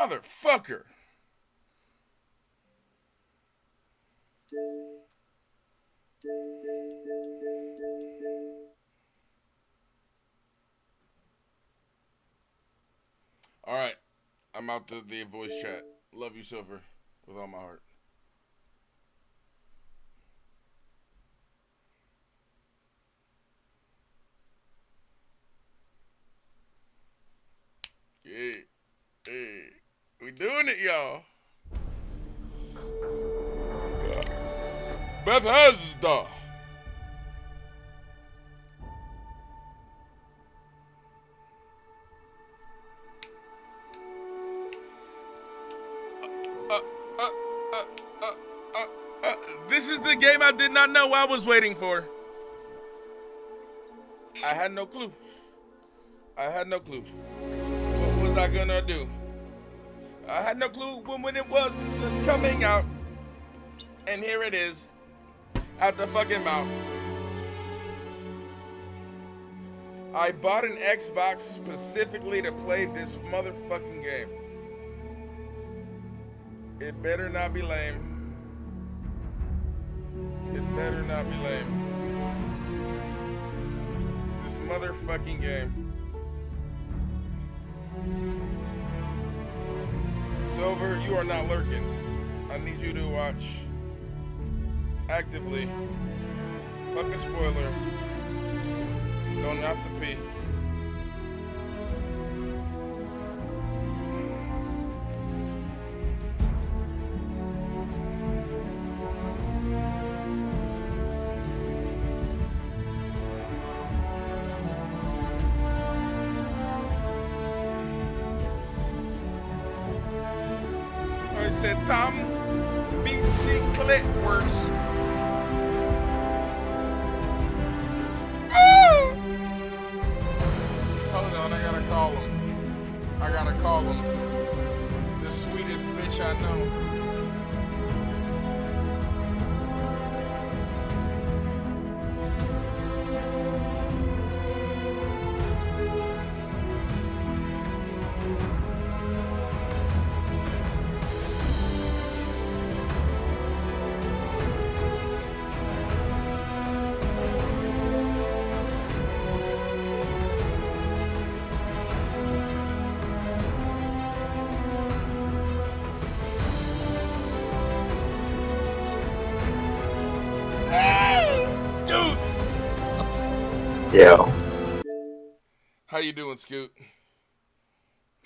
Motherfucker. All right. I'm out the voice chat. Love you, Silver, with all my heart. Hey, hey. We doing it, y'all. Bethesda. Uh, uh, uh, uh, uh, uh. This is the game I did not know I was waiting for. I had no clue. I had no clue. What was I gonna do? I had no clue when it was coming out. And here it is. Out the fucking mouth. I bought an Xbox specifically to play this motherfucking game. It better not be lame. It better not be lame. This motherfucking game. Silver, you are not lurking. I need you to watch actively. Fuck a spoiler. Don't have to pee. I said, Tom, bicyclettes. Hold on, I gotta call him. I gotta call him. The sweetest bitch I know. Scoot! Yeah, How you doing, Scoot?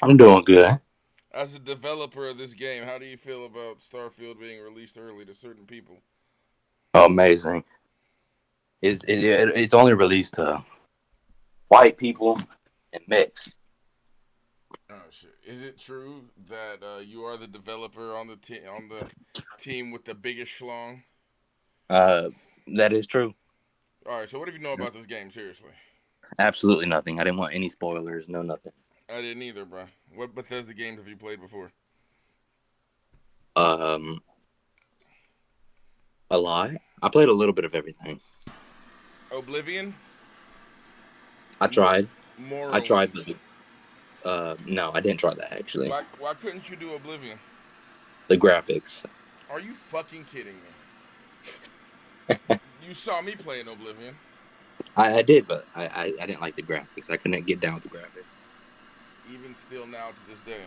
I'm doing good. As a developer of this game, how do you feel about Starfield being released early to certain people? Amazing. It's only released to white people and mixed. Oh shit! Is it true that you are the developer on the team with the biggest schlong? Uh, that is true. All right. So what do you know about this game? Seriously, Absolutely nothing. I didn't want any spoilers. No nothing. I didn't either, bro. What Bethesda games have you played before? Um, a lot. I played a little bit of everything. Oblivion, I Mor- tried. I tried, Morrowind. but no, I didn't try that actually. Why couldn't you do Oblivion? The graphics. Are you fucking kidding me? You saw me playing Oblivion. I did, but I didn't like the graphics. I couldn't get down with the graphics. Even still now to this day,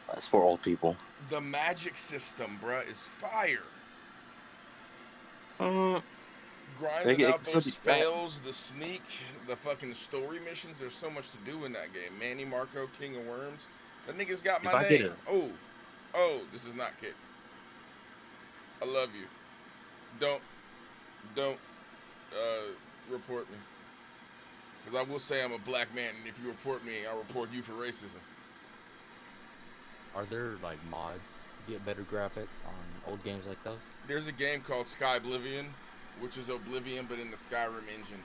That's for old people. the magic system, bruh, is fire. Uh, Grinding it out can still those be bad. spells, the sneak, the fucking story missions. There's so much to do in that game. Manny Marco, King of Worms. That nigga's got If my I get name. a Oh, this is not kick. I love you. Don't report me. Because I will say I'm a black man, and if you report me, I'll report you for racism. Are there like mods to get better graphics on old games like those? There's a game called Sky Oblivion, which is Oblivion, but in the Skyrim engine.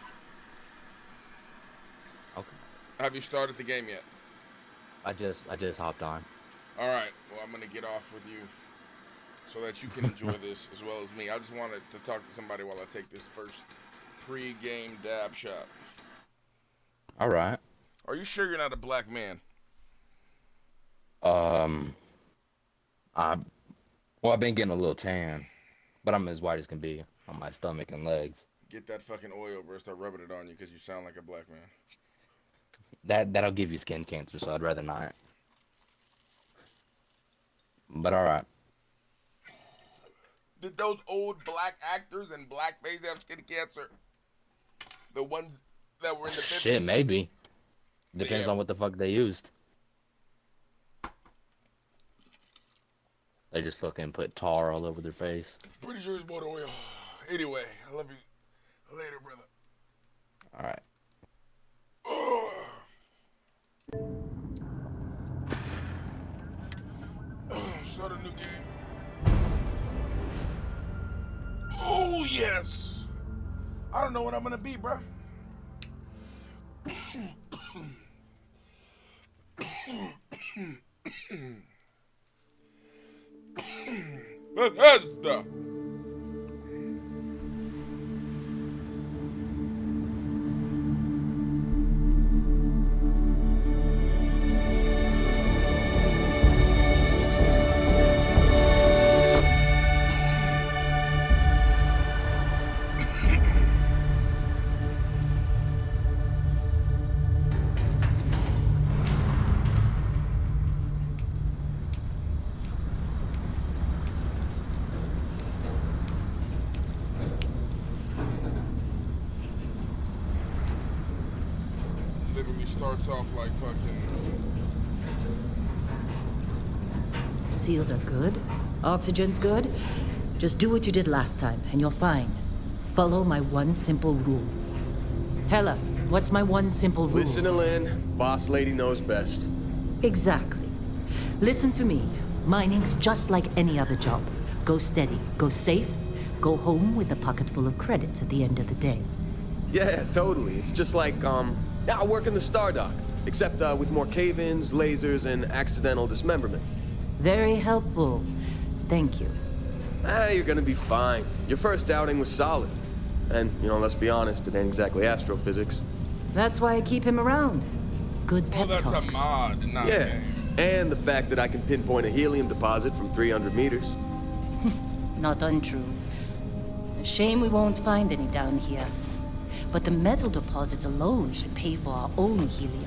Okay. Have you started the game yet? I just hopped on. All right. Well, I'm gonna get off with you so that you can enjoy this as well as me. I just wanted to talk to somebody while I take this first pre-game dab shot. All right. Are you sure you're not a black man? Um, I well, I've been getting a little tan, but I'm as white as can be on my stomach and legs. Get that fucking oil, bro. Start rubbing it on you because you sound like a black man. That'll give you skin cancer, so I'd rather not. But all right. Did those old black actors and blackface have skin cancer? The ones that were in the Shit, 50s? maybe. But Depends yeah, on what the fuck they used. They just fucking put tar all over their face. pretty sure it's motor oil. Anyway, I love you. Later, brother. All right. Start a new game. Oh, yes. I don't know what I'm going to be, bro. Bethesda. Literally starts off like fucking. Seals are good. Oxygen's good. Just do what you did last time, and you're fine. Follow my one simple rule. Hella, what's my one simple rule? Listen to Lynn. Boss lady knows best. Exactly. Listen to me. Mining's just like any other job. Go steady, go safe, go home with a pocket full of credits at the end of the day. Yeah, totally. It's just like, I work in the Star Dock. Except, with more cave-ins, lasers, and accidental dismemberment. Very helpful. Thank you. You're gonna be fine. Your first outing was solid. And, let's be honest, it ain't exactly astrophysics. That's why I keep him around. Good pep Well, that's talks. a mod, not a Yeah. game. And the fact that I can pinpoint a helium deposit from 300 meters. Not untrue. A shame we won't find any down here. But the metal deposits alone should pay for our own helium.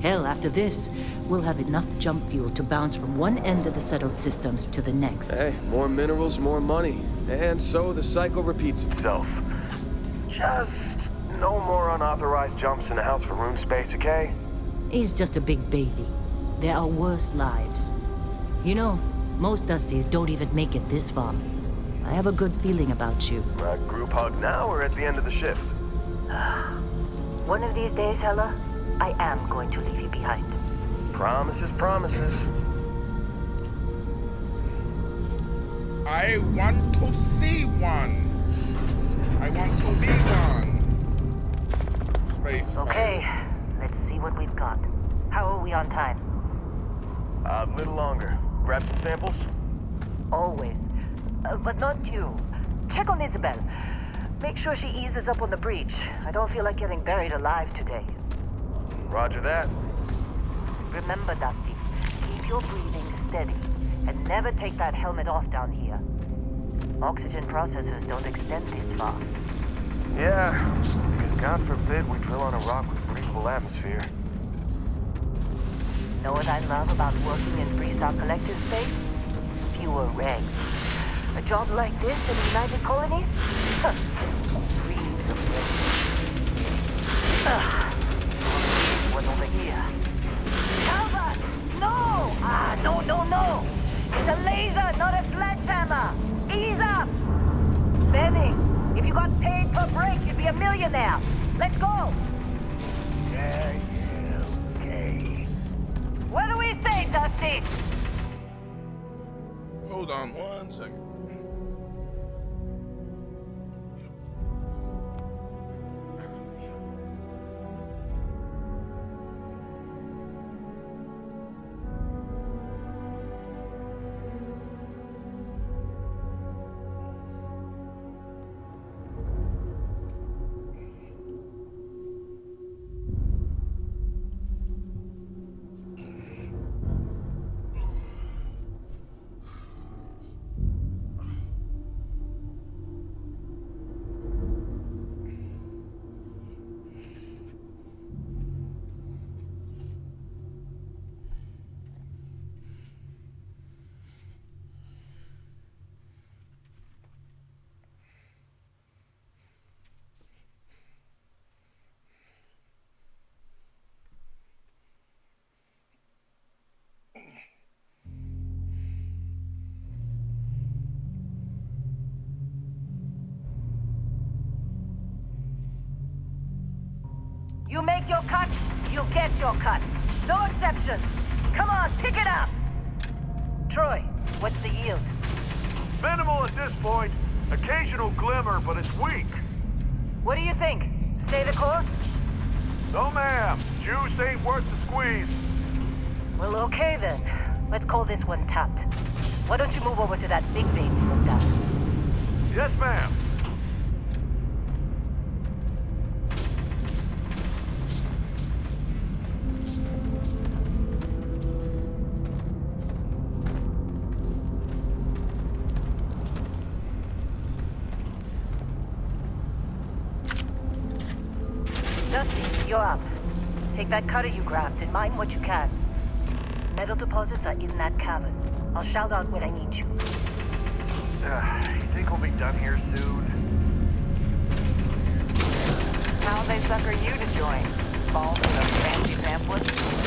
Hell, after this, we'll have enough jump fuel to bounce from one end of the settled systems to the next. Hey, more minerals, more money. And so the cycle repeats itself. Just no more unauthorized jumps in the house for room space, okay? He's just a big baby. There are worse lives. You know, most Dusties don't even make it this far. I have a good feeling about you. Group hug now or at the end of the shift? One of these days, Hella, I am going to leave you behind. Promises, promises. I want to see one. I want to be one. Space. Okay, let's see what we've got. How are we on time? A little longer. Grab some samples? Always. But not you. Check on Isabel. Make sure she eases up on the breach. I don't feel like getting buried alive today. Roger that. Remember, Dusty, keep your breathing steady and never take that helmet off down here. Oxygen processors don't extend this far. Yeah, because God forbid we drill on a rock with breathable atmosphere. Know what I love about working in Freestar Collective space? Fewer regs. A job like this in the United Colonies? Dreams of regs. One over here. Albert! No! No! It's a laser, not a sledgehammer! Ease up! Benny, if you got paid per break, you'd be a millionaire. Let's go! Yeah, okay. What do we say, Dusty? Hold on 1 second. You make your cut, you get your cut. No exceptions. Come on, pick it up! Troy, what's the yield? Minimal at this point. Occasional glimmer, but it's weak. What do you think? Stay the course? No, ma'am. Juice ain't worth the squeeze. Well, okay then. Let's call this one tapped. Why don't you move over to that big vein you looked at? Yes, ma'am. Dusty, you're up. Take that cutter you grabbed and mine what you can. Metal deposits are in that cavern. I'll shout out when I need you. You think we'll be done here soon? How'd they sucker you to join? Fall for those fancy pamphlets?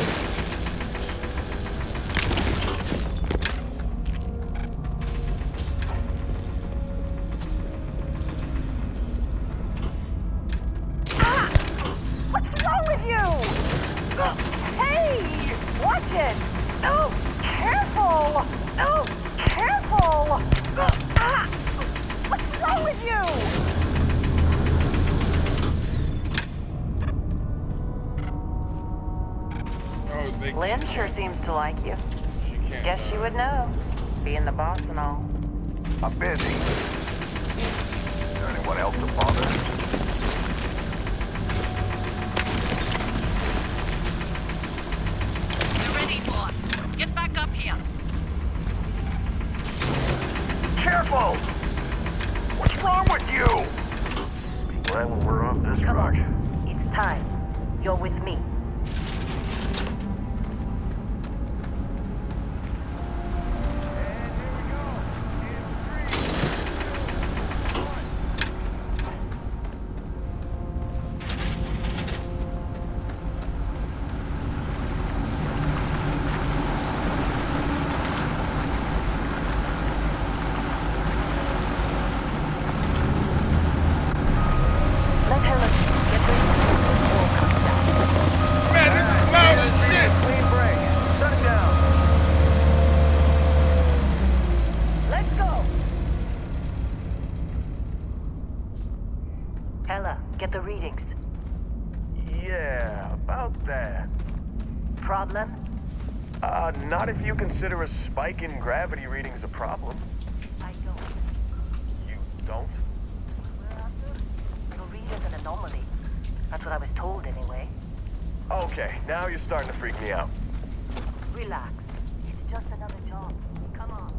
What's wrong with you? Hey! Watch it! Oh, careful! Oh, careful! What's wrong with you? Oh, they, Lynn sure seems to like you. she can't. Guess she would know. Being the boss and all. I'm busy. Is there anyone else to bother? You're ready, boss. Get back up here. Careful! What's wrong with you? Be glad when we're off this Come rock. on. It's time. You're with me. Let her get ready before the wall comes down. Man, this is loud as shit. Clean break. Shut it down. Let's go! Ella, get the readings. Yeah, about that. Problem? Not if you consider a spike in gravity readings a problem. I don't. You don't? We're after? It'll read as an anomaly. That's what I was told anyway. Okay, now you're starting to freak me out. Relax. It's just another job. Come on.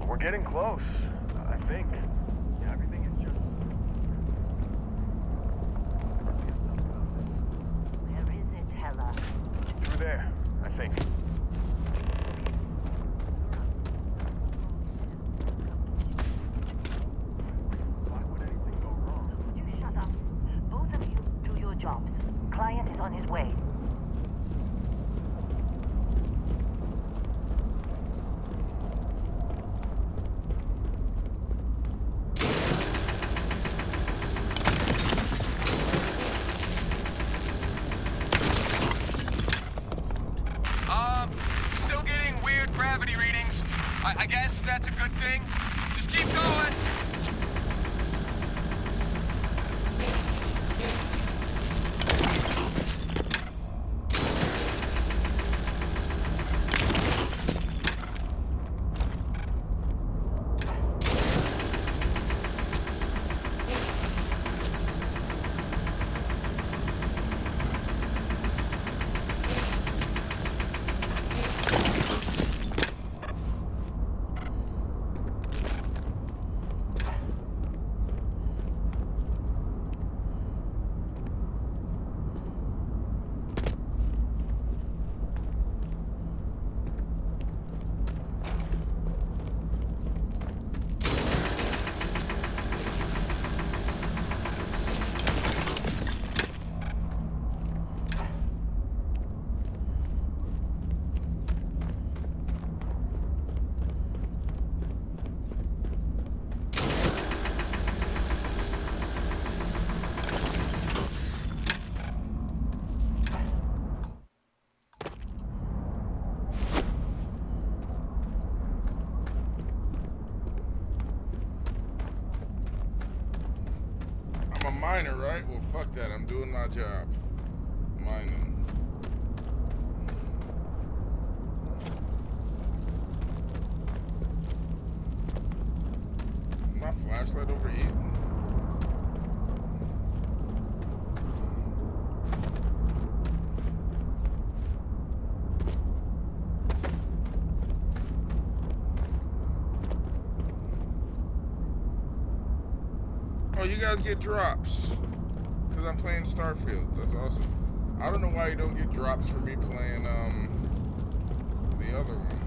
We're getting close, I think. Yeah, everything is just... Where is it, Hella? through there, I think. Why would anything go wrong? Would you shut up? Both of you do your jobs. Client is on his way. Still getting weird gravity readings. I guess that's a good thing. Just keep going. miner, right? Well, fuck that. I'm doing my job. Mining. My flashlight overheating. Oh, you guys get drops because I'm playing Starfield. That's awesome. I don't know why you don't get drops for me playing the other one.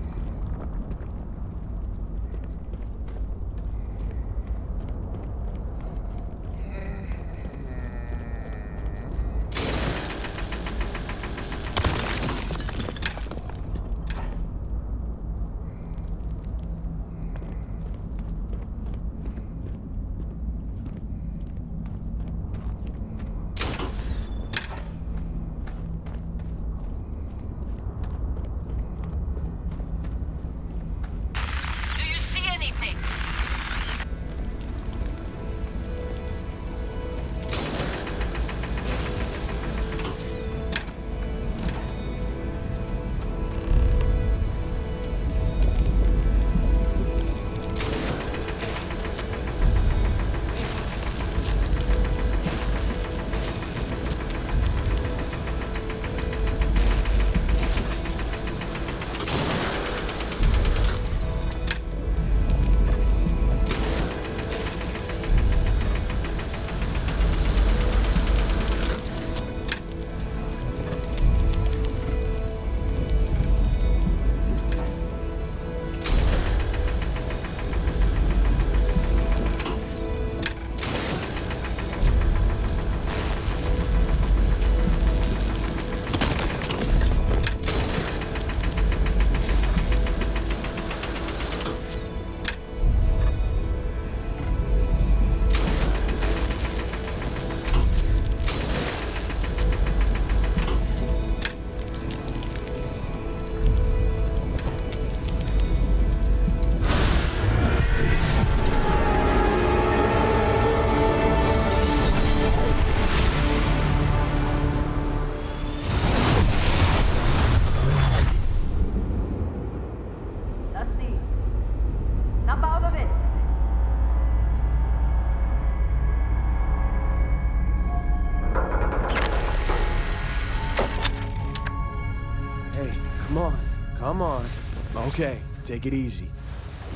Come on. Okay, take it easy.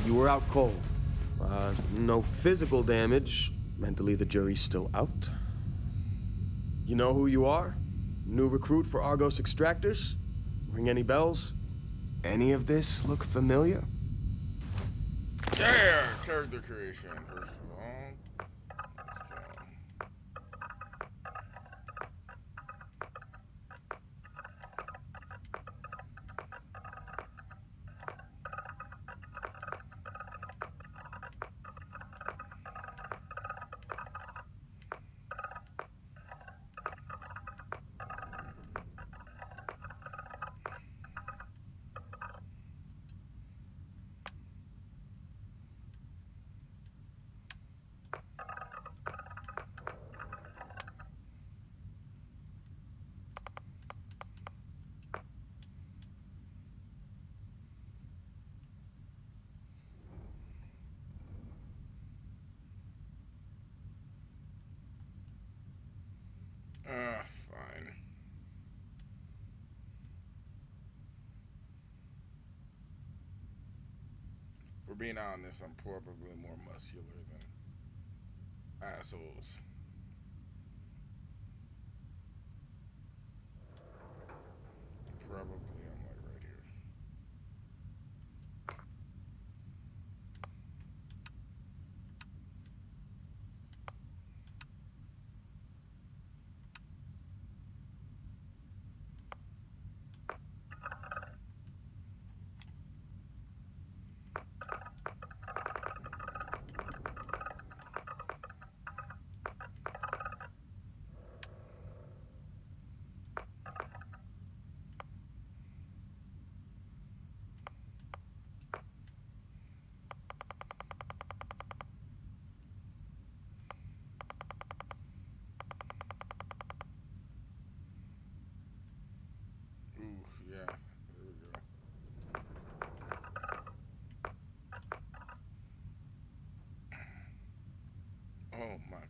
You were out cold. No physical damage. Mentally, the jury's still out. You know who you are? New recruit for Argos Extractors? Ring any bells? Any of this look familiar? Yeah, character creation, first of all. Fine. For being honest, I'm probably more muscular than assholes. Probably I'm like right here.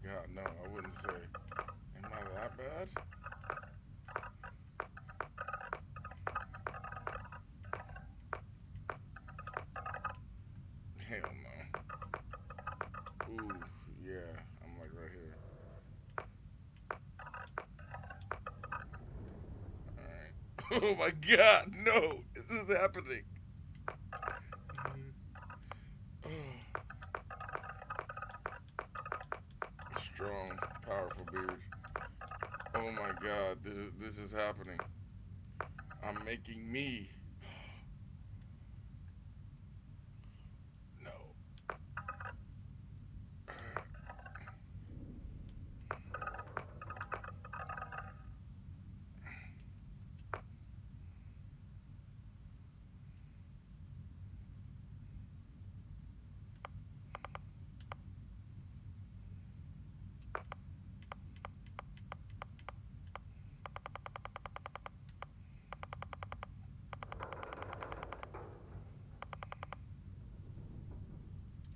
God, no, I wouldn't say. Am I that bad? Hell no. Ooh, yeah, I'm like right here. Alright. Oh my God, no! This is happening. Strong, powerful beard. Oh my God, this is happening. I'm making me. No.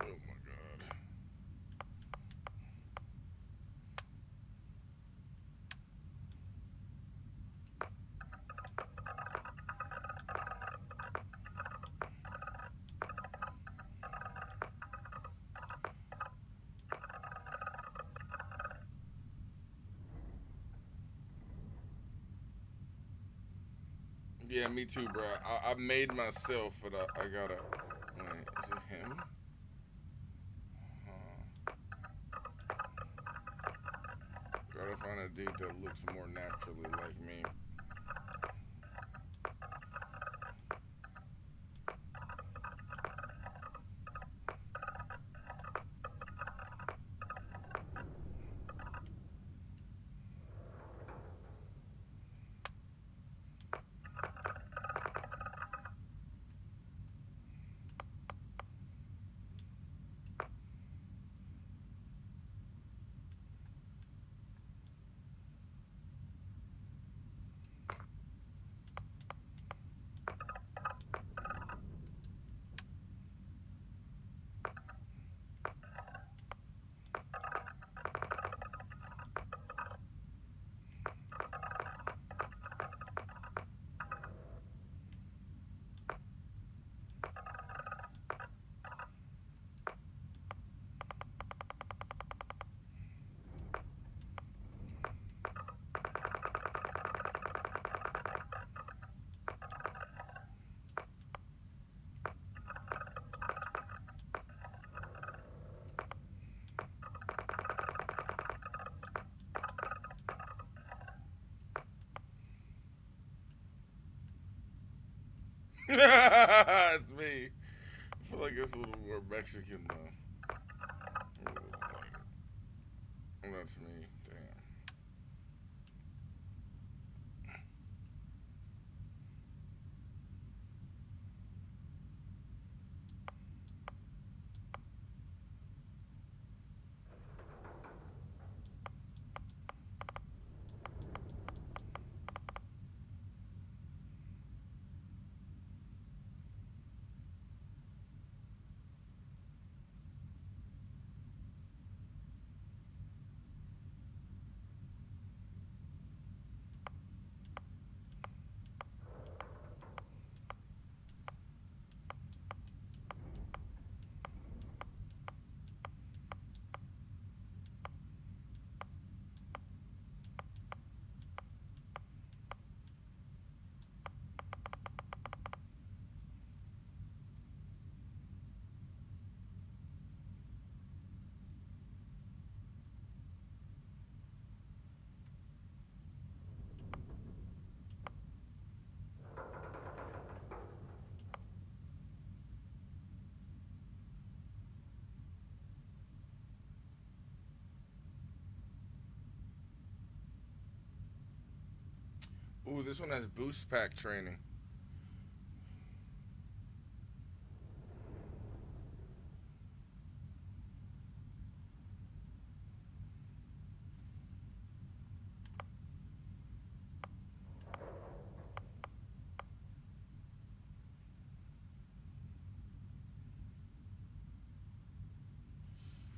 Oh my God. Yeah, me too, bro. I made myself, but I gotta. Wait, is it him? Gotta find a dude that looks more naturally like me. It's me. I feel like it's a little more Mexican though. That's me. Damn. Ooh, this one has boost pack training.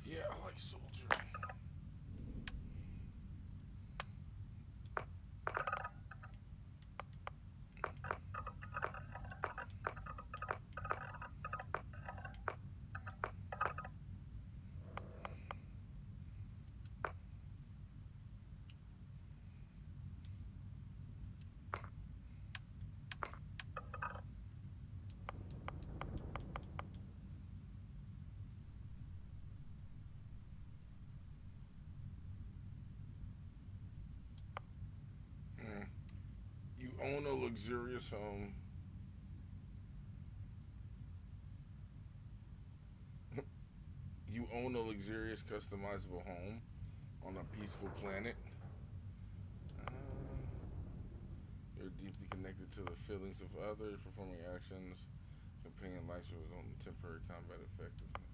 Yeah, I like soldier. luxurious home. You own a luxurious, customizable home on a peaceful planet. You're deeply connected to the feelings of others, performing actions. Companion life shows on temporary combat effectiveness.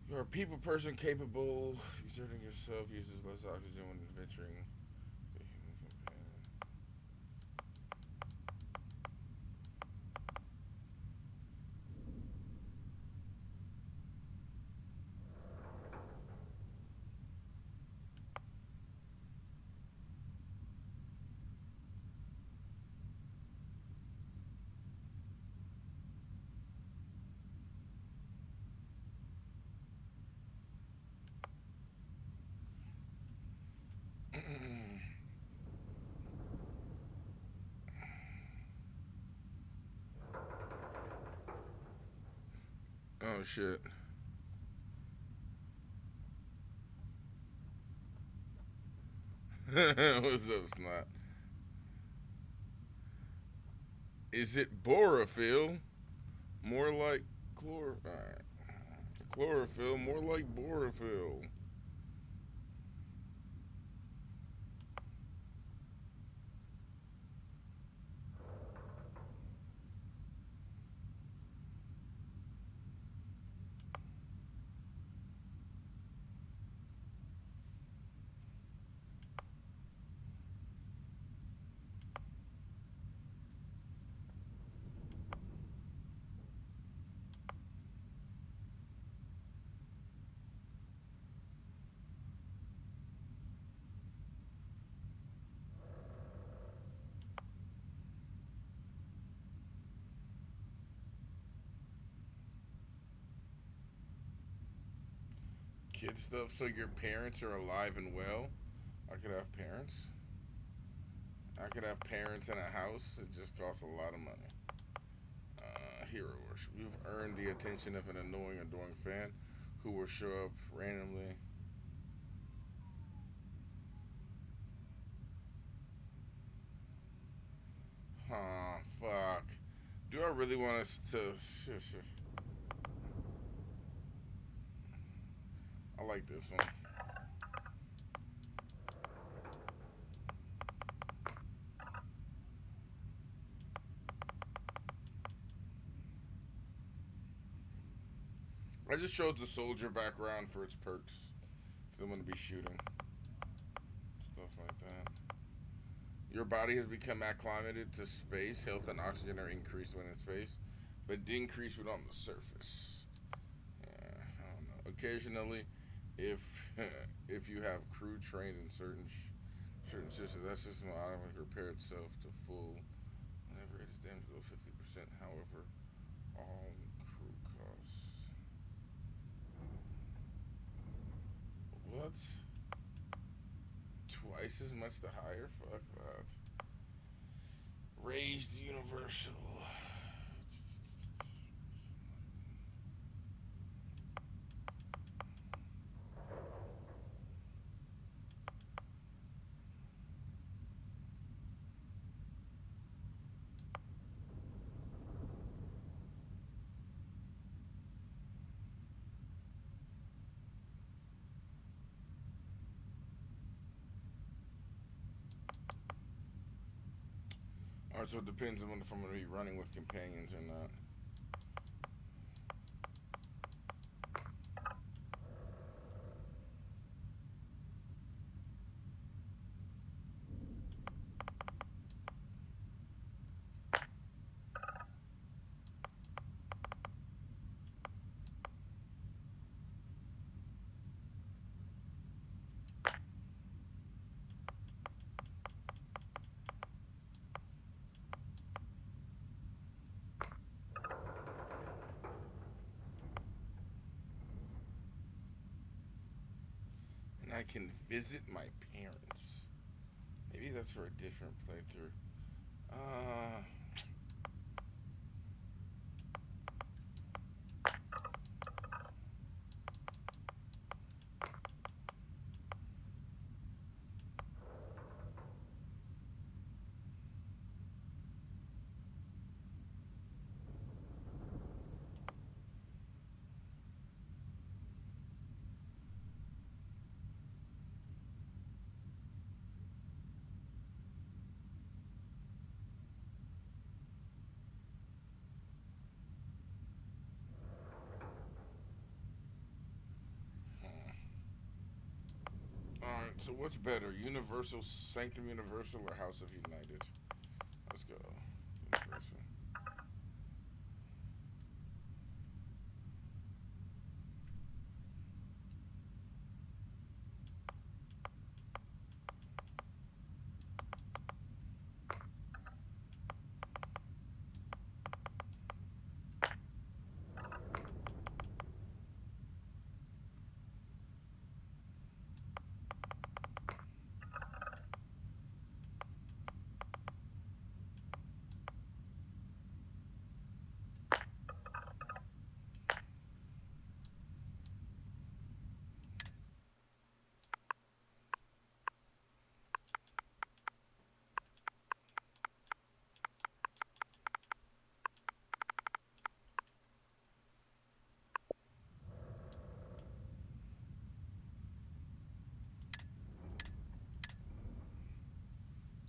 You're a people person capable. Exerting yourself uses less oxygen when adventuring. The human companion. Oh shit. What's up, Snot? Is it borophyll? More like chlorophyll, more like borophyll. Kid stuff. So your parents are alive and well? I could have parents. I could have parents in a house. It just costs a lot of money. Hero worship. You've earned the attention of an annoying, adoring fan who will show up randomly. Huh, fuck. Do I really want us to... I like this one. I just chose the soldier background for its perks. Because I'm going to be shooting. Stuff like that. Your body has become acclimated to space. Health and oxygen are increased when in space, but decreased when on the surface. Yeah, I don't know. Occasionally, if if you have crew trained in certain systems, that system will automatically repair itself to full whenever it is damaged below 50%. However, all crew costs. What? Twice as much to hire? Fuck that. Raised universal. Alright, so it depends on if I'm going to be running with companions or not. And I can visit my parents. Maybe that's for a different playthrough. So what's better, Universal, Sanctum Universal, or House of United? Let's go. Universal.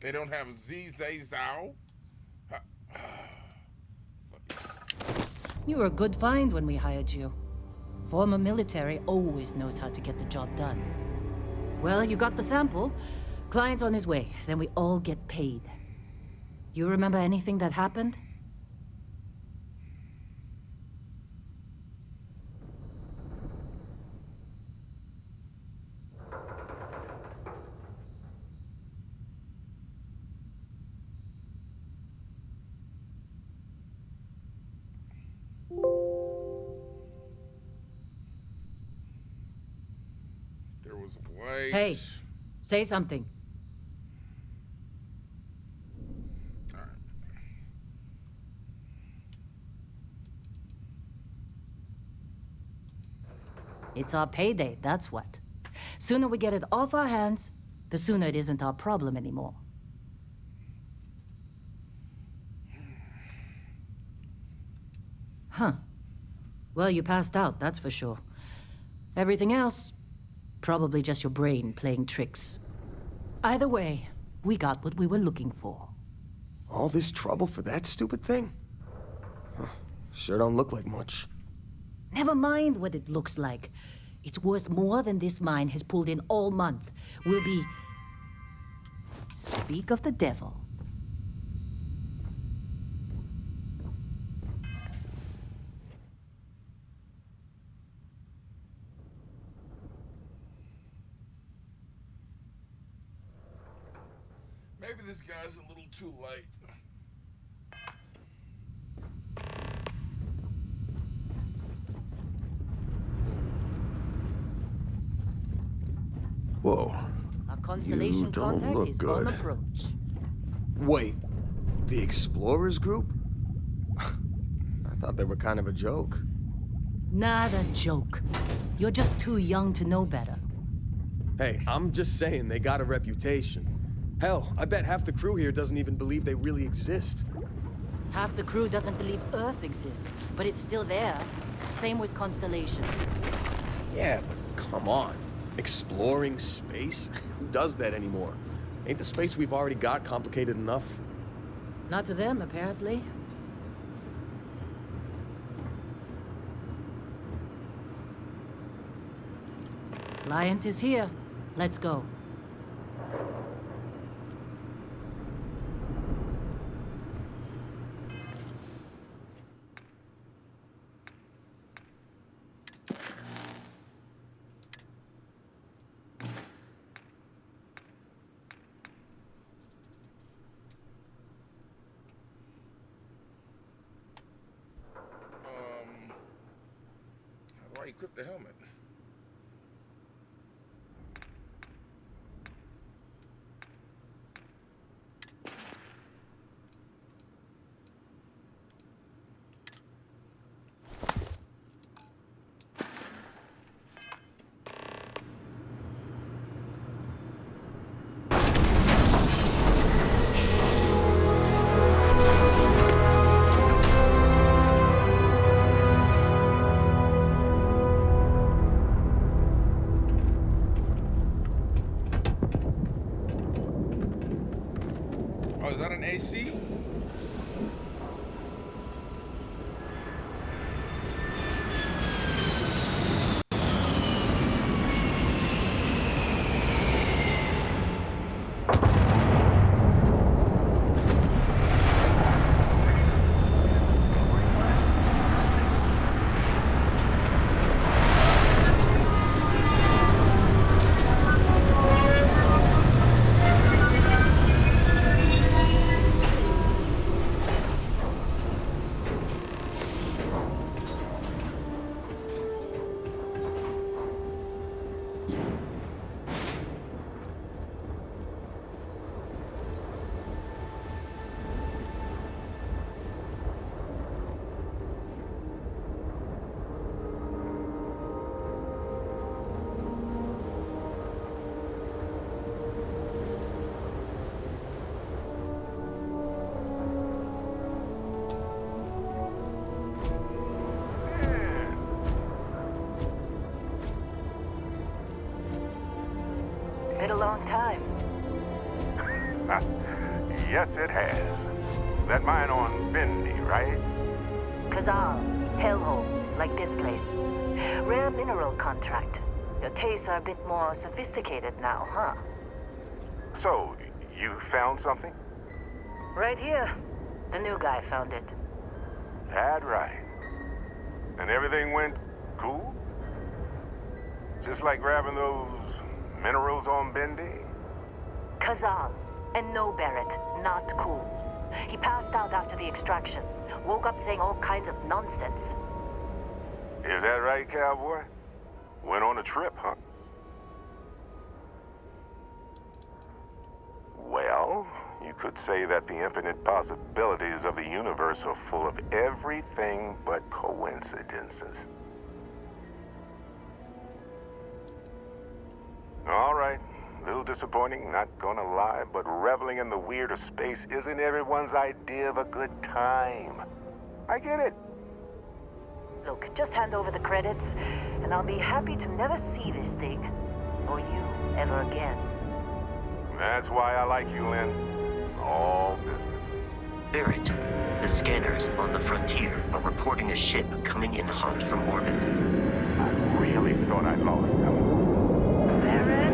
They don't have Zay Zhao? You were a good find when we hired you. Former military always knows how to get the job done. Well, you got the sample. Client's on his way, then we all get paid. You remember anything that happened? There was light. Hey, say something. All right. It's our payday, that's what. Sooner we get it off our hands, the sooner it isn't our problem anymore. Huh. Well, you passed out, that's for sure. Everything else, probably just your brain playing tricks. Either way, we got what we were looking for. All this trouble for that stupid thing? Huh. Sure don't look like much. Never mind what it looks like. It's worth more than this mine has pulled in all month. We'll be... Speak of the devil. Maybe this guy's a little too light. Whoa. Our constellation You don't contact look is good. on approach. Wait, the Explorers group? I thought they were kind of a joke. Not a joke. You're just too young to know better. Hey, I'm just saying they got a reputation. Hell, I bet half the crew here doesn't even believe they really exist. Half the crew doesn't believe Earth exists, but it's still there. Same with Constellation. Yeah, but come on. Exploring space? Who does that anymore? Ain't the space we've already got complicated enough? Not to them, apparently. Client is here. Let's go. How do I equip the helmet? Oh, is that an AC? long time. Yes, it has. That mine on Bendy, right? Kazal, hellhole, like this place. Rare mineral contract. Your tastes are a bit more sophisticated now, huh? So, you found something? Right here. The new guy found it. That right. And everything went cool? Just like grabbing those minerals on Bendy? Kazal. And no, Barrett, not cool. He passed out after the extraction. Woke up saying all kinds of nonsense. Is that right, cowboy? Went on a trip, huh? Well, you could say that the infinite possibilities of the universe are full of everything but coincidences. All right. A little disappointing, not gonna lie, but reveling in the weird of space isn't everyone's idea of a good time. I get it. Look, just hand over the credits, and I'll be happy to never see this thing, or you, ever again. That's why I like you, Lynn. All business. Barrett, the scanners on the frontier are reporting a ship coming in hot from orbit. I really thought I lost them. Barrett?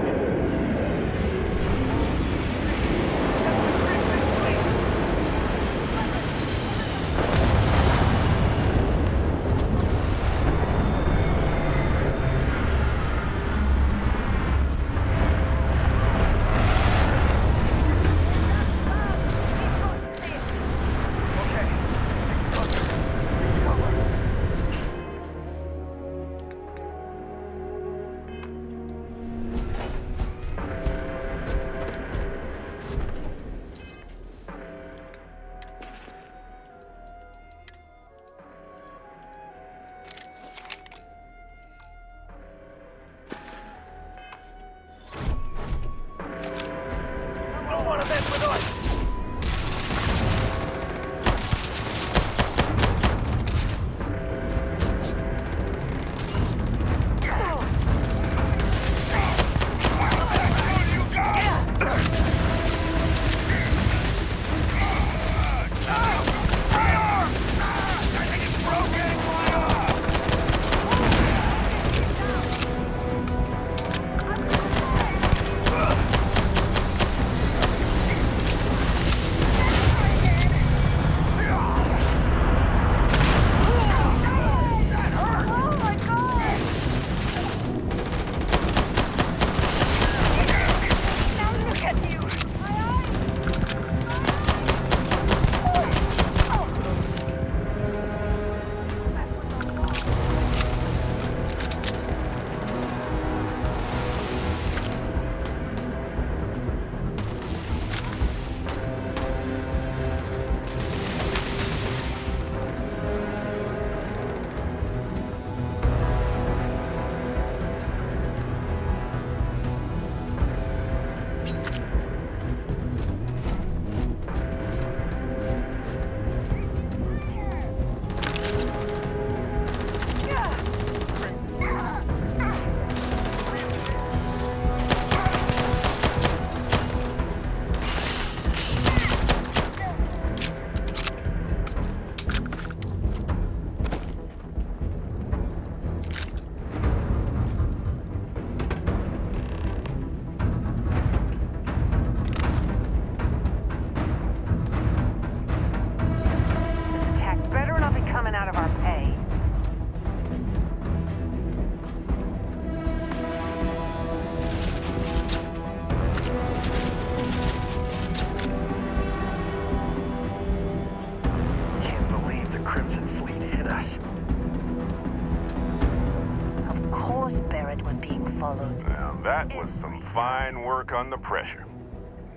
Now, that was some fine work under pressure.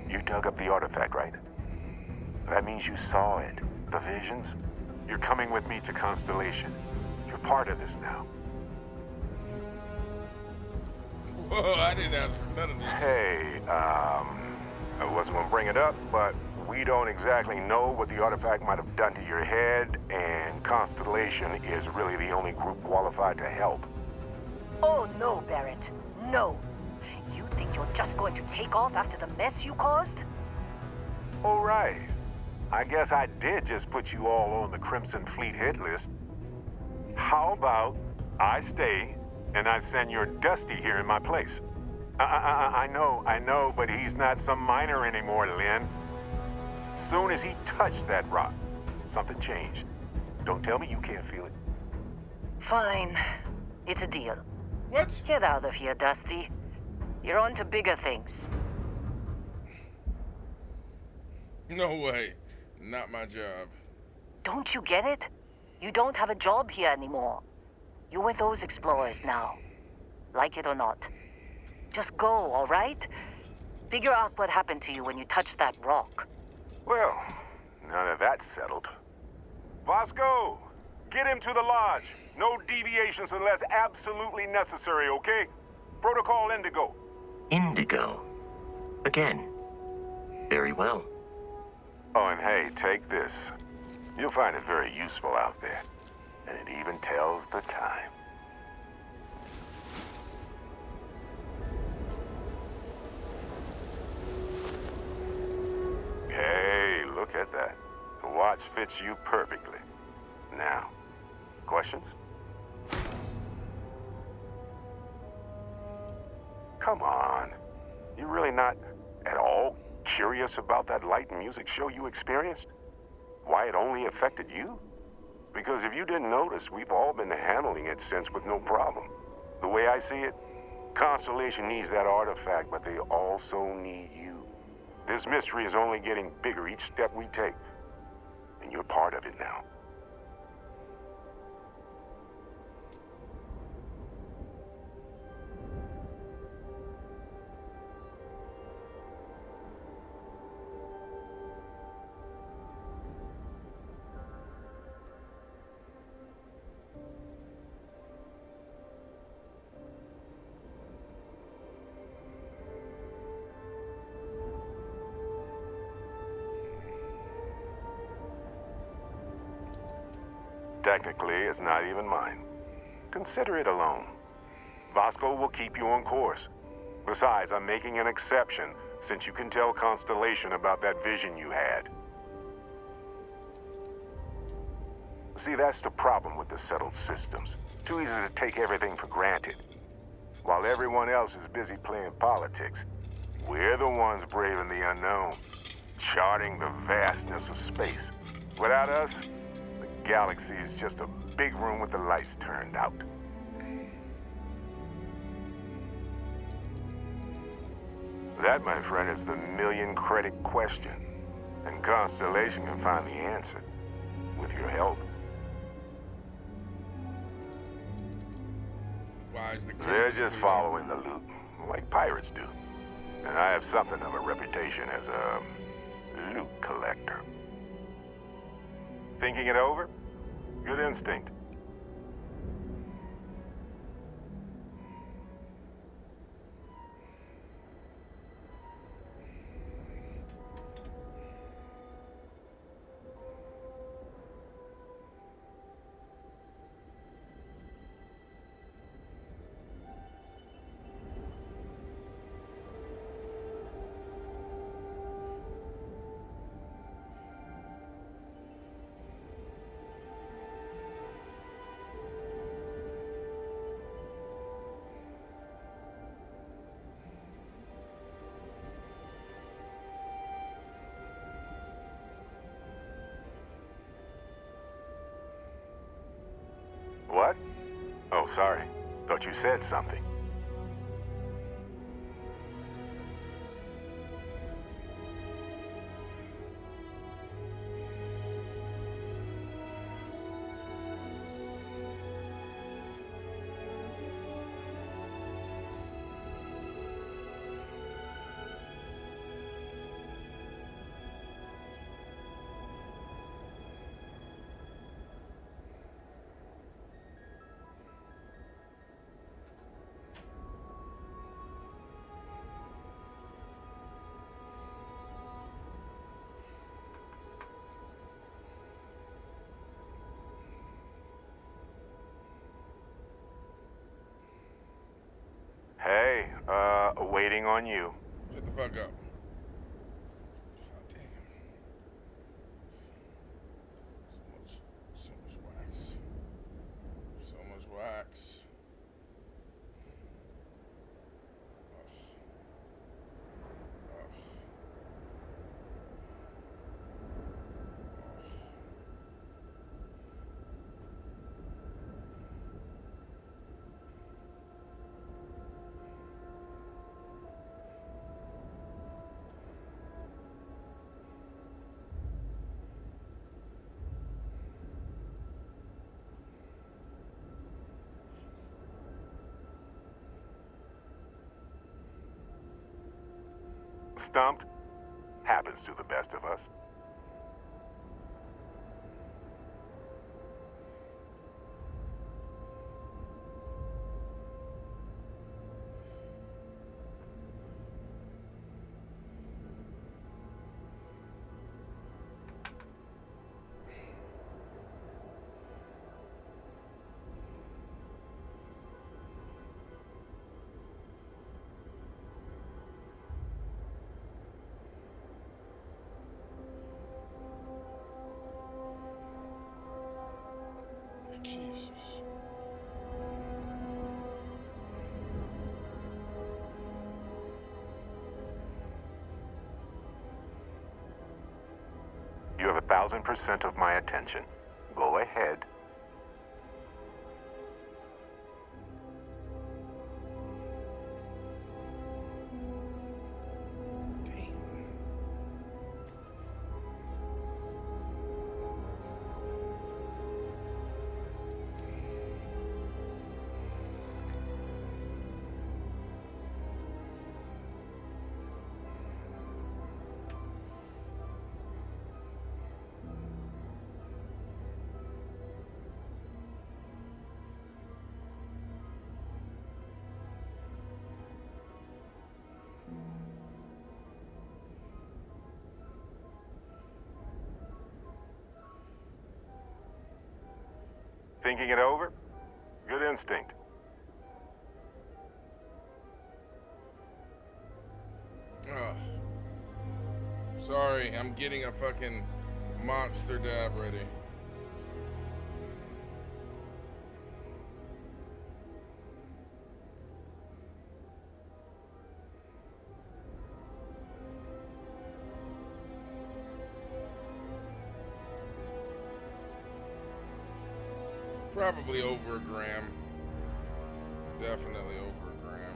You dug up the artifact, right? That means you saw it. The visions? You're coming with me to Constellation. You're part of this now. Whoa, I didn't ask for none of this. Hey, I wasn't gonna bring it up, but we don't exactly know what the artifact might have done to your head, and Constellation is really the only group qualified to help. Oh, no, Barrett. No. You think you're just going to take off after the mess you caused? All right. I guess I did just put you all on the Crimson Fleet hit list. How about I stay and I send your Dusty here in my place? I know, but he's not some miner anymore, Lynn. Soon as he touched that rock, something changed. Don't tell me you can't feel it. Fine. It's a deal. What? Get out of here, Dusty. You're on to bigger things. No way. Not my job. Don't you get it? You don't have a job here anymore. You're with those explorers now. Like it or not. Just go, all right? Figure out what happened to you when you touched that rock. Well, now that that's settled. Vasco, get him to the lodge. No deviations unless absolutely necessary, okay? Protocol Indigo. Indigo. Again. Very well. Oh, and hey, take this. You'll find it very useful out there. And it even tells the time. Hey, look at that. The watch fits you perfectly. Now, questions? Come on. You really not at all curious about that light and music show you experienced? Why it only affected you? Because if you didn't notice, we've all been handling it since with no problem. The way I see it, Constellation needs that artifact, but they also need you. This mystery is only getting bigger each step we take, and you're part of it now. Technically, it's not even mine. Consider it a loan. Vasco will keep you on course. Besides, I'm making an exception since you can tell Constellation about that vision you had. See, that's the problem with the settled systems. Too easy to take everything for granted. While everyone else is busy playing politics, we're the ones braving the unknown, charting the vastness of space. Without us, the galaxy is just a big room with the lights turned out. That, my friend, is the million-credit question. And Constellation can find the answer, with your help. Why is the They're Crimson just Fleet following after the loot, like pirates do. And I have something of a reputation as a loot collector. Thinking it over? Good instinct. What? Oh, sorry. Thought you said something. Hey, waiting on you. Shut the fuck up. God damn. So much wax. So much wax. Stumped? Happens to the best of us. Jesus. You have 1,000% of my attention. Go ahead. Damn. Thinking it over? Good instinct. Ugh. Sorry, I'm getting a fucking monster dab ready. Probably over a gram. Definitely over a gram.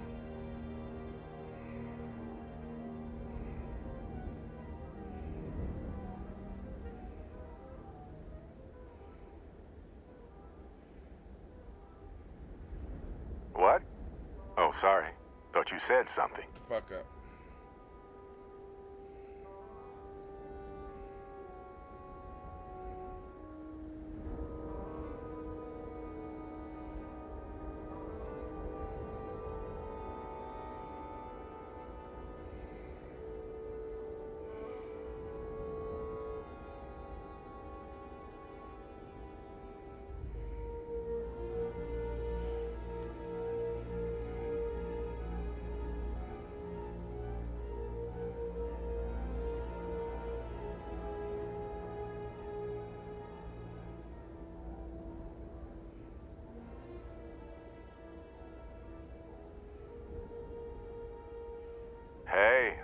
What? Oh, sorry. Thought you said something. Fuck up. Hey,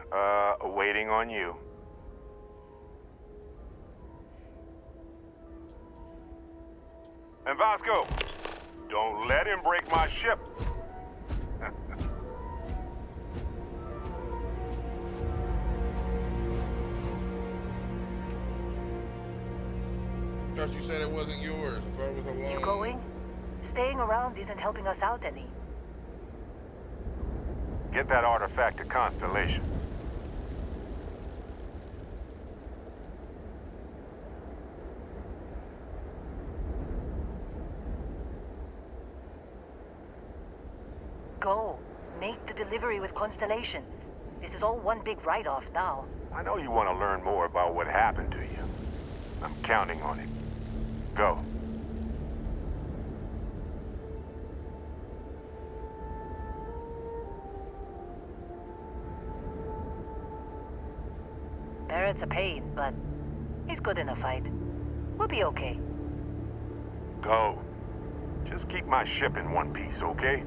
waiting on you. And Vasco, don't let him break my ship. Thought you said it wasn't yours. I thought it was a loan. You going? Staying around isn't helping us out any. Get that artifact to Constellation. Go. Make the delivery with Constellation. This is all one big write-off now. I know you want to learn more about what happened to you. I'm counting on it. Go. Barrett's a pain, but he's good in a fight. We'll be okay. Go. Just keep my ship in one piece, okay?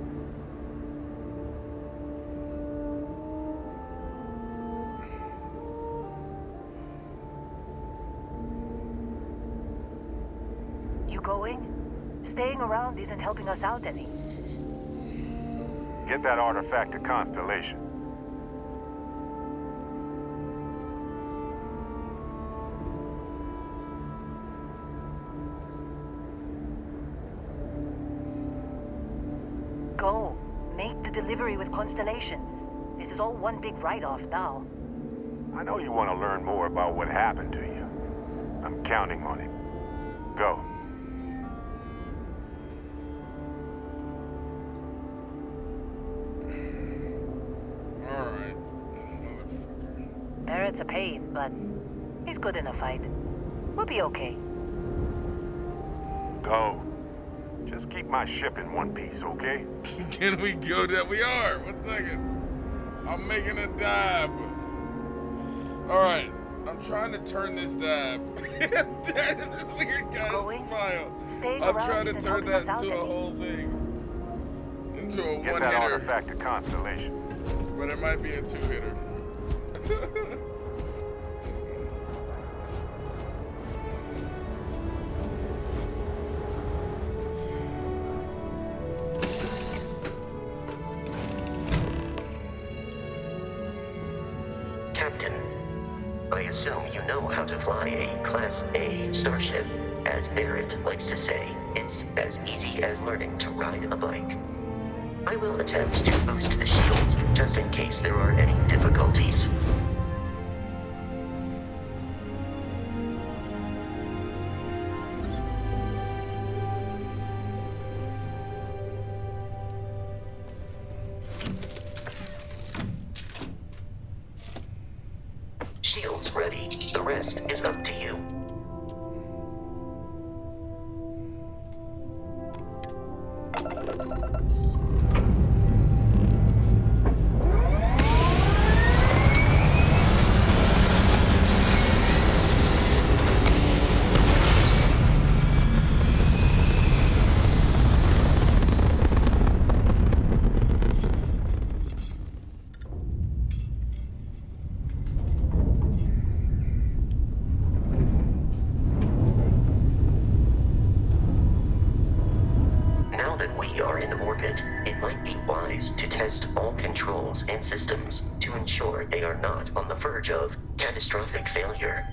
You going? Staying around isn't helping us out any. Get that artifact to Constellation. Go. Make the delivery with Constellation. This is all one big write-off now. I know you want to learn more about what happened to you. I'm counting on it. Go. Alright. Motherfucker. Barrett's a pain, but he's good in a fight. We'll be okay. Go. Just keep my ship in one piece, okay? Can we go that we are? 1 second. I'm making a dab. Alright. I'm trying to turn this dab. This weird guy Going? smile. Staying I'm around trying to isn't turn helping us that out into a any. whole thing. Into a Get one that hitter. artifact to Constellation. But it might be a 2-hitter. Captain, I assume you know how to fly a Class A starship. As Barrett likes to say, it's as easy as learning to ride a bike. I will attempt to boost the shields, just in case there are any difficulties. Shields ready. The rest is up to you. Now that we are in orbit, it might be wise to test all controls and systems to ensure they are not on the verge of catastrophic failure.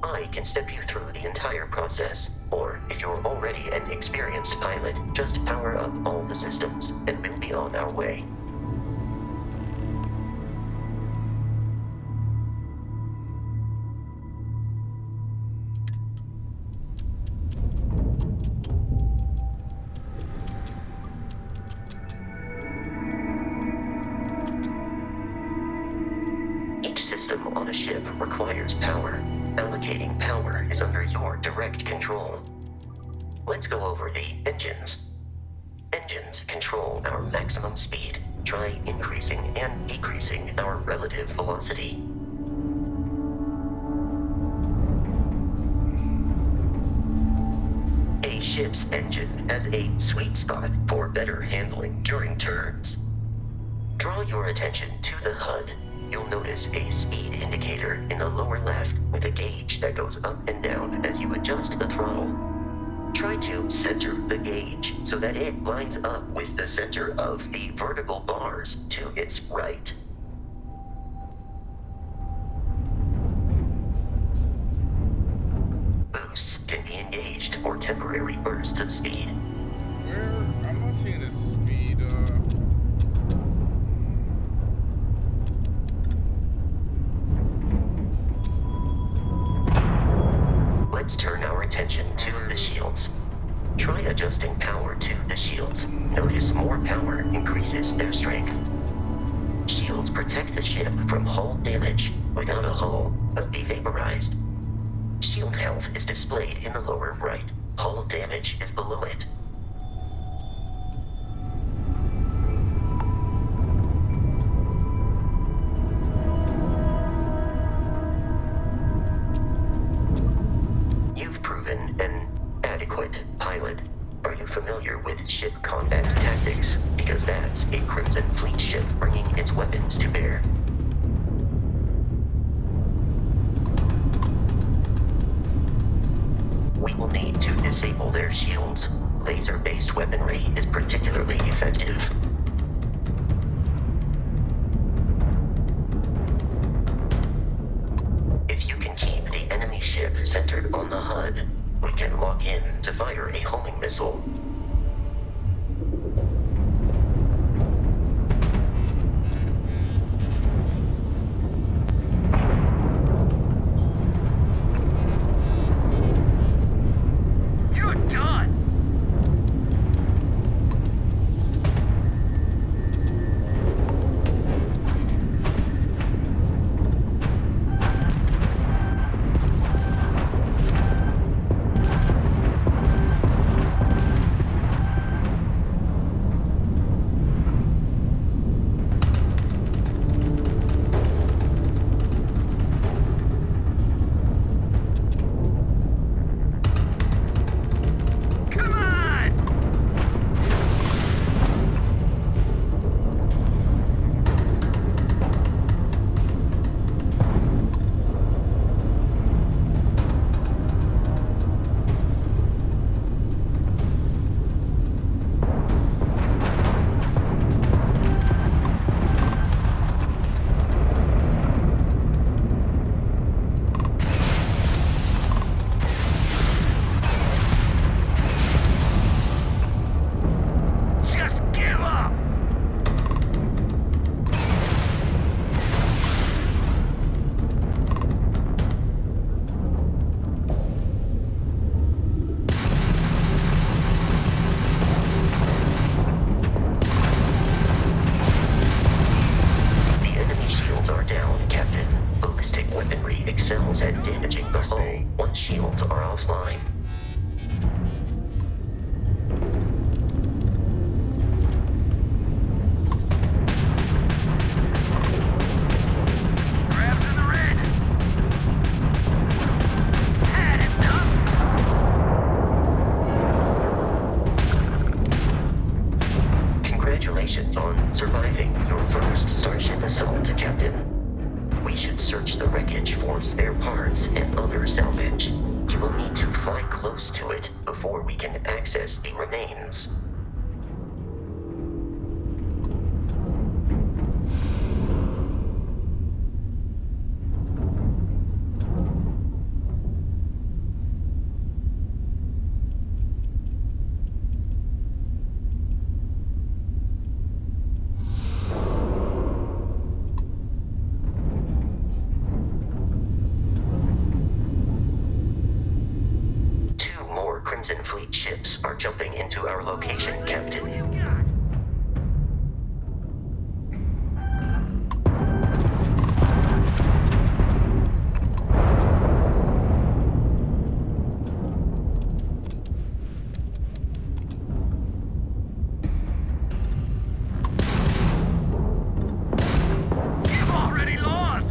I can step you through the entire process, or if you're already an experienced pilot, just power up all the systems, and we'll be on our way. Each system on a ship requires power. Allocating power is under your direct control. Let's go over the engines. Engines control our maximum speed. Try increasing and decreasing our relative velocity. A ship's engine has a sweet spot for better handling during turns. Draw your attention to the HUD. You'll notice a speed indicator in the lower left with a gauge that goes up and down as you adjust the throttle. Try to center the gauge so that it lines up with the center of the vertical bars to its right. Boosts can be engaged for temporary bursts of speed. Where? I'm not seeing the speed, Let's turn our attention to the shields. Try adjusting power to the shields. Notice more power increases their strength. Shields protect the ship from hull damage. Without a hull, but be vaporized. Shield health is displayed in the lower right. Hull damage is below it. ship combat tactics, because that's a Crimson Fleet ship bringing its weapons to bear. We will need to disable their shields. Laser-based weaponry is particularly effective. If you can keep the enemy ship centered on the HUD, we can lock in to fire a homing missile. Excels at damaging the hull once shields are offline. Grabs in the red. Had enough. Congratulations on surviving your first Starship assault, Captain. We should search the wreckage for spare parts and other salvage. You will need to fly close to it before we can access the remains. Crimson Fleet ships are jumping into our location, Captain. You've already lost!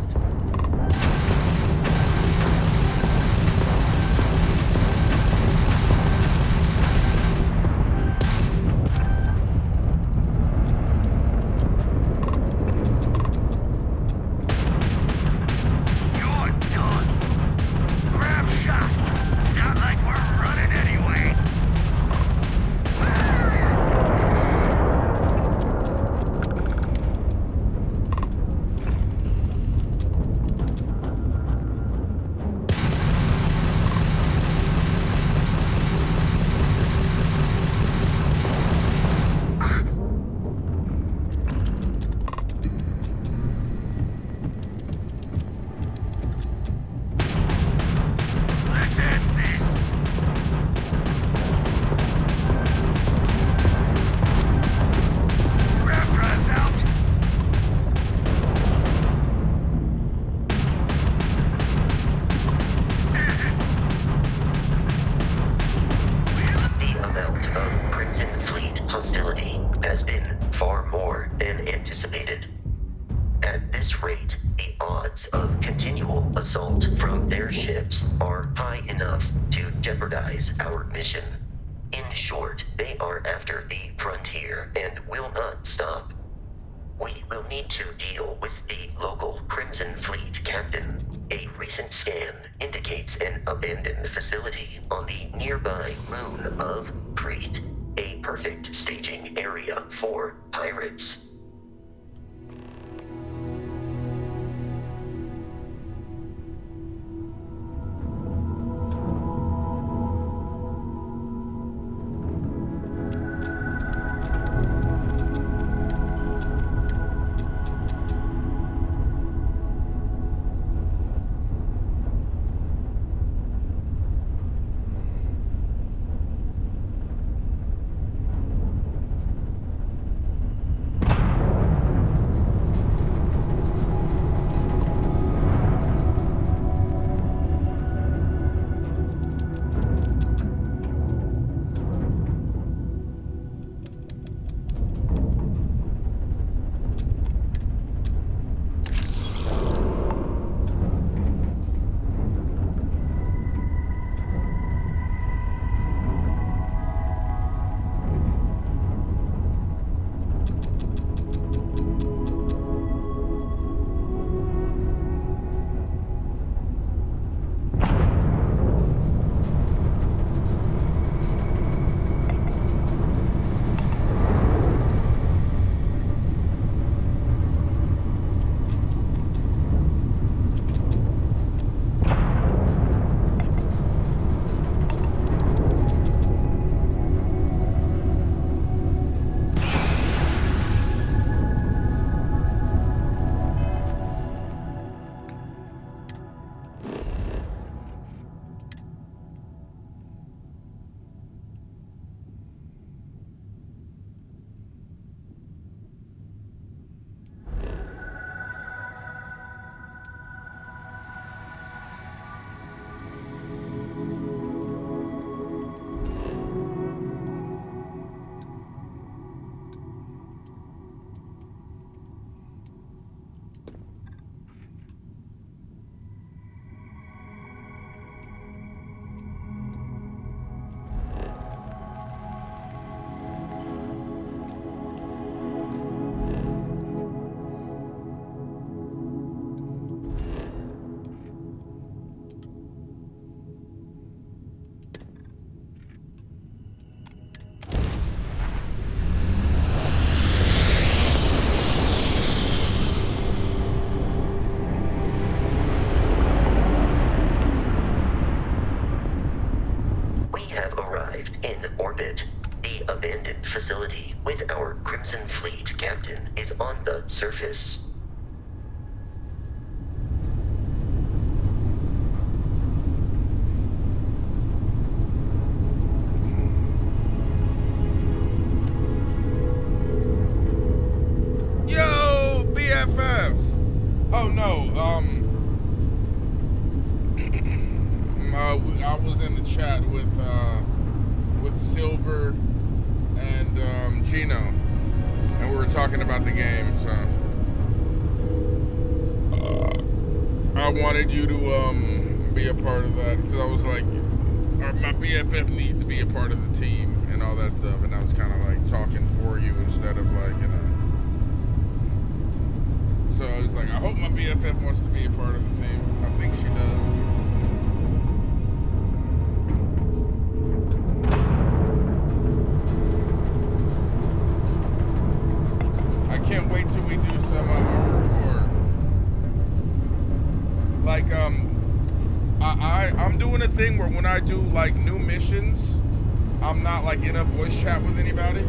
Has been far more than anticipated. At this rate, the odds of continual assault from their ships are high enough to jeopardize our mission. In short, short, they are after the frontier and will not stop. We will need to deal with the local Crimson Fleet captain. A recent scan indicates an abandoned facility on the nearby moon of Crete, a perfect staging area for pirates. Facility with our Crimson Fleet captain is on the surface. Yo, BFF. Oh no, I was in the chat with Silver and Gino, and we were talking about the game, so I wanted you to be a part of that, because I was like, my BFF needs to be a part of the team and all that stuff, and I was kind of like talking for you instead of like, you know. So I was like, I hope my BFF wants to be a part of the team. I think she does. Can't wait till we do some hardcore. Like I'm doing a thing where when I do like new missions, I'm not like in a voice chat with anybody.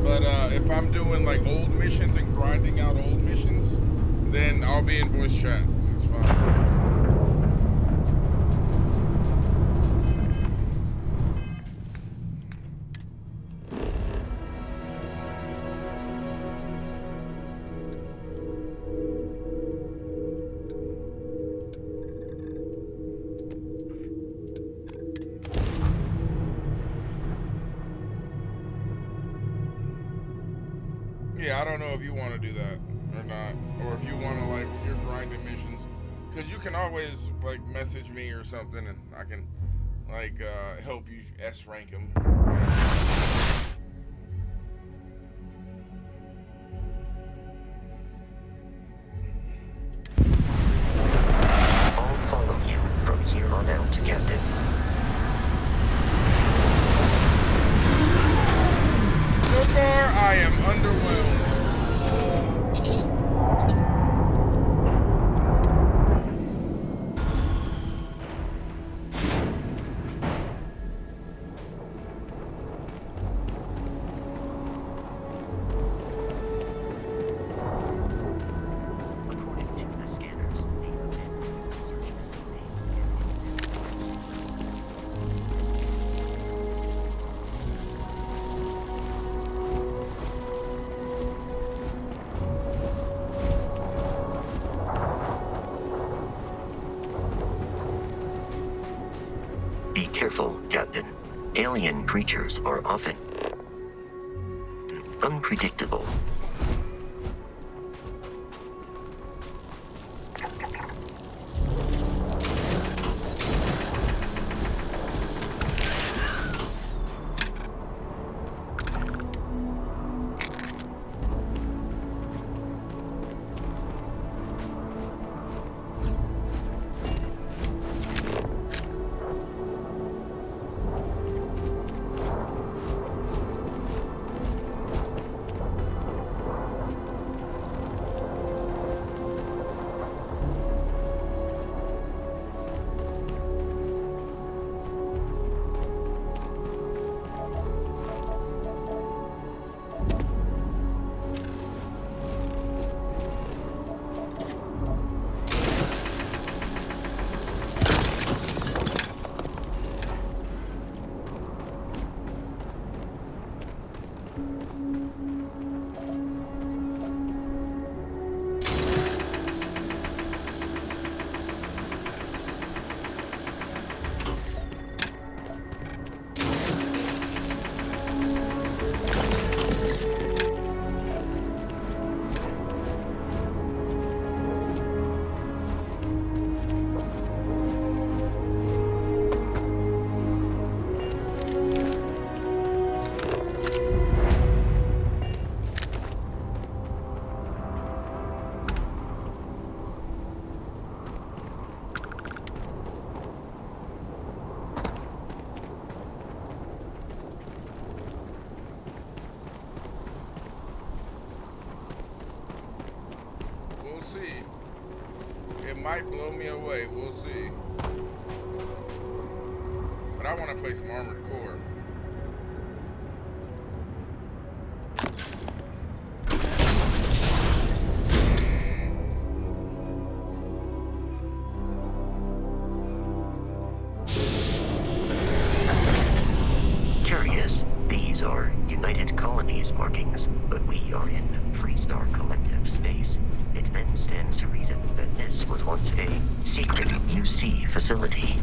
But if I'm doing like old missions and grinding out old missions, then I'll be in voice chat. It's fine. Yeah, I don't know if you want to do that or not, or if you want to like your grinding missions, because you can always like message me or something, and I can Like, help you S rank him. I'll follow you from here on out, Captain. So far, I am underwhelmed. According to the scanners, the abandoned research Be careful, Captain. Alien creatures are often unpredictable. We'll see. It might blow me away. We'll see. But I want to play some Armored Core. Curious. These are United Colonies markings, but we are in Freestar Collective space. It then stands to reason that this was once a secret UC facility.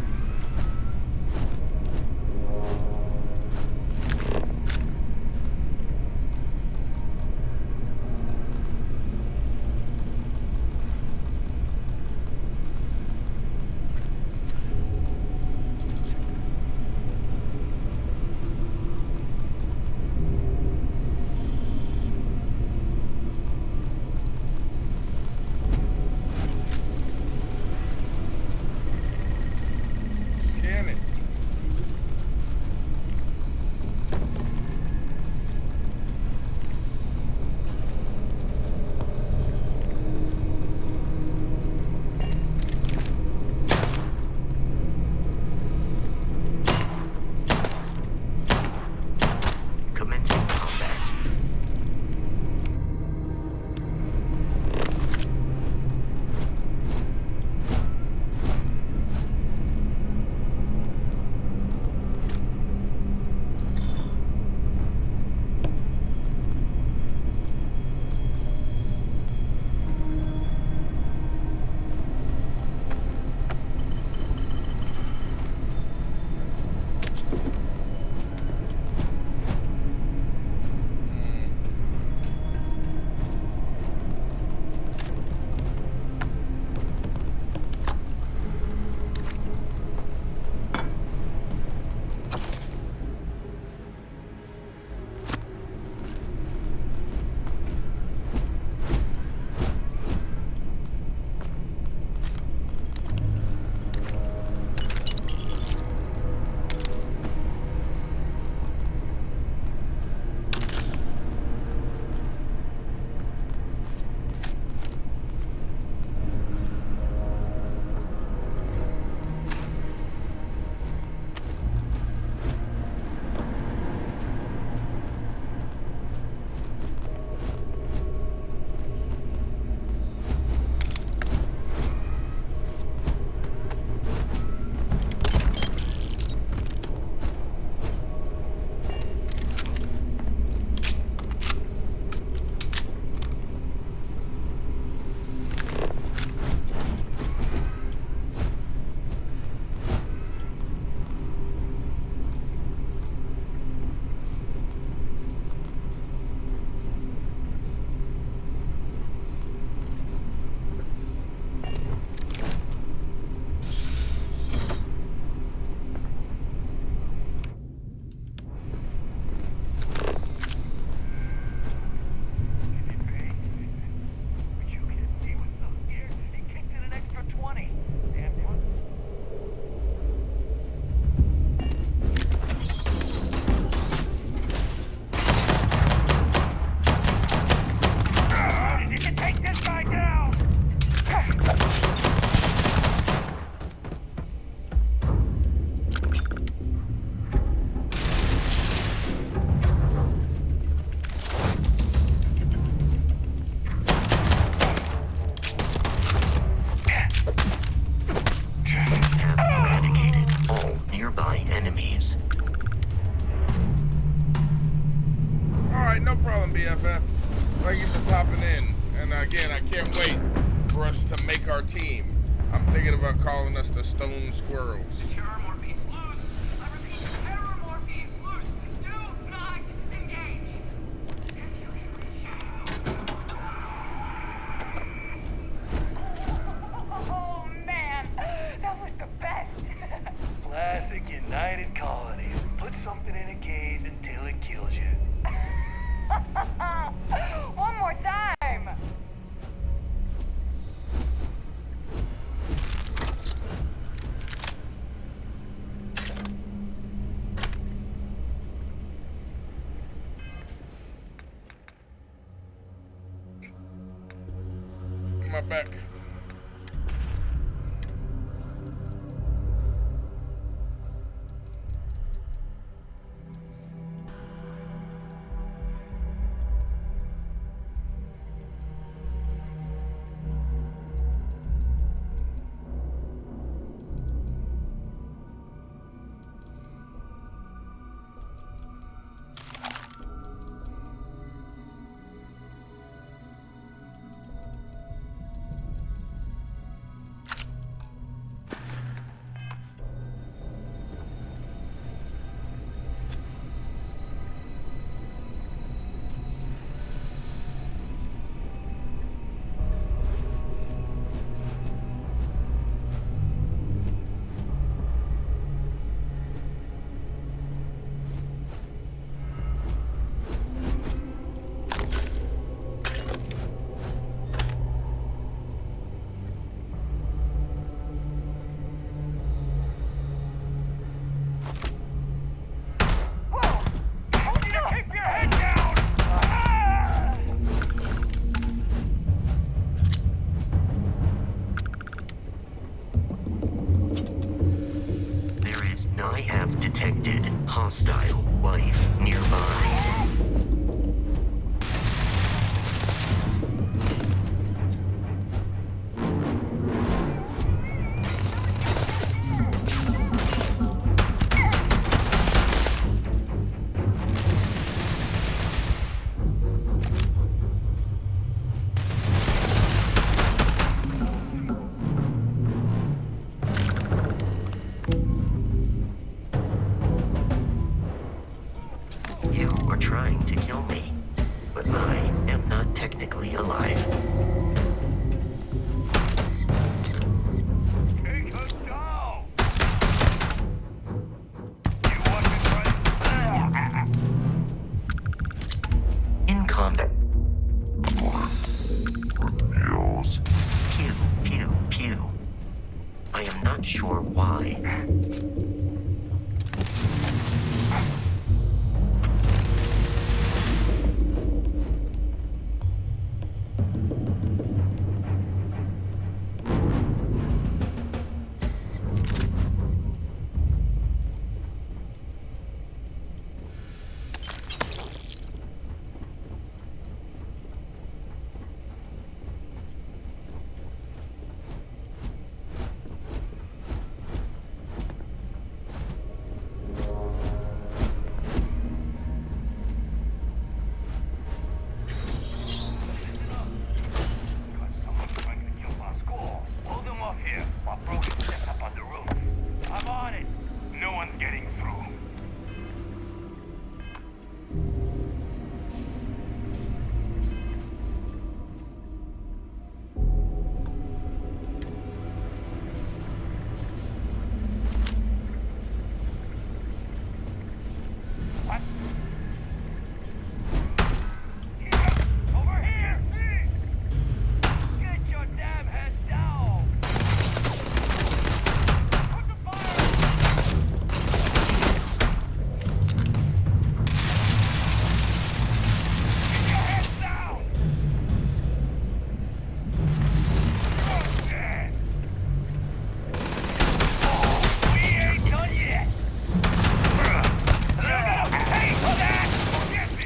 happening. And again, I can't wait for us to make our team. I'm thinking about calling us the Stone Squirrels. Terror Morphe's loose. I repeat, Terror Morphe's loose. Do not engage. If you can reach Oh man, that was the best. Classic United Colony. Put something in a cave until it kills you. One more time. My back. I have detected hostile life nearby. You are trying to kill me, but I am not technically alive. Take us down! You want to try? In combat. Pew, pew, pew. I am not sure why. Someone's trying to kill my school. Hold them off here while Brody steps up on the roof. I'm on it. No one's getting through. What? Over here! Get your damn head down! Put the fire! Get your head down! You're dead! Oh, we ain't done yet! They're gonna pay for that!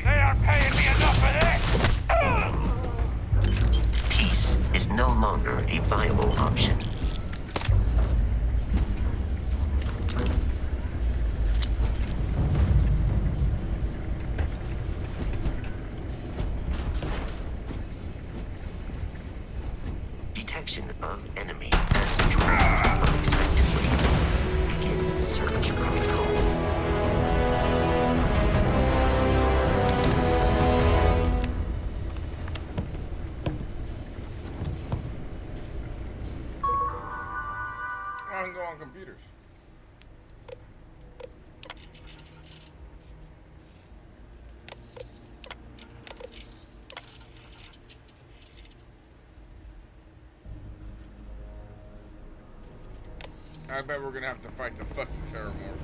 They aren't paying me enough for this! Peace is no longer a viable option. detection of enemy as dropped unexpectedly. Begin search protocol. I can go on computers. I bet we're gonna have to fight the fucking Terramorph.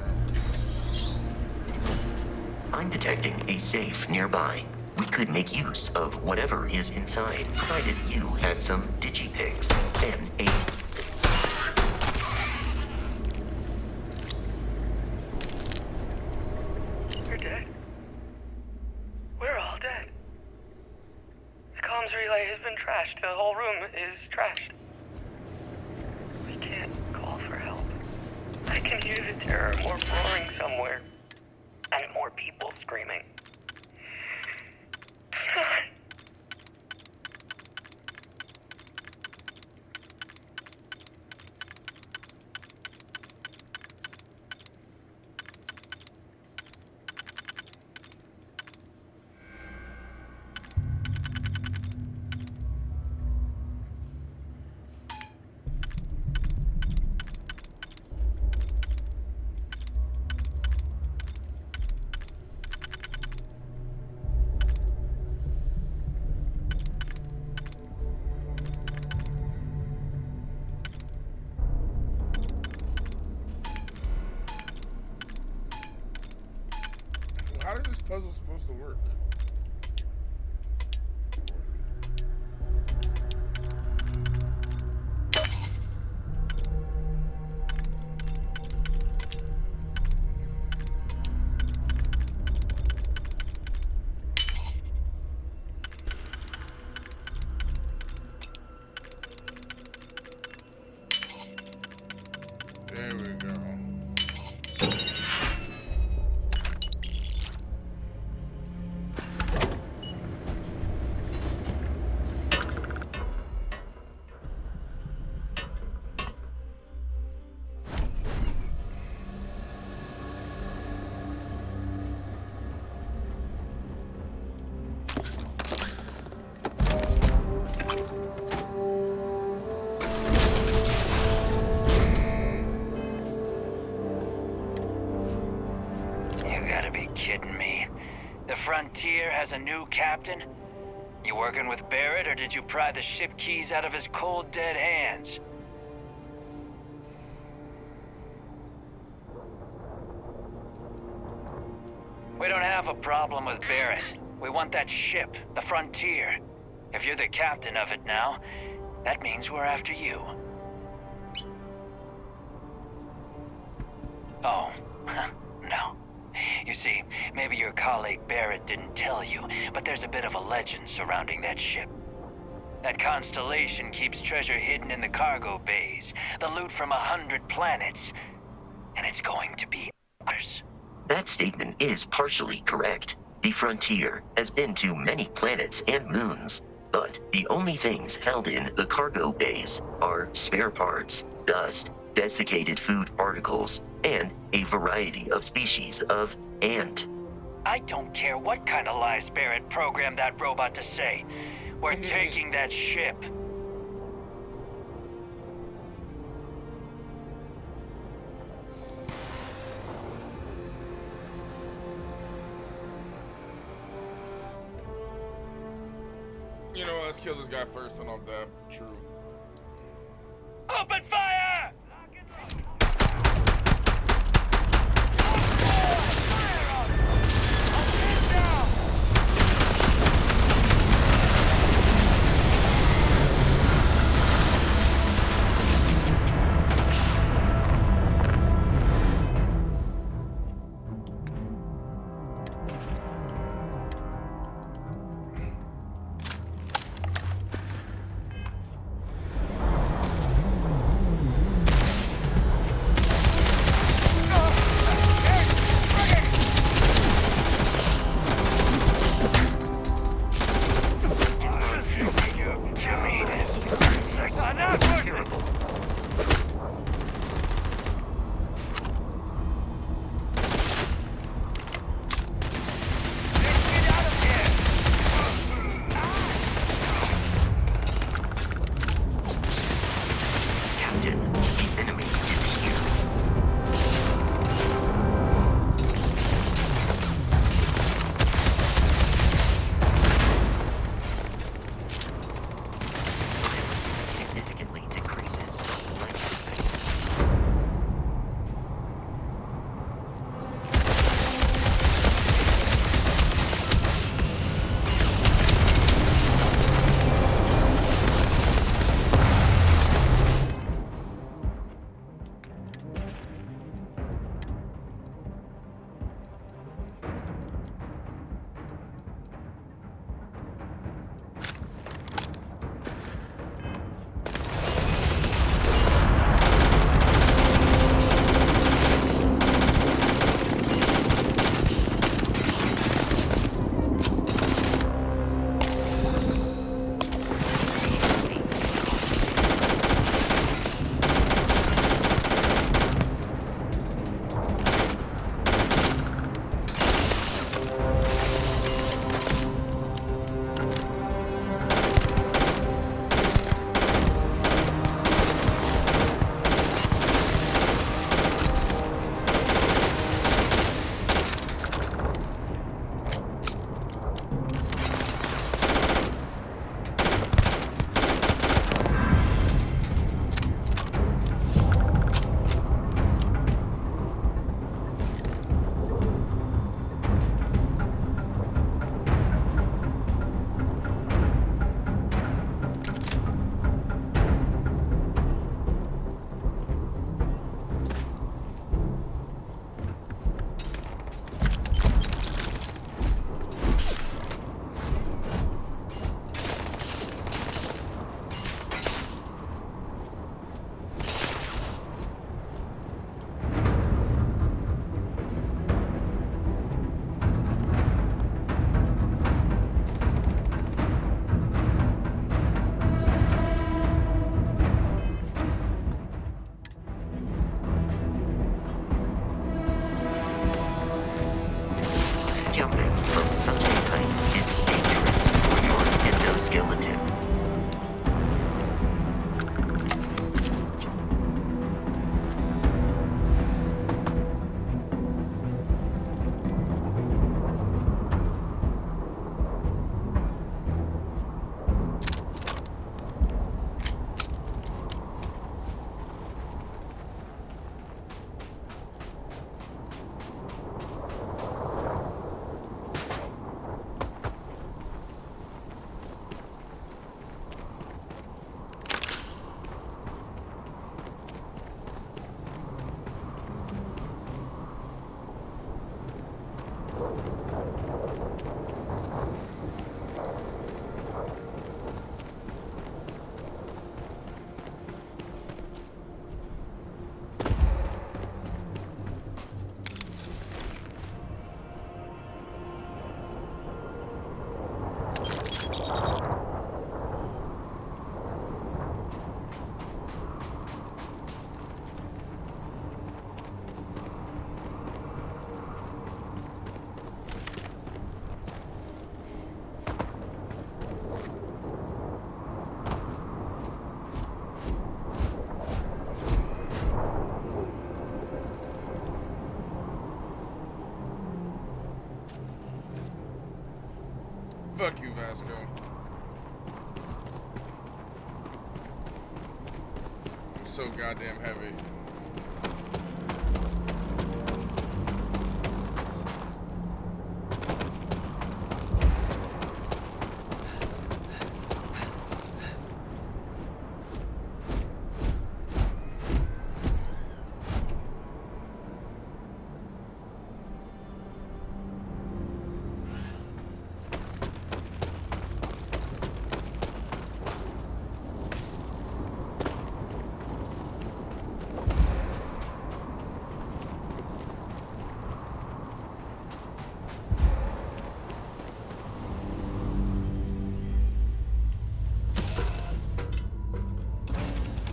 I'm detecting a safe nearby. We could make use of whatever is inside, provided you had some digipics and a... You're dead. We're all dead. The comms relay has been trashed. The whole room is trashed. We can't call for help. I can hear the terror more roaring somewhere. And more people screaming. How is this puzzle supposed to work? There we go. Kidding me. The Frontier has a new captain? You working with Barrett, or did you pry the ship keys out of his cold, dead hands? We don't have a problem with Barrett. We want that ship, the Frontier. If you're the captain of it now, that means we're after you. Oh, no. You see, maybe your colleague Barrett didn't tell you, but there's a bit of a legend surrounding that ship. That constellation keeps treasure hidden in the cargo bays, the loot from 100 planets, and it's going to be ours. That statement is partially correct. The Frontier has been to many planets and moons, but the only things held in the cargo bays are spare parts, dust, desiccated food particles, and a variety of species of ant. I don't care what kind of lies Barrett programmed that robot to say. We're taking that ship. You know, let's kill this guy first and I'll dab. True. Open fire! so goddamn heavy.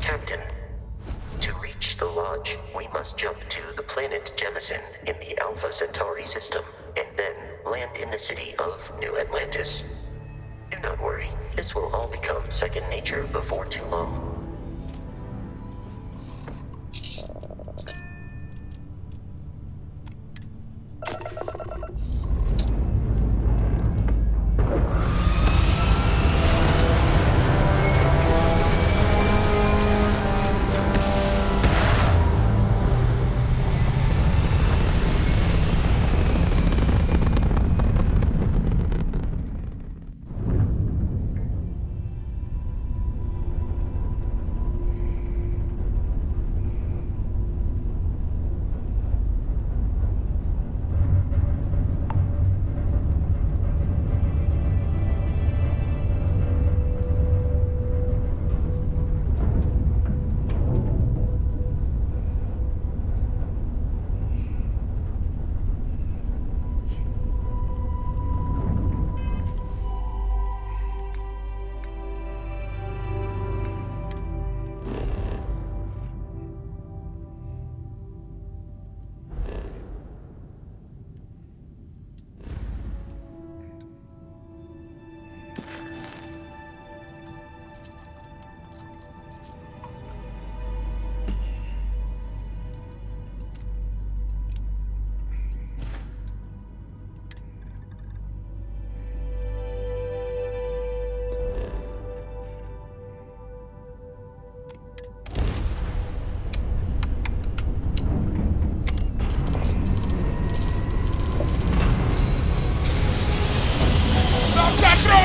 Captain, to reach the lodge, we must jump to the planet Jemison in the Alpha Centauri system, and then land in the city of New Atlantis. Do not worry, this will all become second nature before too long.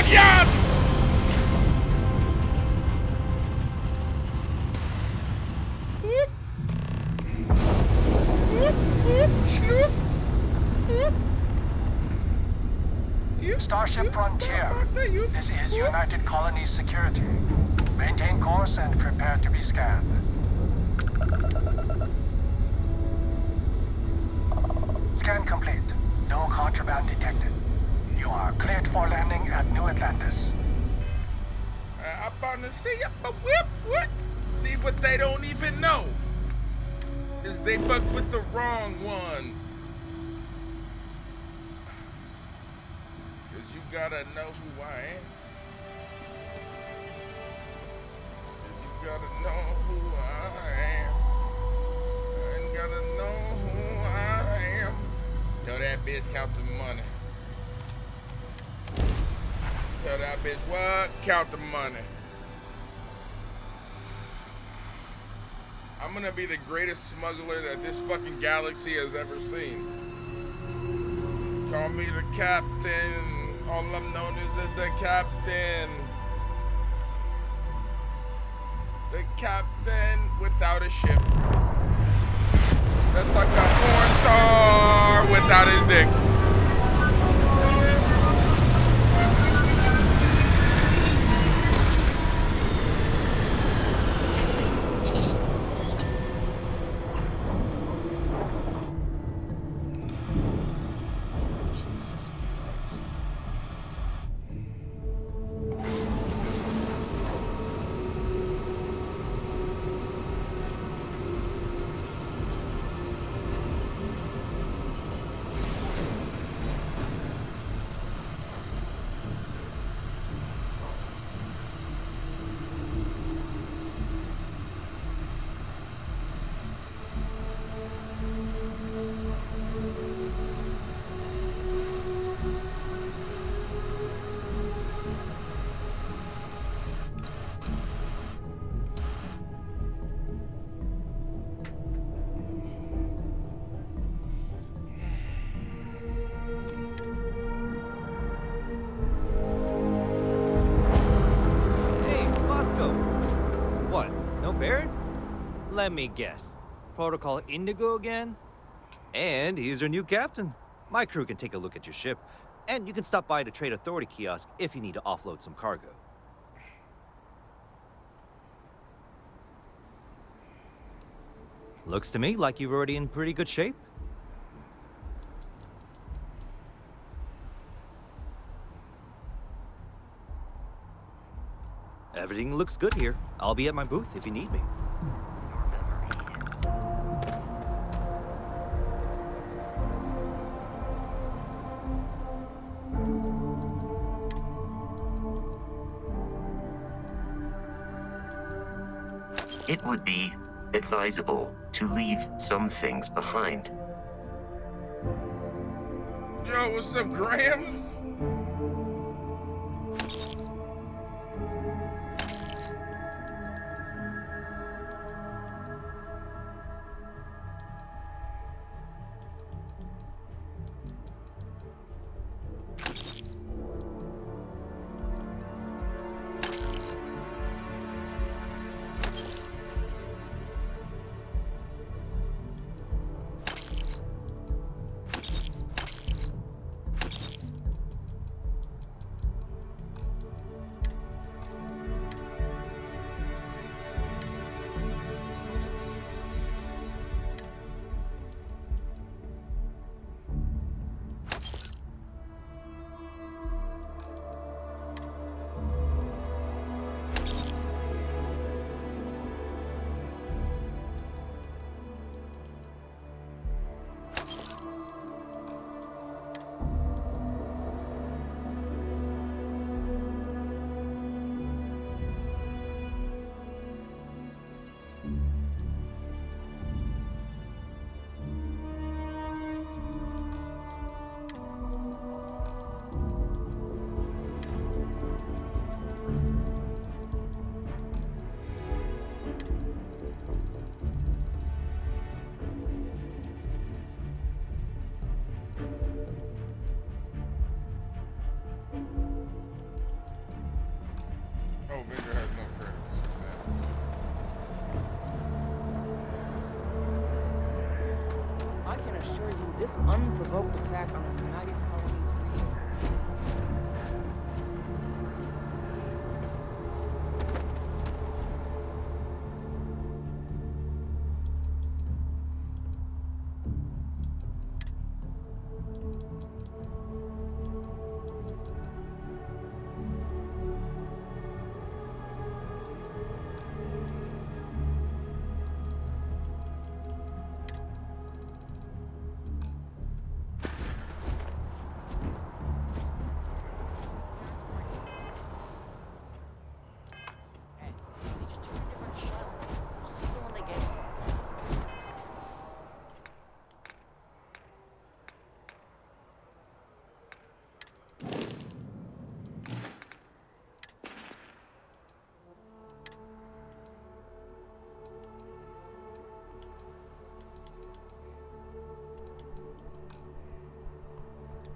Yes! Starship Frontier. This is United Colonies Security. Maintain course and prepare to be scanned. Scan complete. No contraband detected. You are cleared for landing at New Atlantis. I'm about to see ya, but what? See, what they don't even know is they fucked with the wrong one. Cause you gotta know who I am. Cause you gotta know who I am. And gotta know who I am. Tell that bitch count the money. Tell that bitch what? Count the money. I'm gonna be the greatest smuggler that this fucking galaxy has ever seen. Call me the captain. All I'm known as the captain. The captain without a ship. That's like a porn star without his dick. Let me guess. Protocol Indigo again? And he's your new captain. My crew can take a look at your ship, and you can stop by the Trade Authority kiosk if you need to offload some cargo. Looks to me like you're already in pretty good shape. Everything looks good here. I'll be at my booth if you need me. It would be advisable to leave some things behind. Yo, what's up, Grams? Oh, vendor has no credits. I can assure you this unprovoked attack on a United Colonies resource.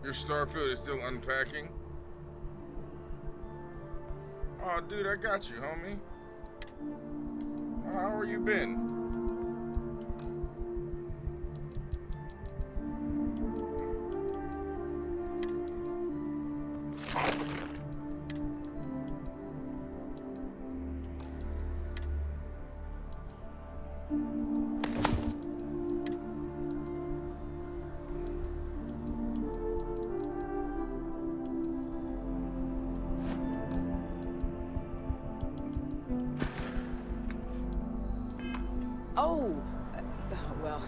Your Starfield is still unpacking? Oh, dude, I got you, homie. How are you been? Oh, well,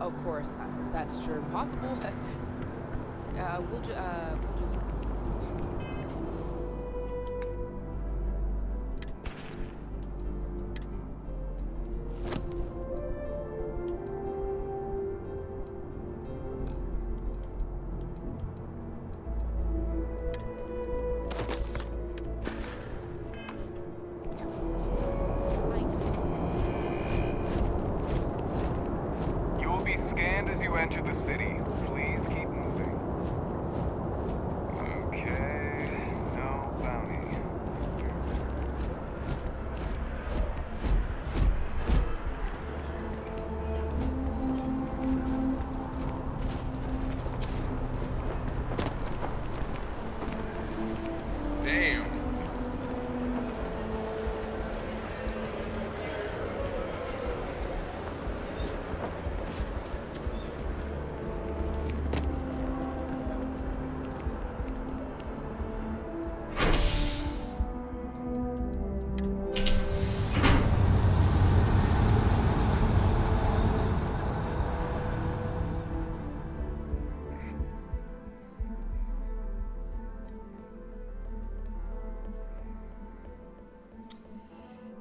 of course, that's sure possible. We'll just. As you enter the city, please keep moving. Okay, no bounty.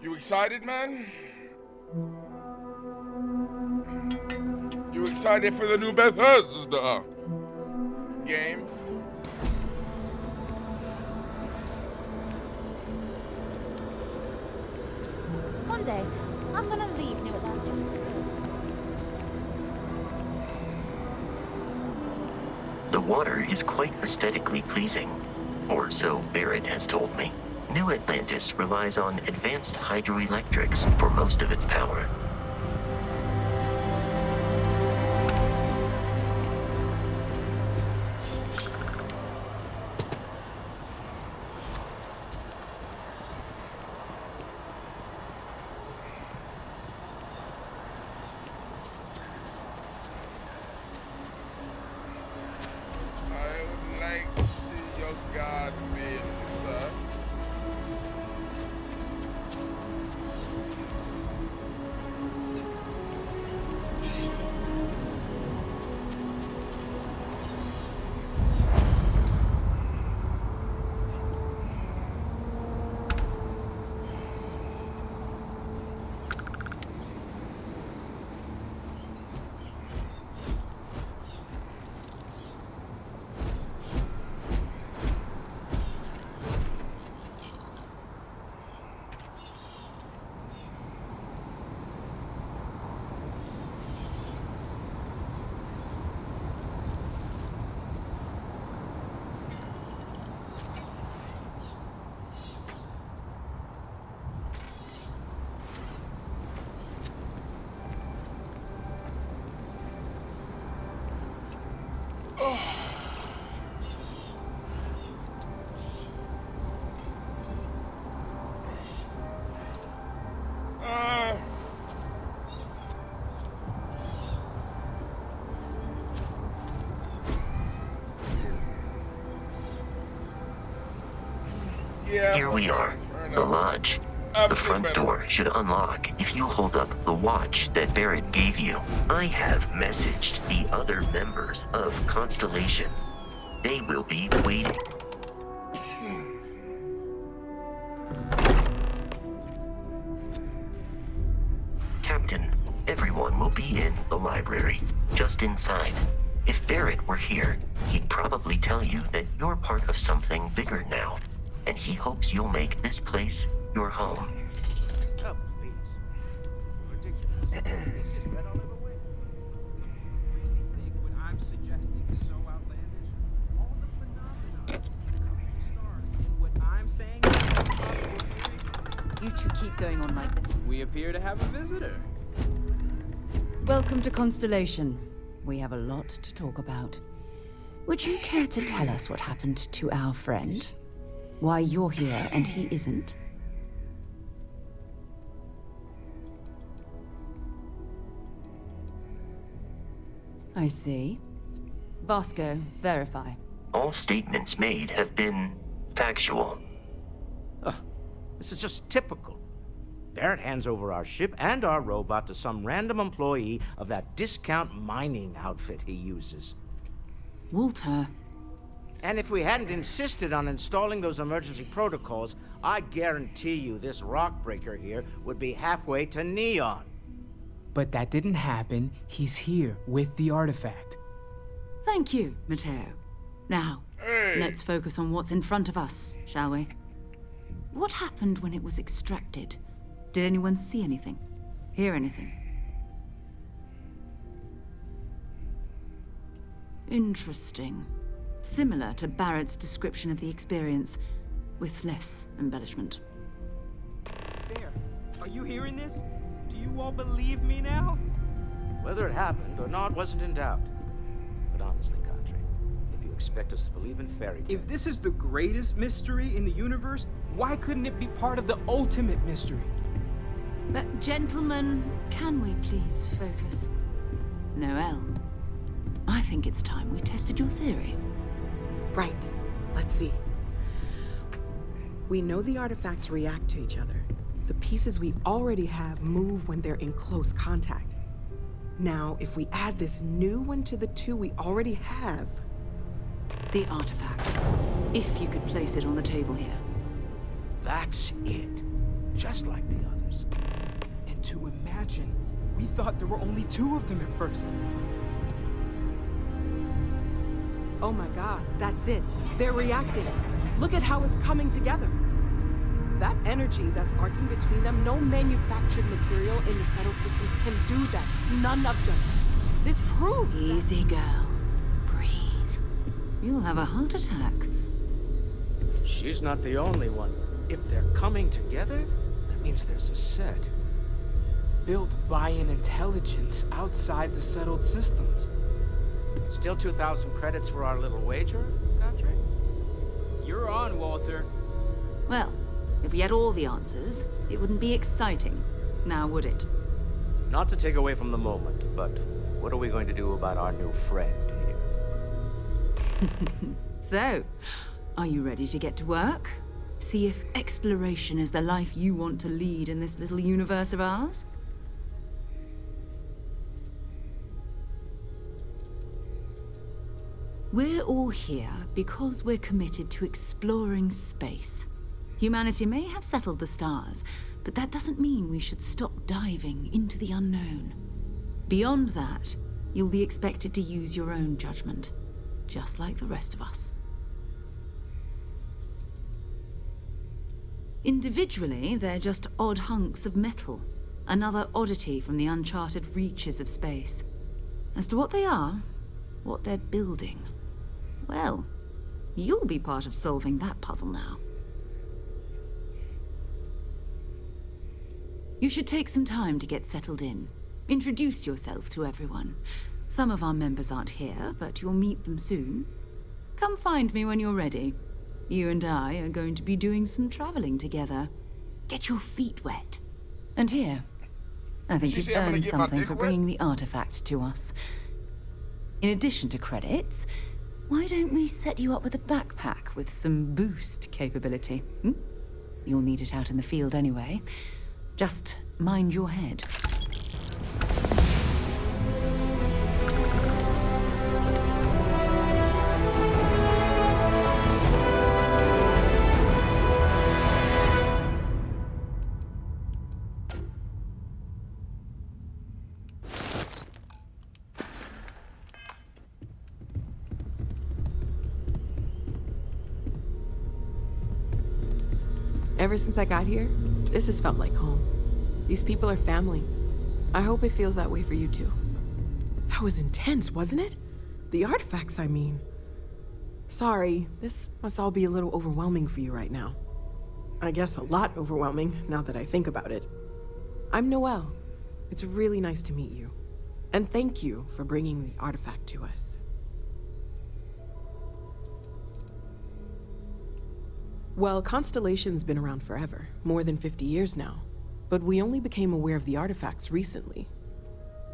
You excited, man? You excited for the new Bethesda game? One day, I'm gonna leave New Atlantis for good. The water is quite aesthetically pleasing, or so Barrett has told me. New Atlantis relies on advanced hydroelectrics for most of its power. Here we are, the lodge. The front door should unlock if you hold up the watch that Barrett gave you. I have messaged the other members of Constellation. They will be waiting. Captain, everyone will be in the library, just inside. If Barrett were here, he'd probably tell you that you're part of something bigger now, and he hopes you'll make this place your home. Oh, please. Ridiculous. This is red all over the way. You really think what I'm suggesting is so outlandish? All the phenomena we see out in the stars, and what I'm saying is impossible theory. You two keep going on like this. We appear to have a visitor. Welcome to Constellation. We have a lot to talk about. Would you care to tell us what happened to our friend? Why you're here and he isn't? I see. Vasco, verify. All statements made have been factual. This is just typical. Barrett hands over our ship and our robot to some random employee of that discount mining outfit he uses. Walter. And if we hadn't insisted on installing those emergency protocols, I guarantee you this rock breaker here would be halfway to Neon. But that didn't happen. He's here with the artifact. Thank you, Matteo. Now, let's focus on what's in front of us, shall we? What happened when it was extracted? Did anyone see anything? Hear anything? Interesting. Similar to Barrett's description of the experience, with less embellishment. There. Are you hearing this? Do you all believe me now? Whether it happened or not wasn't in doubt. But honestly, Cadre, if you expect us to believe in fairy tales... If this is the greatest mystery in the universe, why couldn't it be part of the ultimate mystery? But gentlemen, can we please focus? Noel, I think it's time we tested your theory. Right. Let's see. We know the artifacts react to each other. The pieces we already have move when they're in close contact. Now, if we add this new one to the two we already have... The artifact. If you could place it on the table here. That's it. just like the others. And to imagine, we thought there were only 2 of them at first. Oh my god, that's it. They're reacting. Look at how it's coming together. That energy that's arcing between them, no manufactured material in the settled systems can do that. None of them. This proves Easy, girl. Breathe. You'll have a heart attack. She's not the only one. If they're coming together, that means there's a set. Built by an intelligence outside the settled systems. Still 2,000 credits for our little wager, Patrick? You're on, Walter. Well, if we had all the answers, it wouldn't be exciting, now would it? Not to take away from the moment, but what are we going to do about our new friend here? So, are you ready to get to work? See if exploration is the life you want to lead in this little universe of ours? We're all here because we're committed to exploring space. Humanity may have settled the stars, but that doesn't mean we should stop diving into the unknown. Beyond that, you'll be expected to use your own judgment, just like the rest of us. Individually, they're just odd hunks of metal, another oddity from the uncharted reaches of space. As to what they are, what they're building, well, you'll be part of solving that puzzle now. You should take some time to get settled in. Introduce yourself to everyone. Some of our members aren't here, but you'll meet them soon. Come find me when you're ready. You and I are going to be doing some traveling together. Get your feet wet. And here, I think you've earned something for bringing the artifact to us. In addition to credits, why don't we set you up with a backpack with some boost capability? You'll need it out in the field anyway. Just mind your head. Ever since I got here, this has felt like home. These people are family. I hope it feels that way for you too. That was intense, wasn't it? The artifacts, I mean. Sorry, this must all be a little overwhelming for you right now. I guess a lot overwhelming, now that I think about it. I'm Noelle. It's really nice to meet you. And thank you for bringing the artifact to us. Well, Constellation's been around forever, more than 50 years now. But we only became aware of the artifacts recently.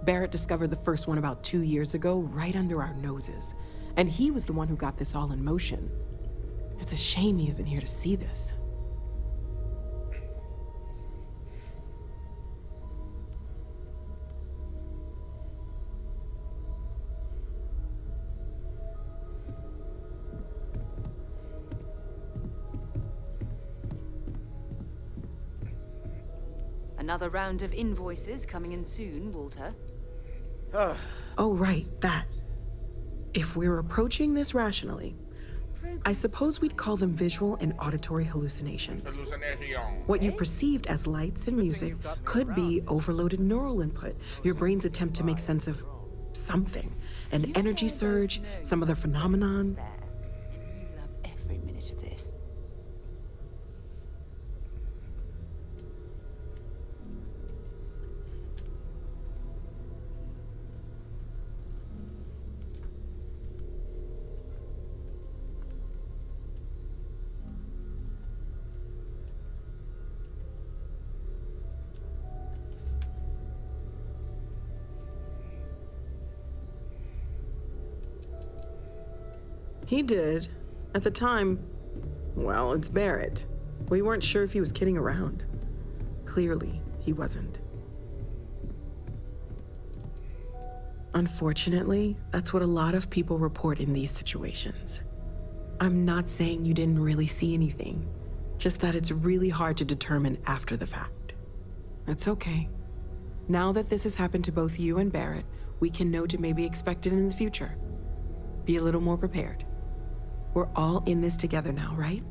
Barrett discovered the first one about 2 years ago, right under our noses. And he was the one who got this all in motion. It's a shame he isn't here to see this. Another round of invoices coming in soon, Walter. Oh, right, that. If we're approaching this rationally, I suppose we'd call them visual and auditory hallucinations. What you perceived as lights and music could be overloaded neural input, your brain's attempt to make sense of something. An energy surge, some other phenomenon. And you love every minute of this. He did. At the time, well, it's Barrett. We weren't sure if he was kidding around. Clearly, he wasn't. Unfortunately, that's what a lot of people report in these situations. I'm not saying you didn't really see anything. Just that it's really hard to determine after the fact. It's okay. Now that this has happened to both you and Barrett, we can know to maybe expect it in the future. Be a little more prepared. We're all in this together now, right?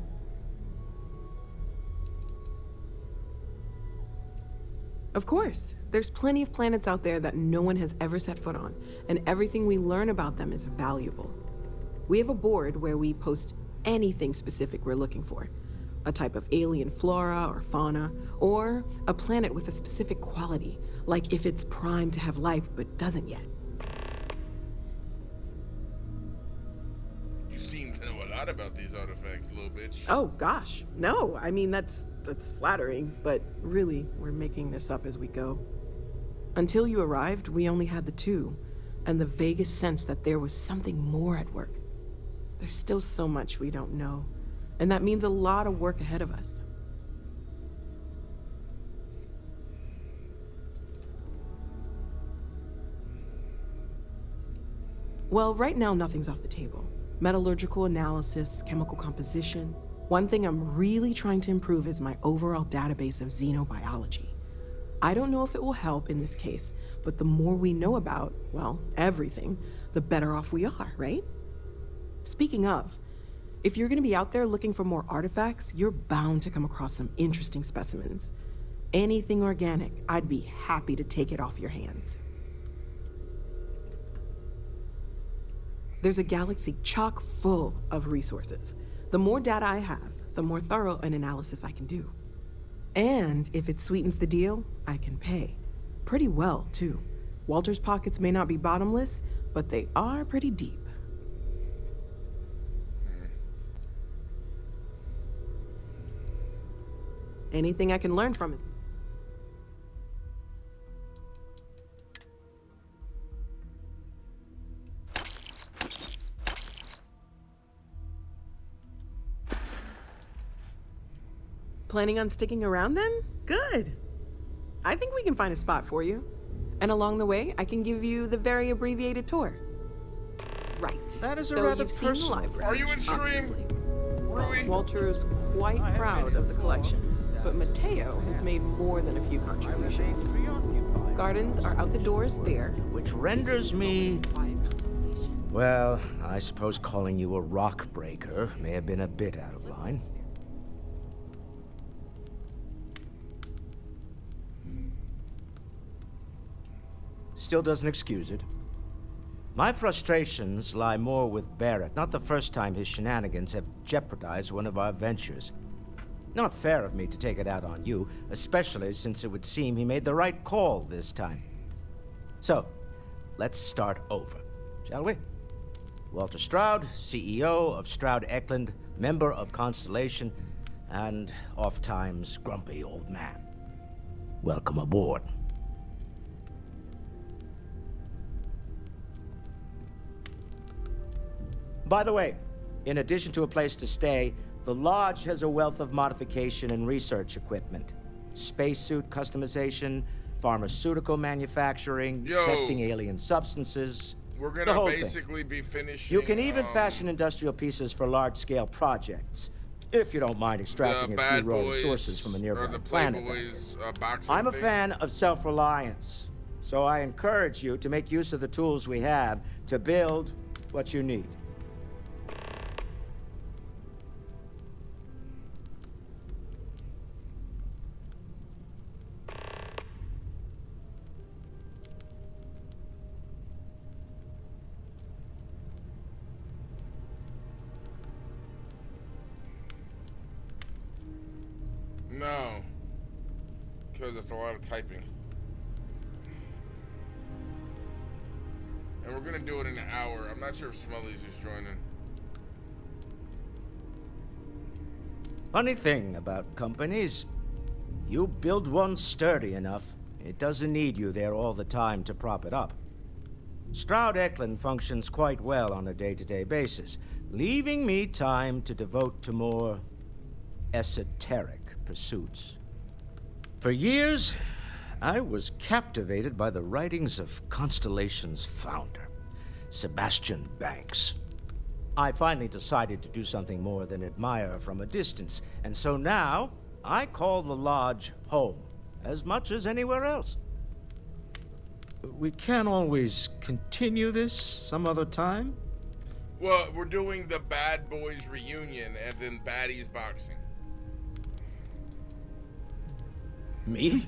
Of course. There's plenty of planets out there that no one has ever set foot on, and everything we learn about them is valuable. We have a board where we post anything specific we're looking for. A type of alien flora or fauna, or a planet with a specific quality, like if it's primed to have life but doesn't yet. You seem to know a lot about these artifacts, little bitch. Oh gosh, no. I mean, that's flattering, but really, we're making this up as we go. Until you arrived, we only had the two, and the vaguest sense that there was something more at work. There's still so much we don't know, and that means a lot of work ahead of us. Well, right now, nothing's off the table. Metallurgical analysis, chemical composition. One thing I'm really trying to improve is my overall database of xenobiology. I don't know if it will help in this case, but the more we know about, well, everything, the better off we are, right? Speaking of, if you're gonna be out there looking for more artifacts, you're bound to come across some interesting specimens. Anything organic, I'd be happy to take it off your hands. There's a galaxy chock full of resources. The more data I have, the more thorough an analysis I can do. And if it sweetens the deal, I can pay. Pretty well, too. Walter's pockets may not be bottomless, but they are pretty deep. Anything I can learn from it. Planning on sticking around then? Good. I think we can find a spot for you. And along the way, I can give you the very abbreviated tour. Right. That is a so rather you've seen the personal. library. Are you in stream? Rui? Walter is quite proud of the collection, but Mateo has made more than a few contributions. Gardens are out the doors there. Which renders me... Well, I suppose calling you a rock breaker may have been a bit out of line. Still doesn't excuse it. My frustrations lie more with Barrett, not the first time his shenanigans have jeopardized one of our ventures. Not fair of me to take it out on you, especially since it would seem he made the right call this time. So, let's start over, shall we? Walter Stroud, CEO of Stroud Eklund, member of Constellation, and oft-times grumpy old man. Welcome aboard. By the way, in addition to a place to stay, the Lodge has a wealth of modification and research equipment. Spacesuit customization, pharmaceutical manufacturing, testing alien substances. We're the gonna whole basically thing. be finishing. You can even fashion industrial pieces for large-scale projects, if you don't mind extracting a few raw resources from a nearby planet. I'm a fan of self-reliance, so I encourage you to make use of the tools we have to build what you need. No, because it's a lot of typing. And we're gonna do it in an hour. I'm not sure if Smully's is joining. Funny thing about companies, you build one sturdy enough, it doesn't need you there all the time to prop it up. Stroud Eklund functions quite well on a day-to-day basis, leaving me time to devote to more esoteric pursuits. For years, I was captivated by the writings of Constellation's founder, Sebastian Banks. I finally decided to do something more than admire from a distance, and so now I call the lodge home, as much as anywhere else. We can't always continue this some other time? Well, we're doing the Bad Boys reunion and then Baddies boxing. Me?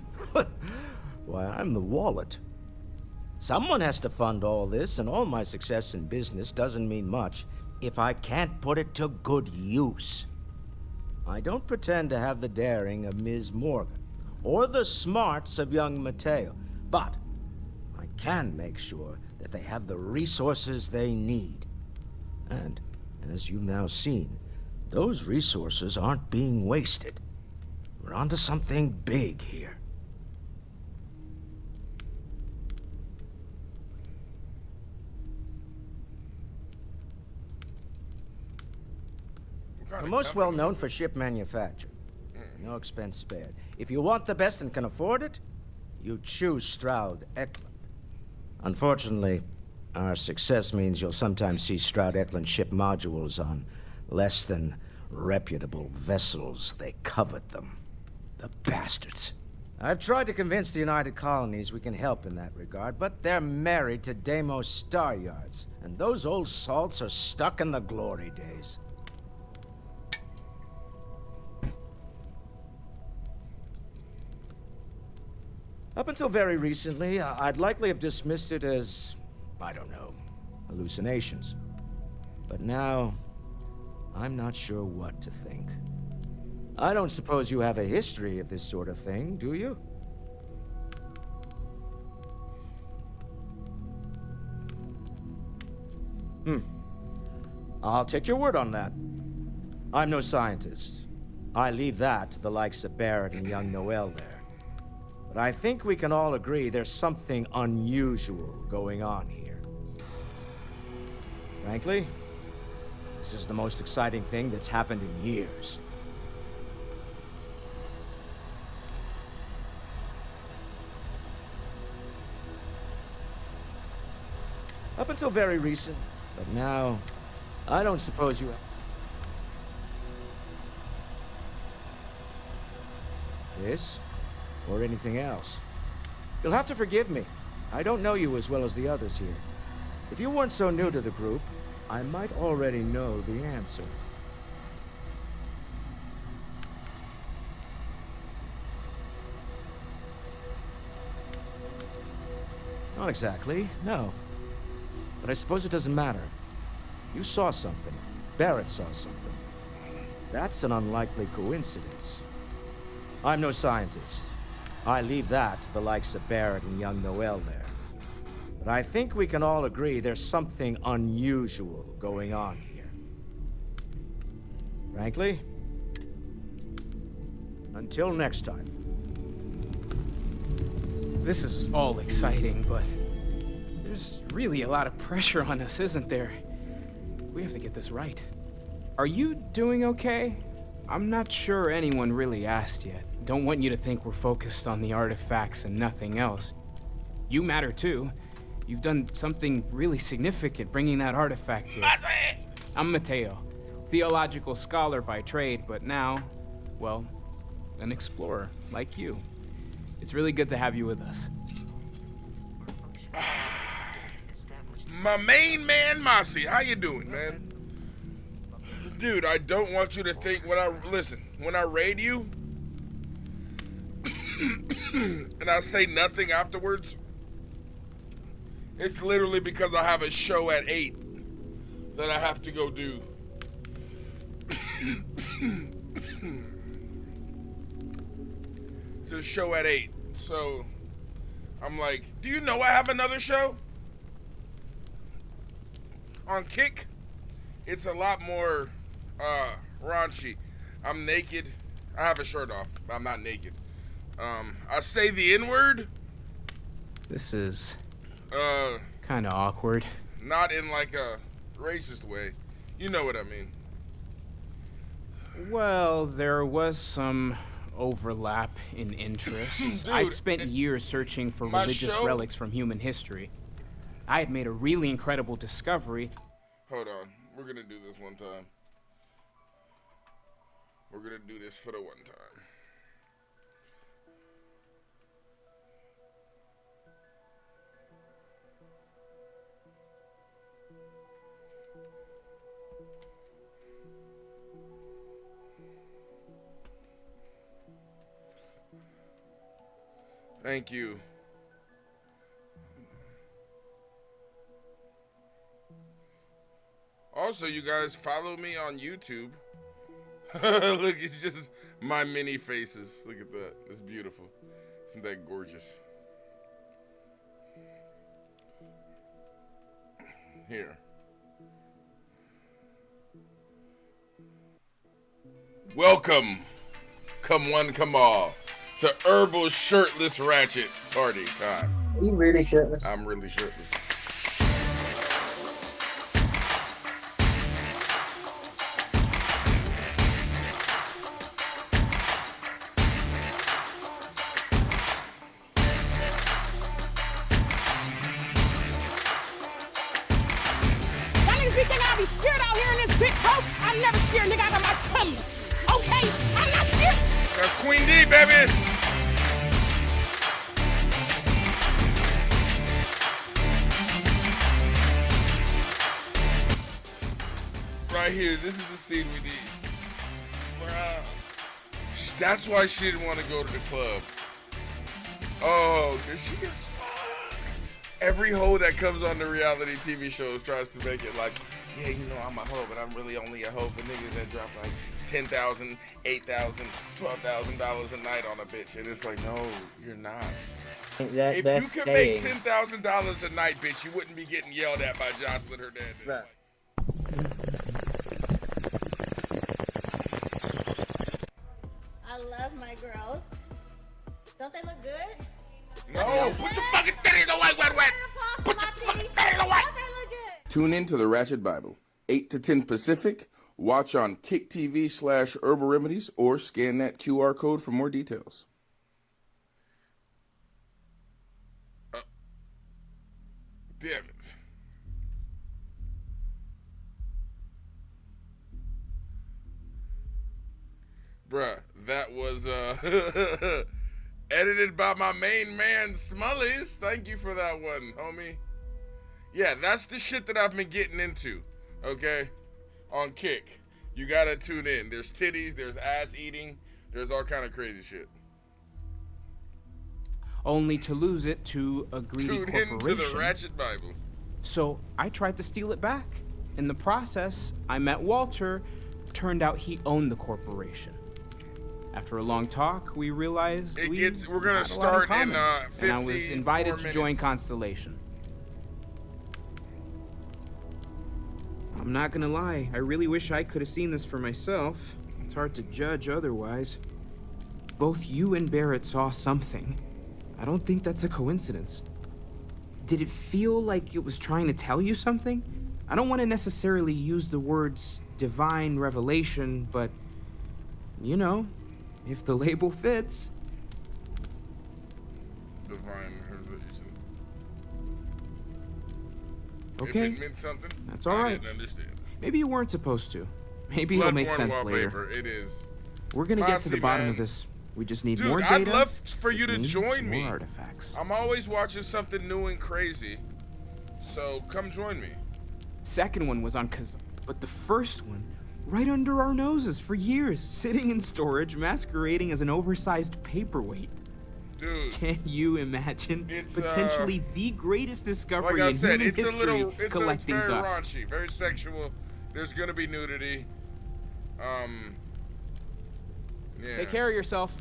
Why, I'm the wallet. Someone has to fund all this, and all my success in business doesn't mean much if I can't put it to good use. I don't pretend to have the daring of Ms. Morgan, or the smarts of young Mateo, but I can make sure that they have the resources they need. And, as you've now seen, those resources aren't being wasted. We're onto something big here. We're most well known for ship manufacture. No expense spared. If you want the best and can afford it, you choose Stroud Eklund. Unfortunately, our success means you'll sometimes see Stroud Eklund ship modules on less than reputable vessels. They covet them. The bastards. I've tried to convince the United Colonies we can help in that regard, but they're married to Deimos Star Yards, and those old salts are stuck in the glory days. Up until very recently, I'd likely have dismissed it as, I don't know, hallucinations. But now, I'm not sure what to think. I don't suppose you have a history of this sort of thing, do you? I'll take your word on that. I'm no scientist. I leave that to the likes of Barrett and young Noel there. But I think we can all agree there's something unusual going on here. Frankly, this is the most exciting thing that's happened in years. Up until very recent, but now, I don't suppose you have... This? Or anything else. You'll have to forgive me. I don't know you as well as the others here. If you weren't so new to the group, I might already know the answer. Not exactly, no. But I suppose it doesn't matter. You saw something. Barrett saw something. That's an unlikely coincidence. I'm no scientist. I leave that to the likes of Barrett and young Noel there. But I think we can all agree there's something unusual going on here. Frankly, until next time. This is all exciting, but there's really a lot of pressure on us, isn't there? We have to get this right. Are you doing okay? I'm not sure anyone really asked yet. Don't want you to think we're focused on the artifacts and nothing else. You matter too. You've done something really significant bringing that artifact here. I'm Mateo, theological scholar by trade, but now, well, an explorer like you. It's really good to have you with us. My main man, Mossy, how you doing, man? Dude, I don't want you to think when I raid you, and I say nothing afterwards, it's literally because I have a show at 8 that I have to go do. It's a show at 8, so I'm like, do you know I have another show? On Kick, it's a lot more raunchy. I'm naked. I have a shirt off, but I'm not naked. I say the N-word. This is kind of awkward. Not in like a racist way. You know what I mean. Well, there was some overlap in interests. Dude, I'd spent years searching for religious relics from human history. I had made a really incredible discovery. Hold on. We're gonna do this one time. We're gonna do this for the one time. Thank you. Also, you guys follow me on YouTube. Look, it's just my mini faces. Look at that. It's beautiful. Isn't that gorgeous? Here. Welcome, come one, come all, to Herbal Shirtless Ratchet Party time. Are you really shirtless? I'm really shirtless. Y'all niggas be thinking I'll be scared out here in this big boat? I'm never scared, nigga. I got my tummies. Okay? I'm not scared. That's Queen D, baby. Right here, this is the scene we need. Bruh. That's why she didn't want to go to the club. Oh, because she gets fucked. Every hoe that comes on the reality TV shows tries to make it like, yeah, you know, I'm a hoe, but I'm really only a hoe for niggas that drop like $10,000, $8,000, $12,000 a night on a bitch. And it's like, no, you're not. If you could make $10,000 a night, bitch, you wouldn't be getting yelled at by Jocelyn, her dad. Right. I love my girls. Don't they look good? No, put the fucking titty in the white, wet. Put the fucking titty in the white. Tune in to the Ratchet Bible, 8 to 10 Pacific. Watch on Kick TV/HerbalRemedyS or scan that QR code for more details. Damn it. Bruh, that was edited by my main man Smullies. Thank you for that one, homie. Yeah, that's the shit that I've been getting into, okay? On Kick. You gotta tune in. There's titties, there's ass eating, there's all kind of crazy shit. Only to lose it to a greedy Tune corporation. into the Ratchet Bible. So I tried to steal it back. In the process, I met Walter. Turned out he owned the corporation. After a long talk, we realized we're gonna start in and I was invited 54 to join minutes. Constellation. I'm not gonna lie, I really wish I could have seen this for myself. It's hard to judge otherwise. Both you and Barrett saw something. I don't think that's a coincidence. Did it feel like it was trying to tell you something? I don't want to necessarily use the words divine revelation, but, you know, if the label fits. Divine revelation. Okay. If it meant something, That's all right. I didn't understand. Maybe you weren't supposed to. Maybe it'll make Bloodborne sense later. wallpaper, it is. We're gonna get to the Bossy, bottom man. of this. We just need Dude, more data. I'd love for you which to means join me. more artifacts. I'm always watching something new and crazy, so come join me. Second one was on Kazoo. But the first one, right under our noses for years, sitting in storage, masquerading as an oversized paperweight. Dude. Can you imagine? It's, potentially the greatest discovery Like I in said, human it's a history, little, it's collecting very dust. raunchy, very sexual. There's gonna be nudity. Yeah. Take care of yourself.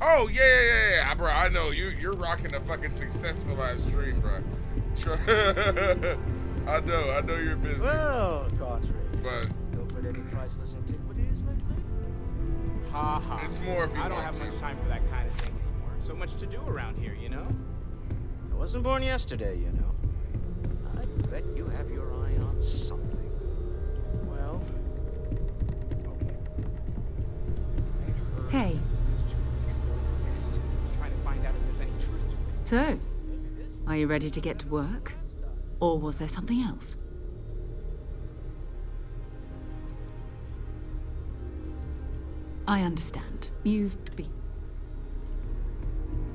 Oh yeah, bro. I know you're rocking a fucking successful ass stream, bro. I know you're busy. Well, Cartridge. But Pilfered any priceless antiquities lately? Ha ha. It's more if you I don't want have to. much time for that kind of thing anymore. So much to do around here, you know? I wasn't born yesterday, you know. I bet you have your eye on something. Well, Hey, trying to find out if there's any truth to it. so, are you ready to get to work? Or was there something else? I understand. You've been...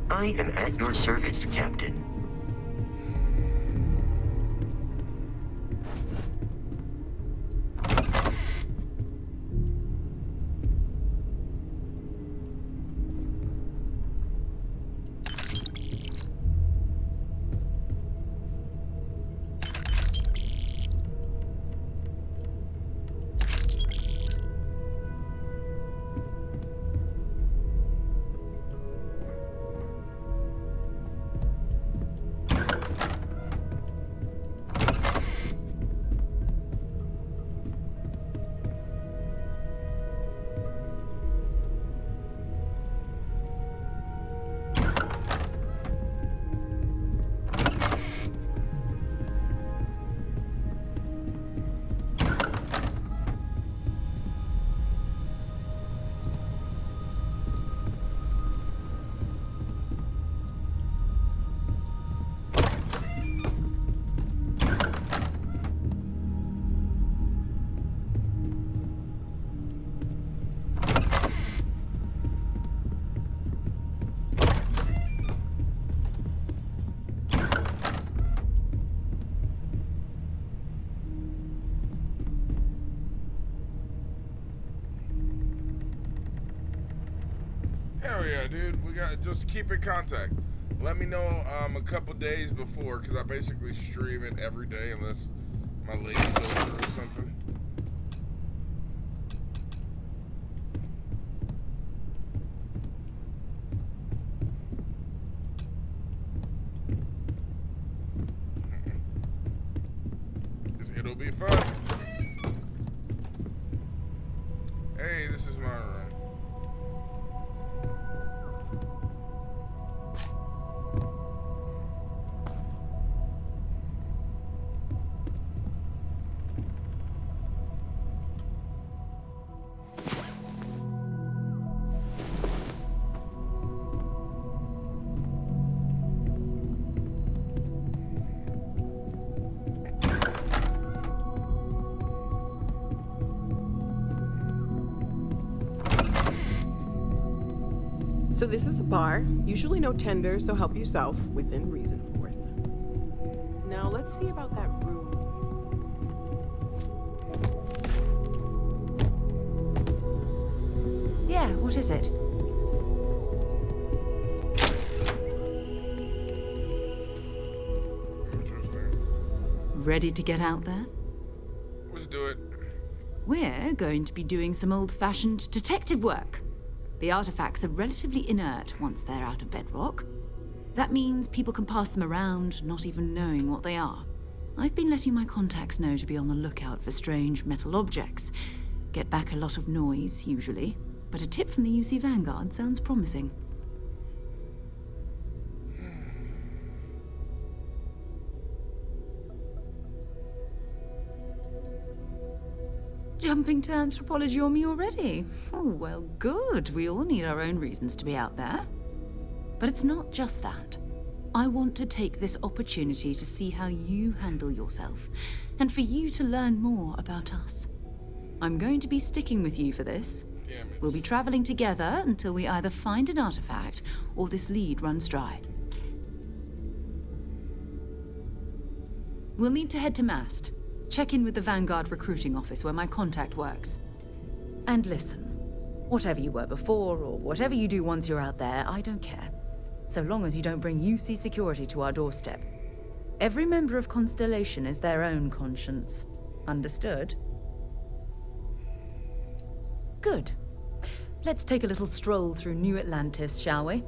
I am at your service, Captain. Hell yeah, dude. We got just keep in contact. Let me know a couple days before, because I basically stream it every day unless my lady's over or something. It'll be fun. Hey, this is my room. So this is the bar. Usually no tender, so help yourself, within reason, of course. Now let's see about that room. Yeah, what is it? Ready to get out there? Let's do it. We're going to be doing some old-fashioned detective work. The artifacts are relatively inert once they're out of bedrock. That means people can pass them around, not even knowing what they are. I've been letting my contacts know to be on the lookout for strange metal objects. Get back a lot of noise, usually. But a tip from the UC Vanguard sounds promising. Jumping to anthropology on me already? Oh, well, good. We all need our own reasons to be out there. But it's not just that. I want to take this opportunity to see how you handle yourself, and for you to learn more about us. I'm going to be sticking with you for this. We'll be traveling together until we either find an artifact or this lead runs dry. We'll need to head to Mast. Check in with the Vanguard recruiting office where my contact works. And listen, whatever you were before or whatever you do once you're out there, I don't care. So long as you don't bring UC security to our doorstep. Every member of Constellation is their own conscience. Understood? Good. Let's take a little stroll through New Atlantis, shall we?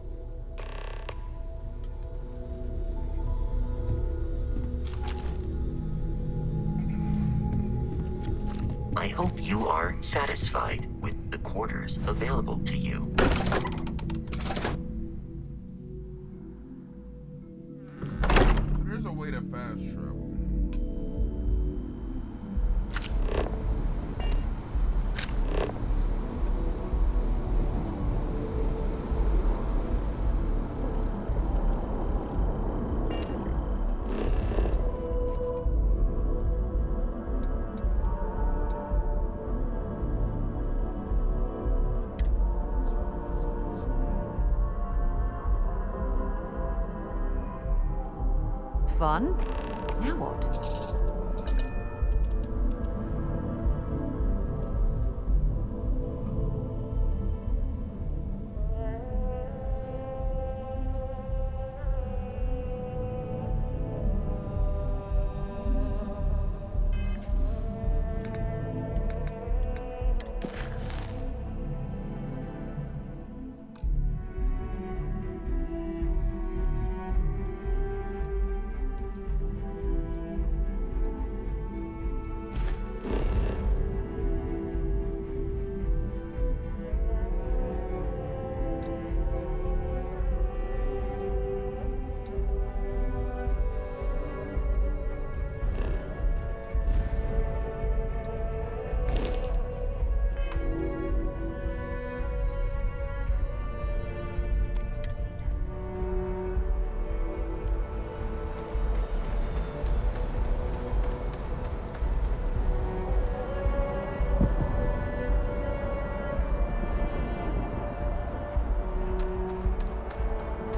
I hope you are satisfied with the quarters available to you. There's a way to fast travel. Fun. Now what?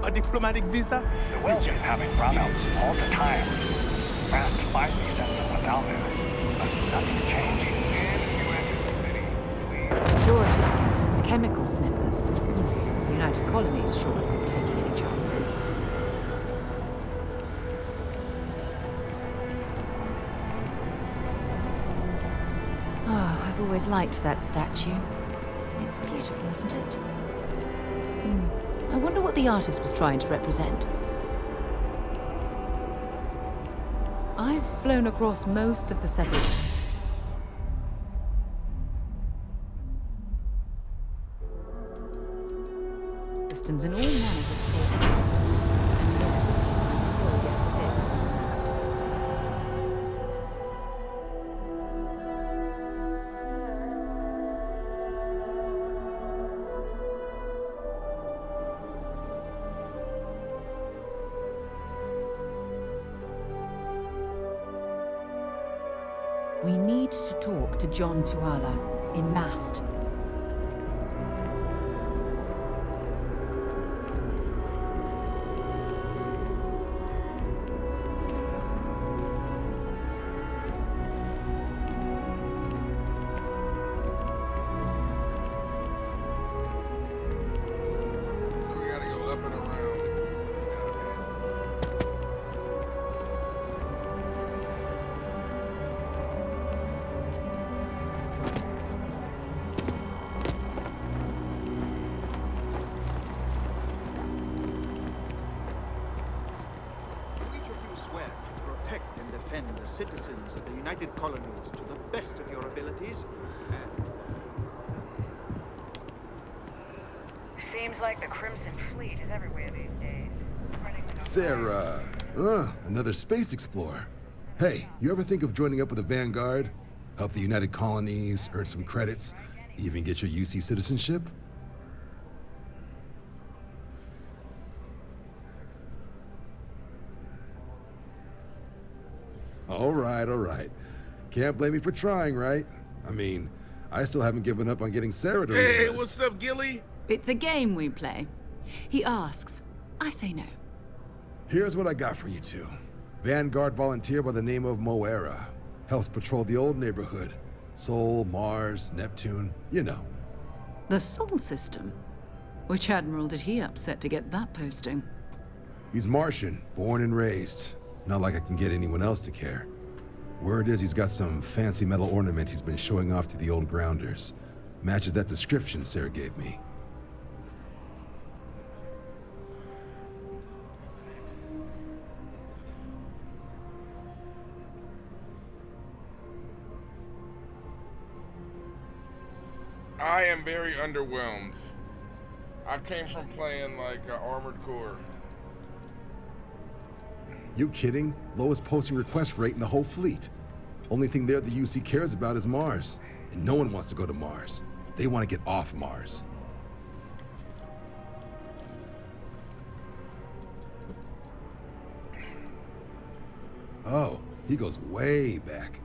A diplomatic visa? The Welsh have having brownouts all the time. Fast finally sent someone down there, but nothing's changed. Scan as you enter the city, please. Security scanners, chemical sniffers. The United Colonies sure isn't taking any chances. Oh, I've always liked that statue. It's beautiful, isn't it? I wonder what the artist was trying to represent. I've flown across most of the settlements. Systems in all manners of spacecraft, and yet I still get sick. We need to talk to John Tuala in Mast. We gotta go up and around. Do each of you swear to protect and defend the citizens of the United Colonies to the best of your abilities? Seems like the Crimson Fleet is everywhere these days. Sarah. Another space explorer. Hey, you ever think of joining up with the Vanguard? Help the United Colonies, earn some credits, even get your UC citizenship? All right. Can't blame me for trying, right? I mean, I still haven't given up on getting Sarah to read Hey, this. what's up, Gilly? It's a game we play. He asks, I say no. Here's what I got for you two. Vanguard volunteer by the name of Moera. Helps patrol the old neighborhood. Sol, Mars, Neptune, you know. The Sol system? Which admiral did he upset to get that posting? He's Martian, born and raised. Not like I can get anyone else to care. Word is he's got some fancy metal ornament he's been showing off to the old grounders. Matches that description Sarah gave me. I am very underwhelmed. I came from playing like Armored Core. You kidding? Lowest posting request rate in the whole fleet. Only thing there the UC cares about is Mars. And no one wants to go to Mars. They want to get off Mars. Oh, he goes way back.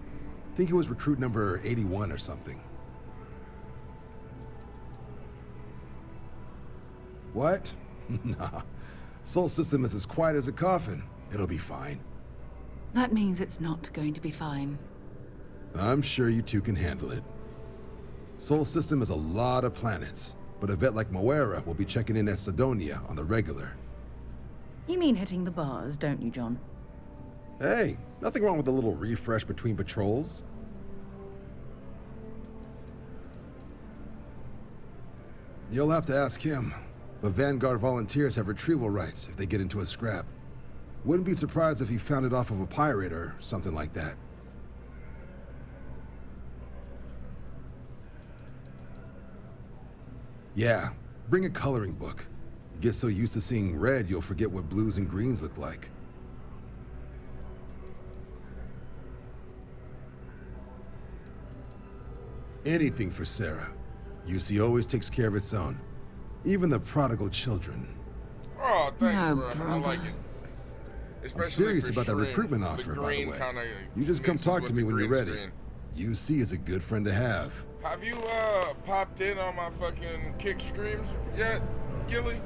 Think he was recruit number 81 or something. What? Nah. Sol system is as quiet as a coffin. It'll be fine. That means it's not going to be fine. I'm sure you two can handle it. Sol system has a lot of planets, but a vet like Moira will be checking in at Sidonia on the regular. You mean hitting the bars, don't you, John? Hey, nothing wrong with a little refresh between patrols. You'll have to ask him, but Vanguard volunteers have retrieval rights if they get into a scrap. Wouldn't be surprised if he found it off of a pirate or something like that. Yeah, bring a coloring book. You get so used to seeing red, you'll forget what blues and greens look like. Anything for Sarah. UC always takes care of its own. Even the prodigal children. Oh, thanks, No, bro. I brother. like it. I'm Especially serious for about that Shreem. recruitment offer, by the green way. kinda You just come mixes talk with to me the when you're green ready. screen. UC is a good friend to have. Have you popped in on my fucking kick streams yet, Gilly?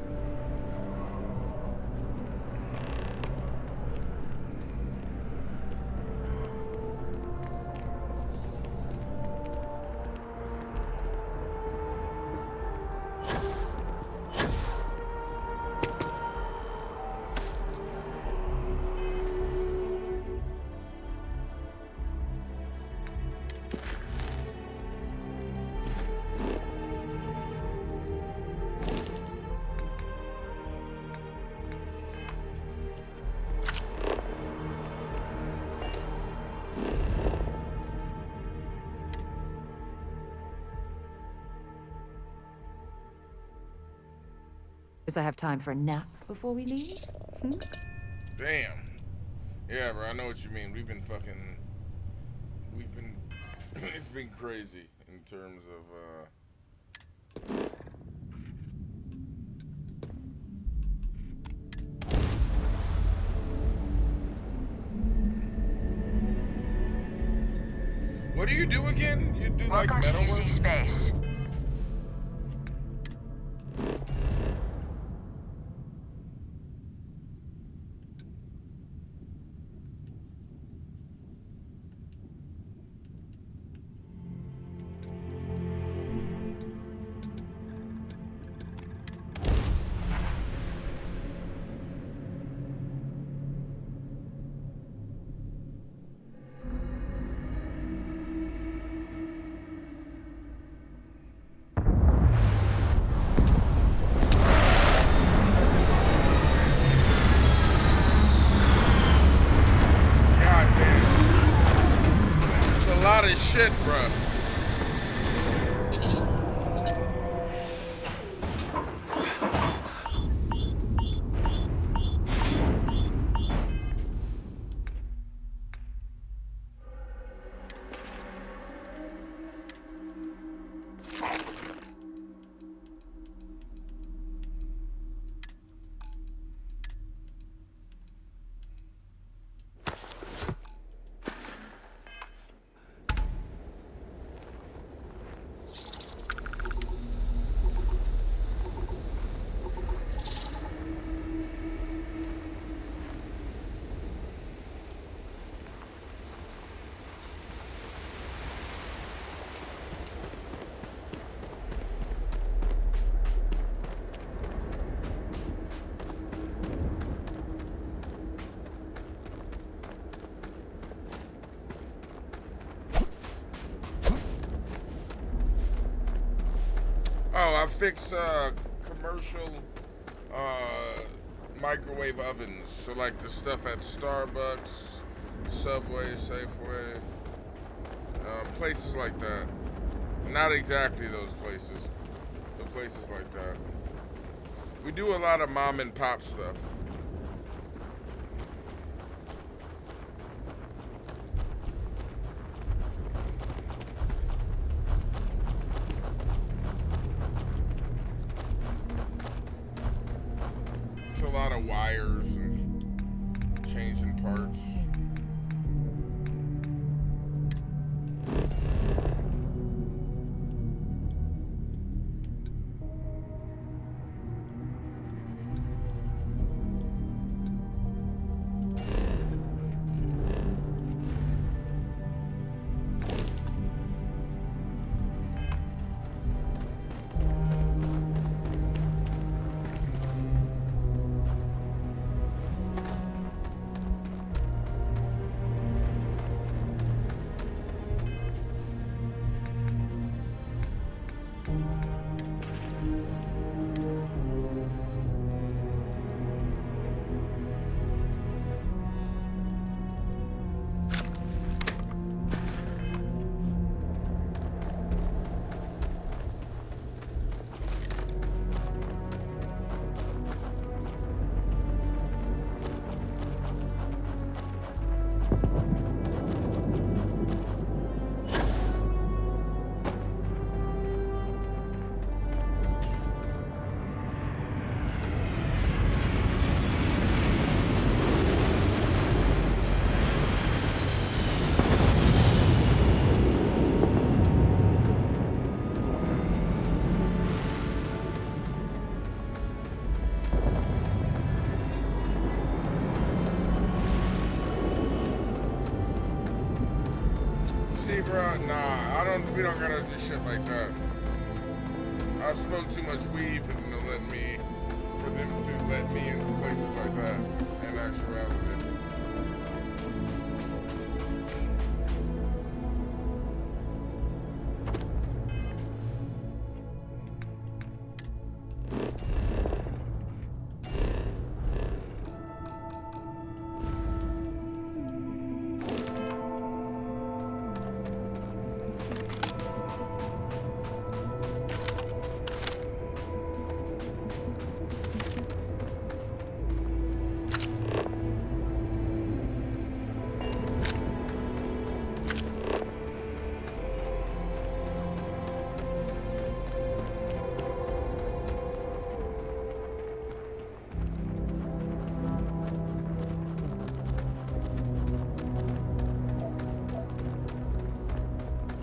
Guess I have time for a nap before we leave? Damn. Yeah, bro, I know what you mean. It's been crazy in terms of, What do you do again? You do Welcome like to metal work? UC Space. God damn. It's a lot of shit, bro. Oh, I fix commercial microwave ovens. So like the stuff at Starbucks, Subway, Safeway, places like that. Not exactly those places, but places like that. We do a lot of mom and pop stuff. It's a lot of wires and changing parts. See, bro, nah, we don't gotta do shit like that. I smoke too much weed for them to let me into places like that in actuality.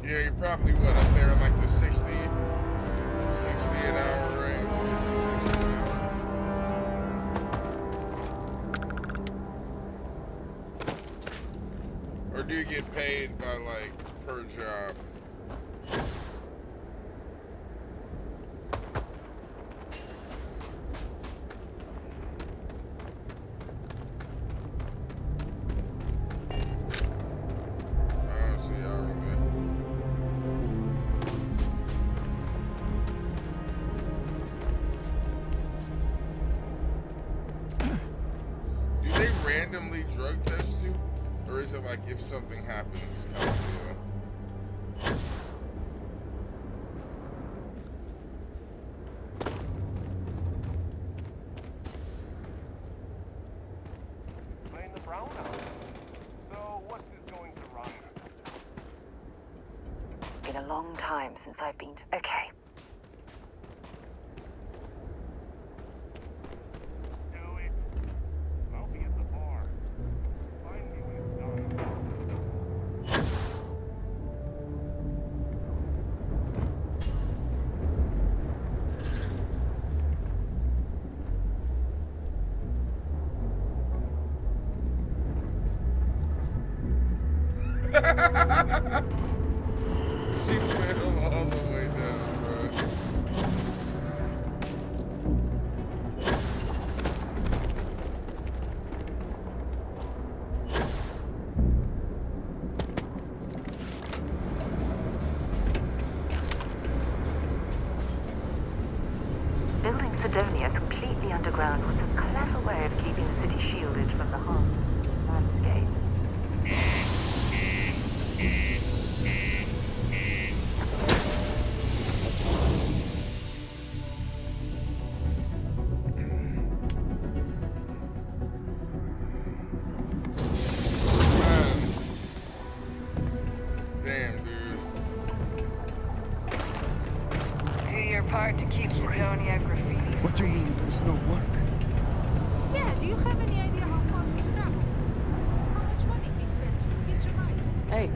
Yeah, you're probably what, up there in like the 60 an hour range, 50, 60 an hour. Or do you get paid by like per job? Randomly drug test you, or is it like if something happens? Playing the brown out. So what's this going to run? Been a long time since I've been to... Okay. She went all the way down, bro. Building Sidonia completely underground was a clever way of keeping the city shielded from the harm landscape. Part to keep Sidonia graffiti. What do you mean there's no work? Yeah, do you have any idea how far we traveled? How much money we spent to get your life? Hey.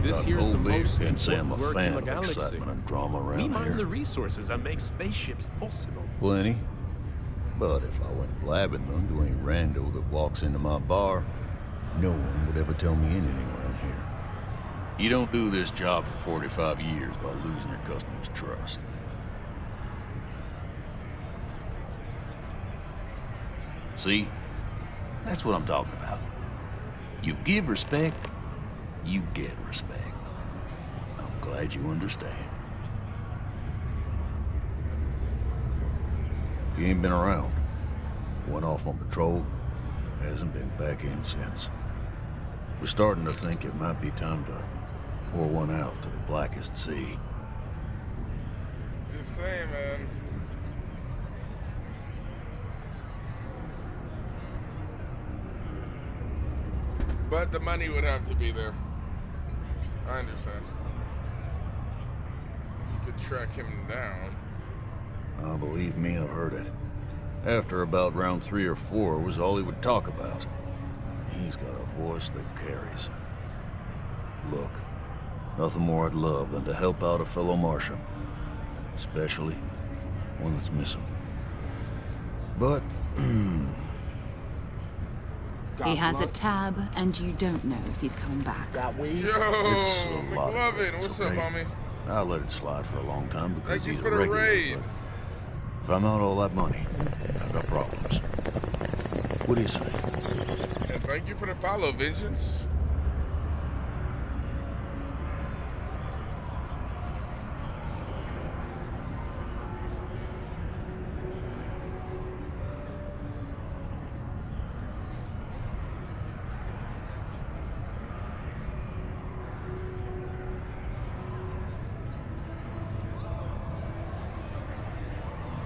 This here's the most can't say I'm a important work in fan the of galaxy. excitement and drama around We mine here. the resources that make spaceships possible. Plenty. But if I went blabbing them to any rando that walks into my bar, no one would ever tell me anything around here. You don't do this job for 45 years by losing your customers' trust. See? That's what I'm talking about. You give respect, you get respect. I'm glad you understand. You ain't been around. Went off on patrol, hasn't been back in since. We're starting to think it might be time to pour one out to the blackest sea. Just saying, man. But the money would have to be there. I understand. You could track him down. Oh, believe me, I've heard it. After about round 3 or 4 was all he would talk about. And he's got a voice that carries. Look, nothing more I'd love than to help out a fellow Martian. Especially one that's missing. But, He has a tab, and you don't know if he's coming back. Yo, it's a lot of McLovin, grades, what's okay? up, homie? I let it slide for a long time because Thank you he's for a the regular, raid. but if I'm out all that money, I've got problems. What do you say? And thank you for the follow, Vengeance.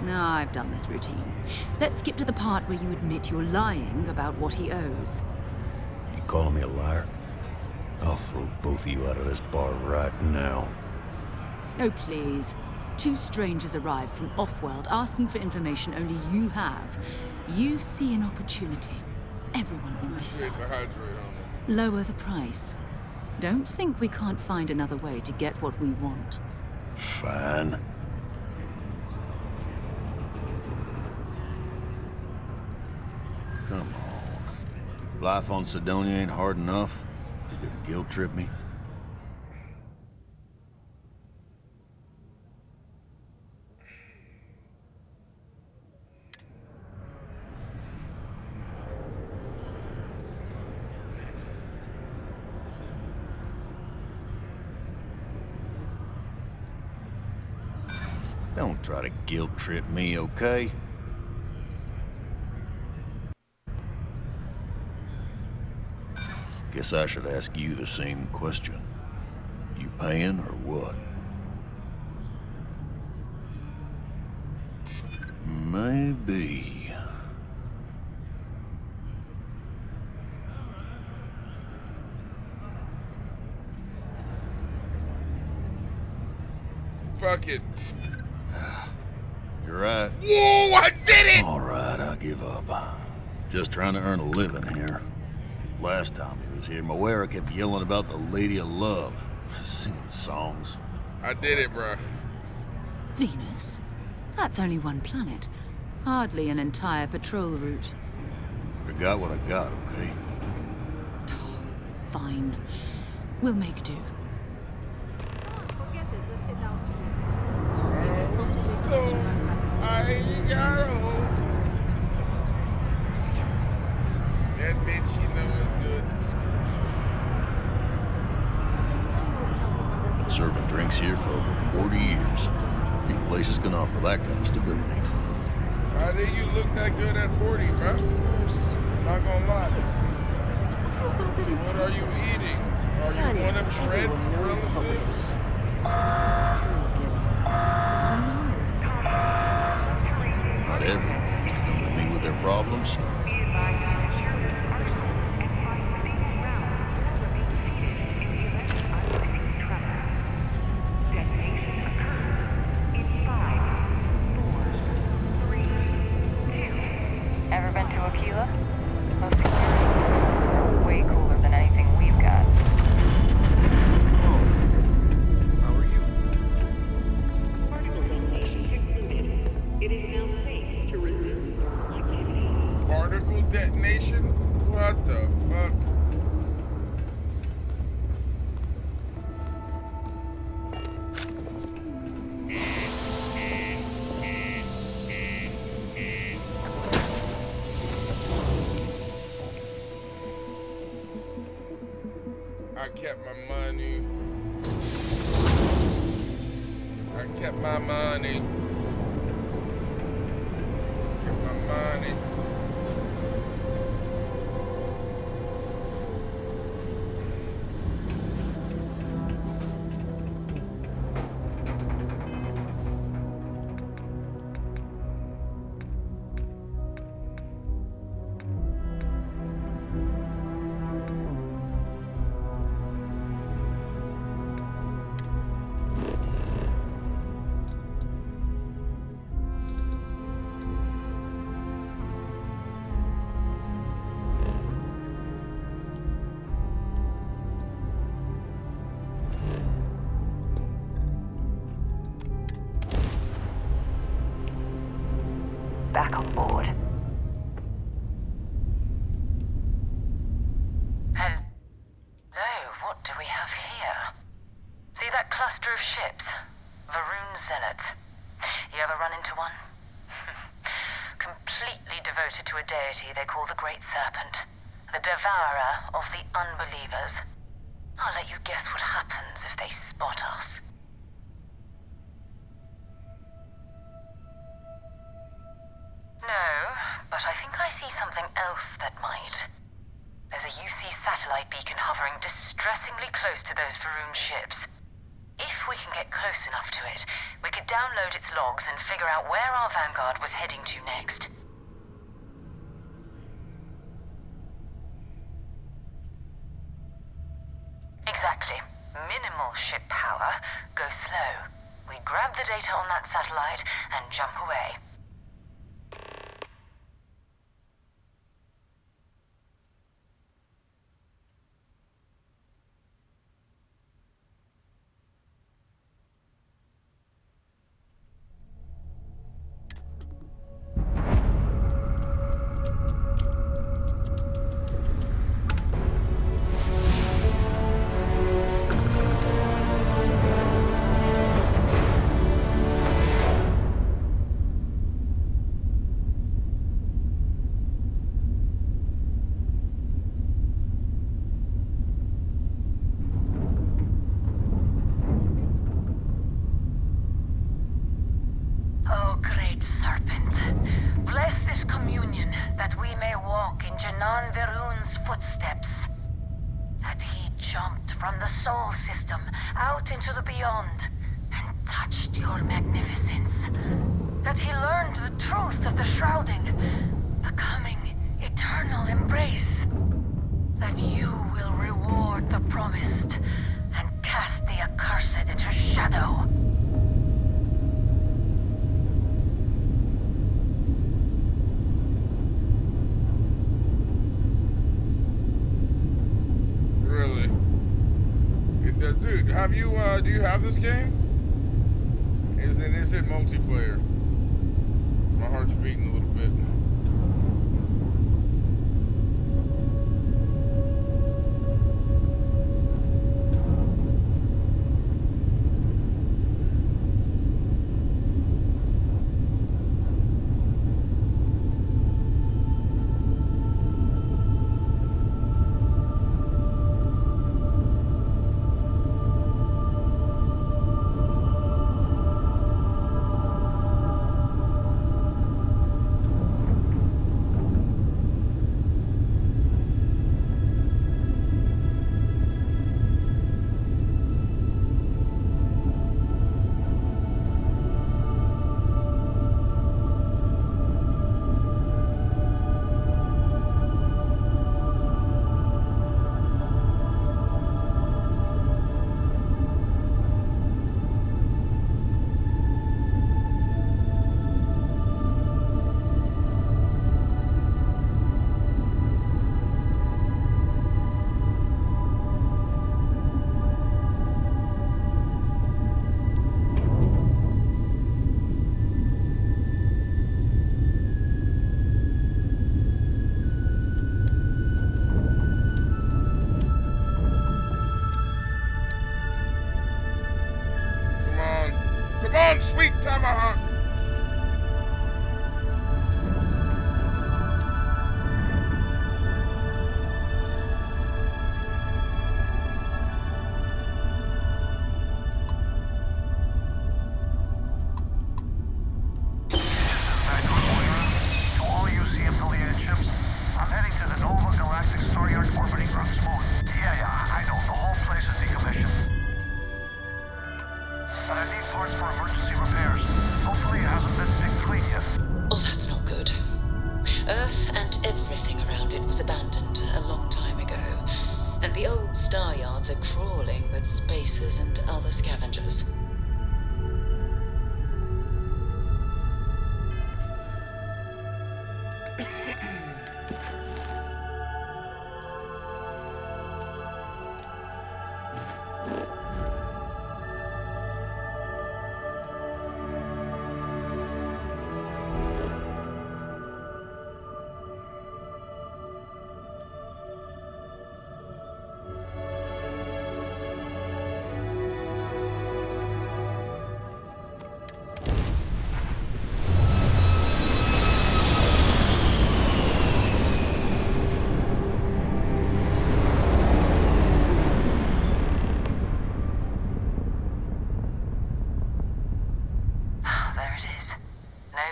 No, I've done this routine. Let's skip to the part where you admit you're lying about what he owes. You calling me a liar? I'll throw both of you out of this bar right now. Oh, please. 2 strangers arrive from off-world asking for information only you have. You see an opportunity. Everyone always Appreciate the does. hydrate on it. Lower the price. Don't think we can't find another way to get what we want. Fine. Come on. Life on Sidonia ain't hard enough. You gonna guilt trip me? Don't try to guilt trip me, okay? Guess I should ask you the same question. You paying or what? Maybe. Fuck it. You're right. Whoa, I did it! All right, I give up. Just trying to earn a living here. Last time he was here, Moira kept yelling about the Lady of Love, singing songs. I did it, bruh. Venus? That's only one planet. Hardly an entire patrol route. I got what I got, okay? Fine. We'll make do. Forget it. Let's get down to here. I ain't got home. That bitch, she know it's good. Been serving drinks here for over 40 years. Few places can offer that kind of stability. How did you look that good at 40, fam? Not gonna lie. What are you eating? Are you one of Shred's relatives? Not everyone needs to come to me with their problems. Ever been to Aquila? Those security uniforms are way cooler than anything we've got. How are you? Particle detonation? What the fuck? I kept my money. I kept my money. Kept my money. back on board. Hello, what do we have here? See that cluster of ships? Varun Zealots. You ever run into one? Completely devoted to a deity they call the Great Serpent, the devourer of the unbelievers. I'll let you guess what happens if they spot us. No, but I think I see something else that might. There's a UC satellite beacon hovering distressingly close to those Varun ships. If we can get close enough to it, we could download its logs and figure out where our vanguard was heading to next. Exactly. Minimal ship power. Go slow. We grab the data on that satellite and jump away. Oh, great serpent, bless this communion that we may walk in Janan Varun's footsteps. That he jumped from the soul system out into the beyond and touched your magnificence. That he learned the truth of the shrouding, the coming eternal embrace. That you will reward the promised and cast the accursed into shadow. Really? Dude, have you, do you have this game? Is it multiplayer? My heart's beating a little bit.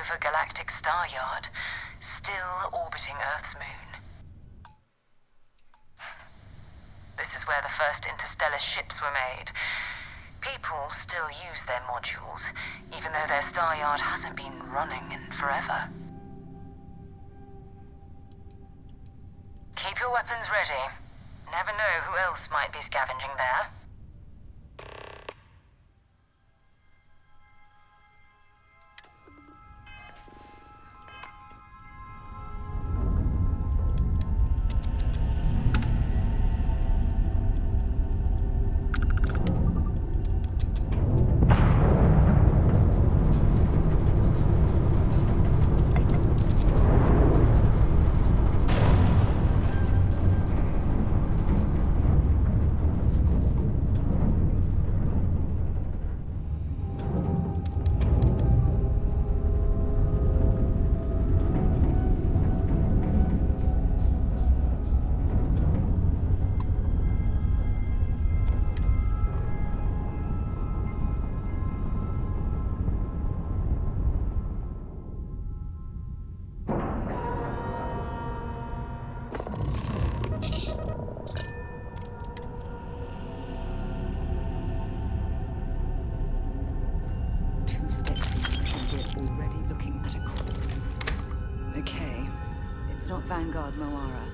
over galactic star yard, still orbiting Earth's moon. This is where the first interstellar ships were made. People still use their modules, even though their star yard hasn't been running in forever. Keep your weapons ready. Never know who else might be scavenging there. Steps in, and we're already looking at a corpse. Okay, it's not Vanguard Moara.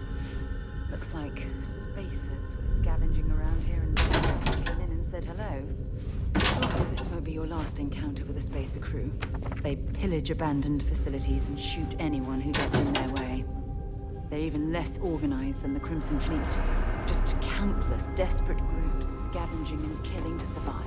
Looks like spacers were scavenging around here and came in and said hello. Oh, this won't be your last encounter with a spacer crew. They pillage abandoned facilities and shoot anyone who gets in their way. They're even less organized than the Crimson Fleet. Just countless desperate groups scavenging and killing to survive.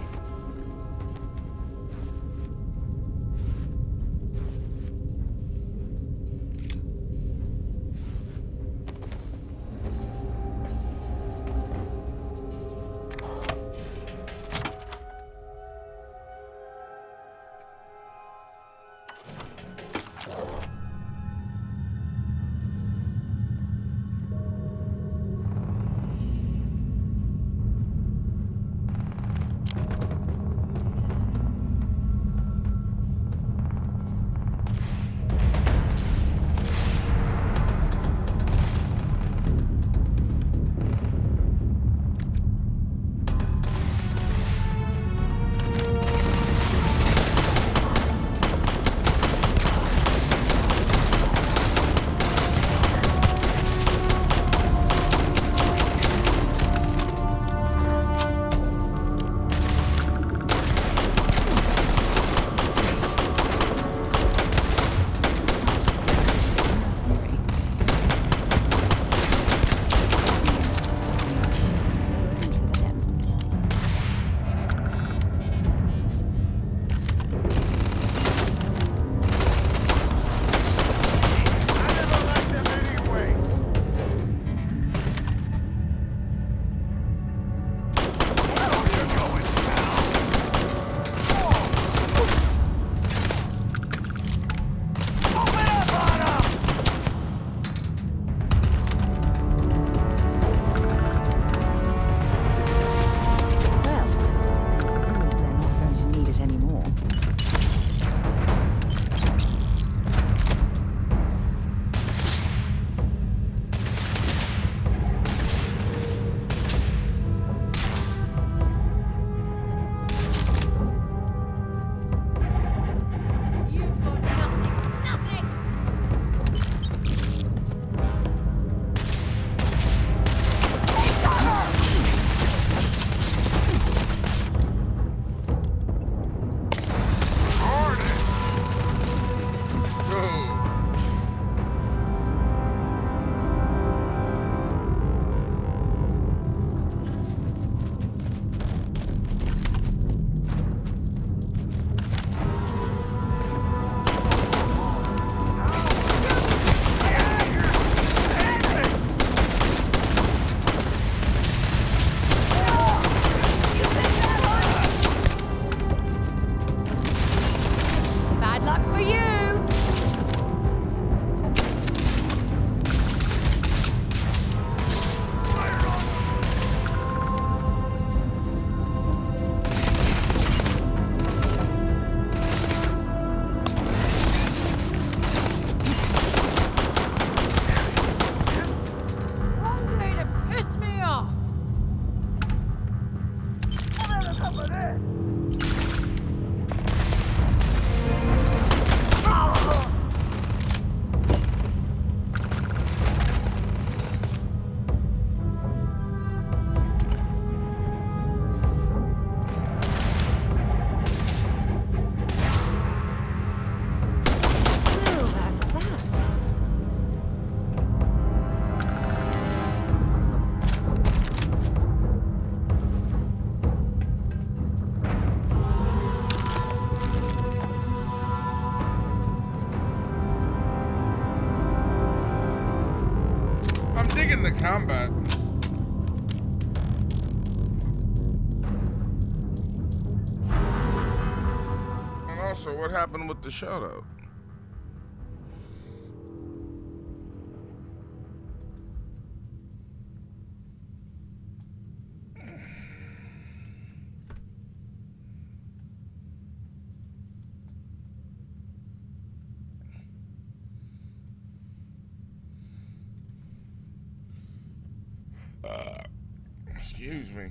digging the combat. And also, what happened with the shoutout? Excuse me.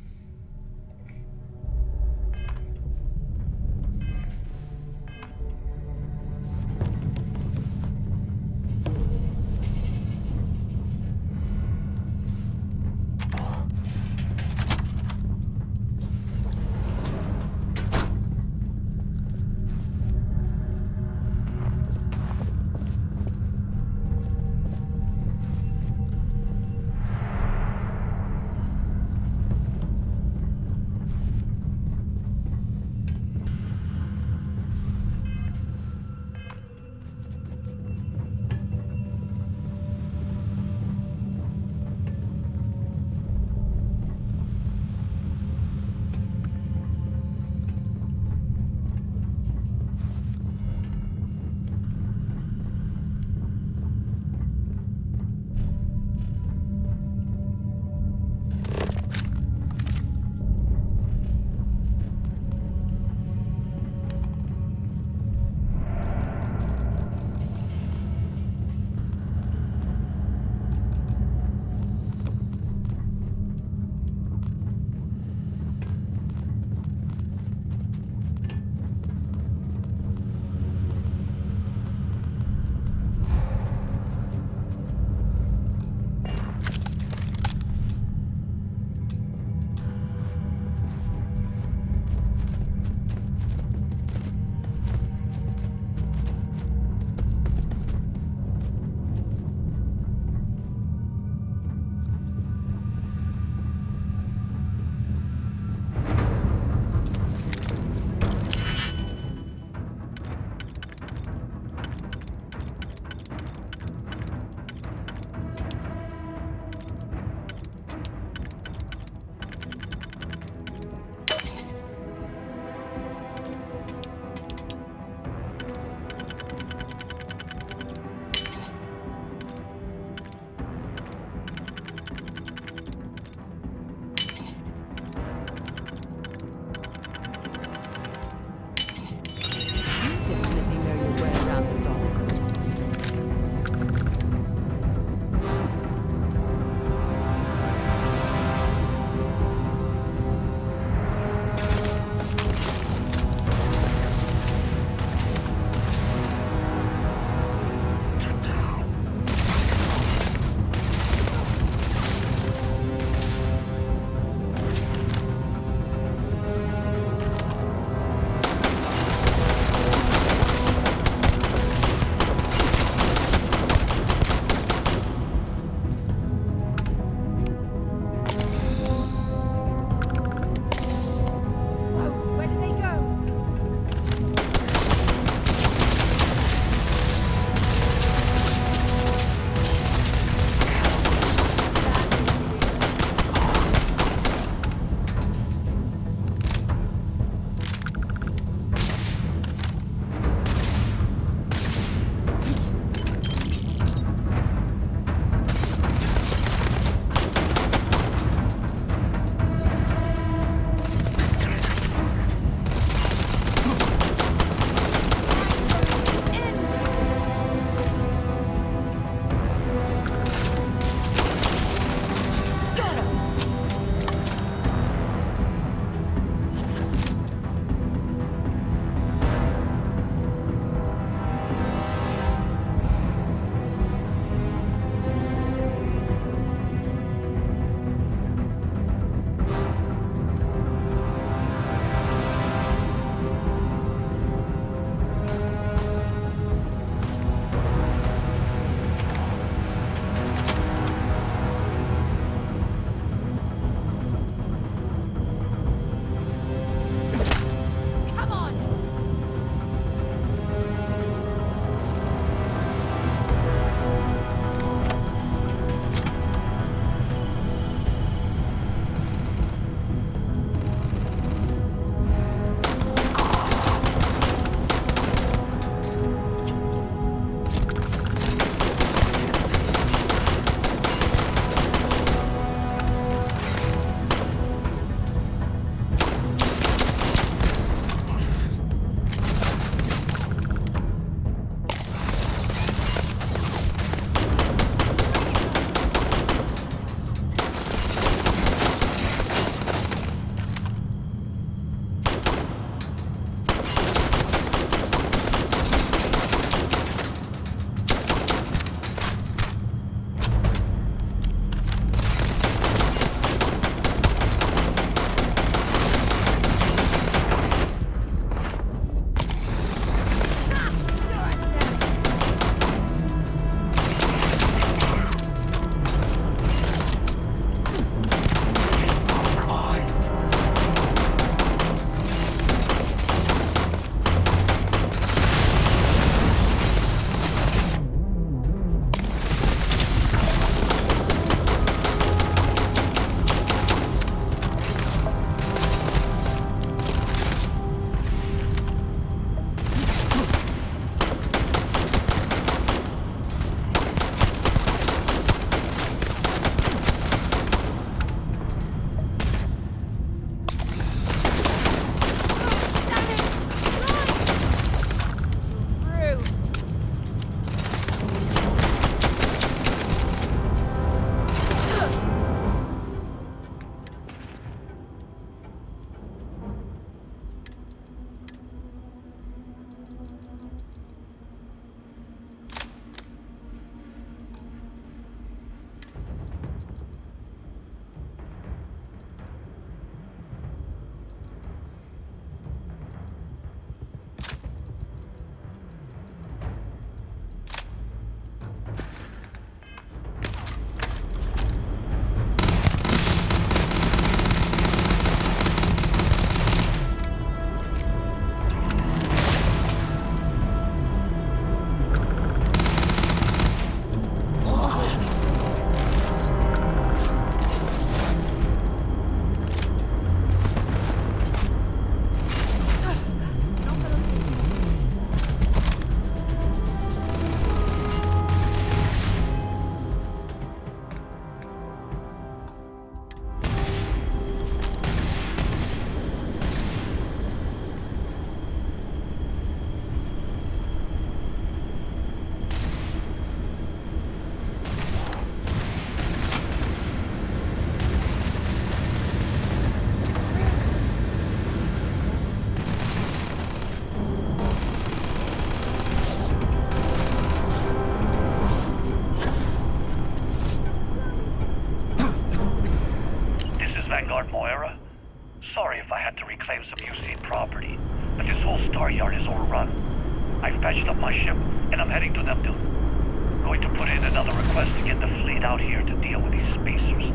my ship, and I'm heading to Neptune. Going to put in another request to get the fleet out here to deal with these spacers.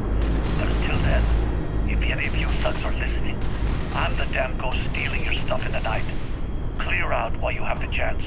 But until then, if any of you thugs are listening, I'm the damn ghost stealing your stuff in the night. Clear out while you have the chance.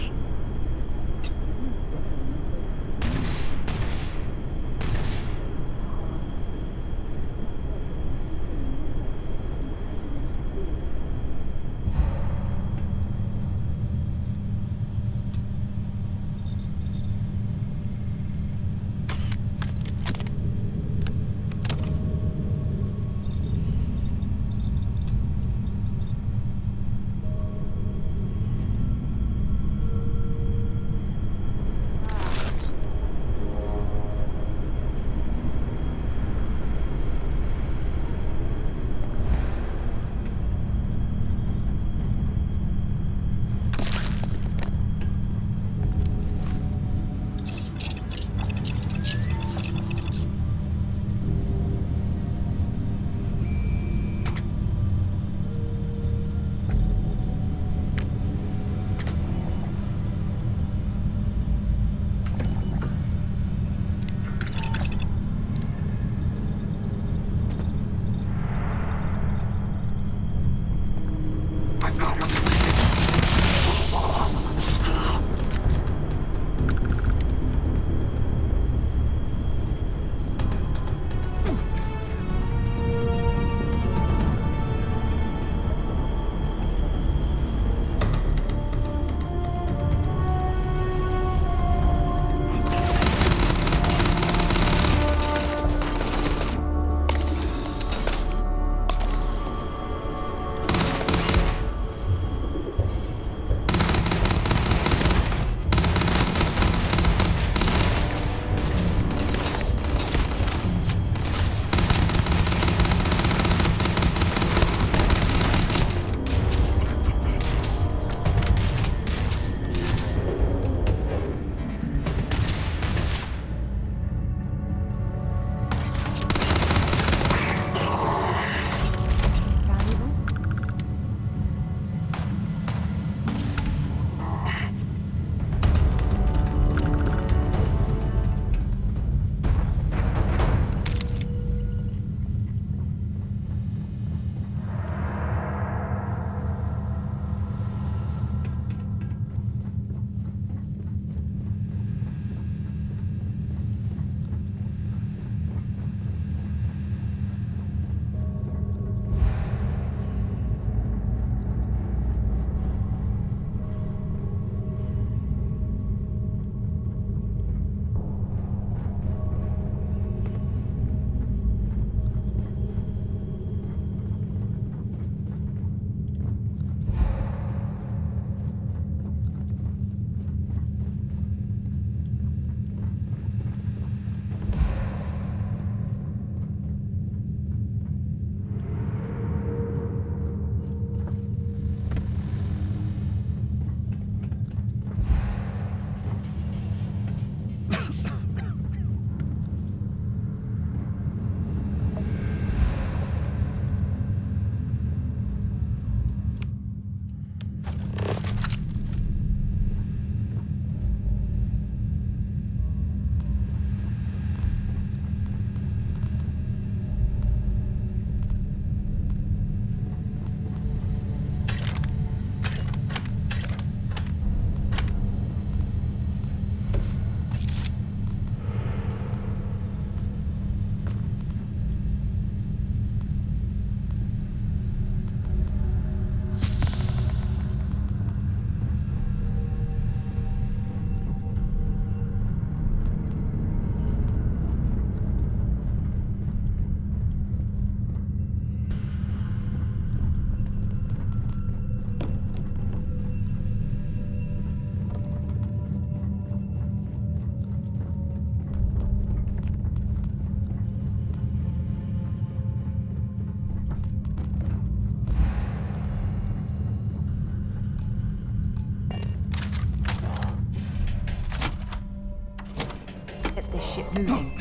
ship moving.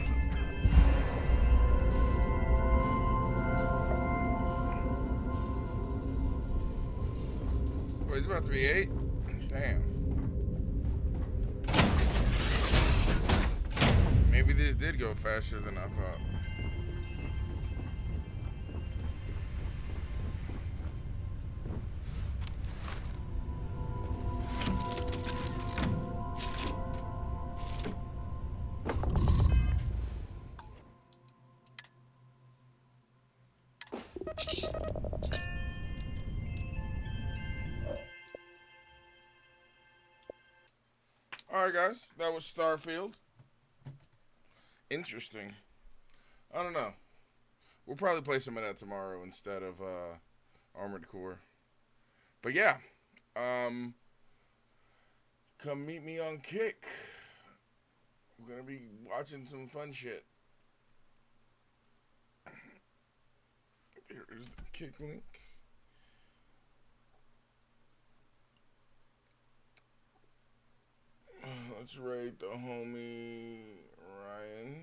Oh, it's about to be 8? Damn. Maybe this did go faster than I thought. Alright, guys. That was Starfield. Interesting. I don't know. We'll probably play some of that tomorrow instead of Armored Core. But yeah. Come meet me on Kick. We're going to be watching some fun shit. There is the Kick link. Let's rate the homie Ryan.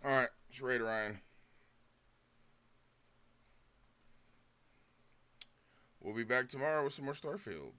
Alright, it's Raider Ryan. We'll be back tomorrow with some more Starfield.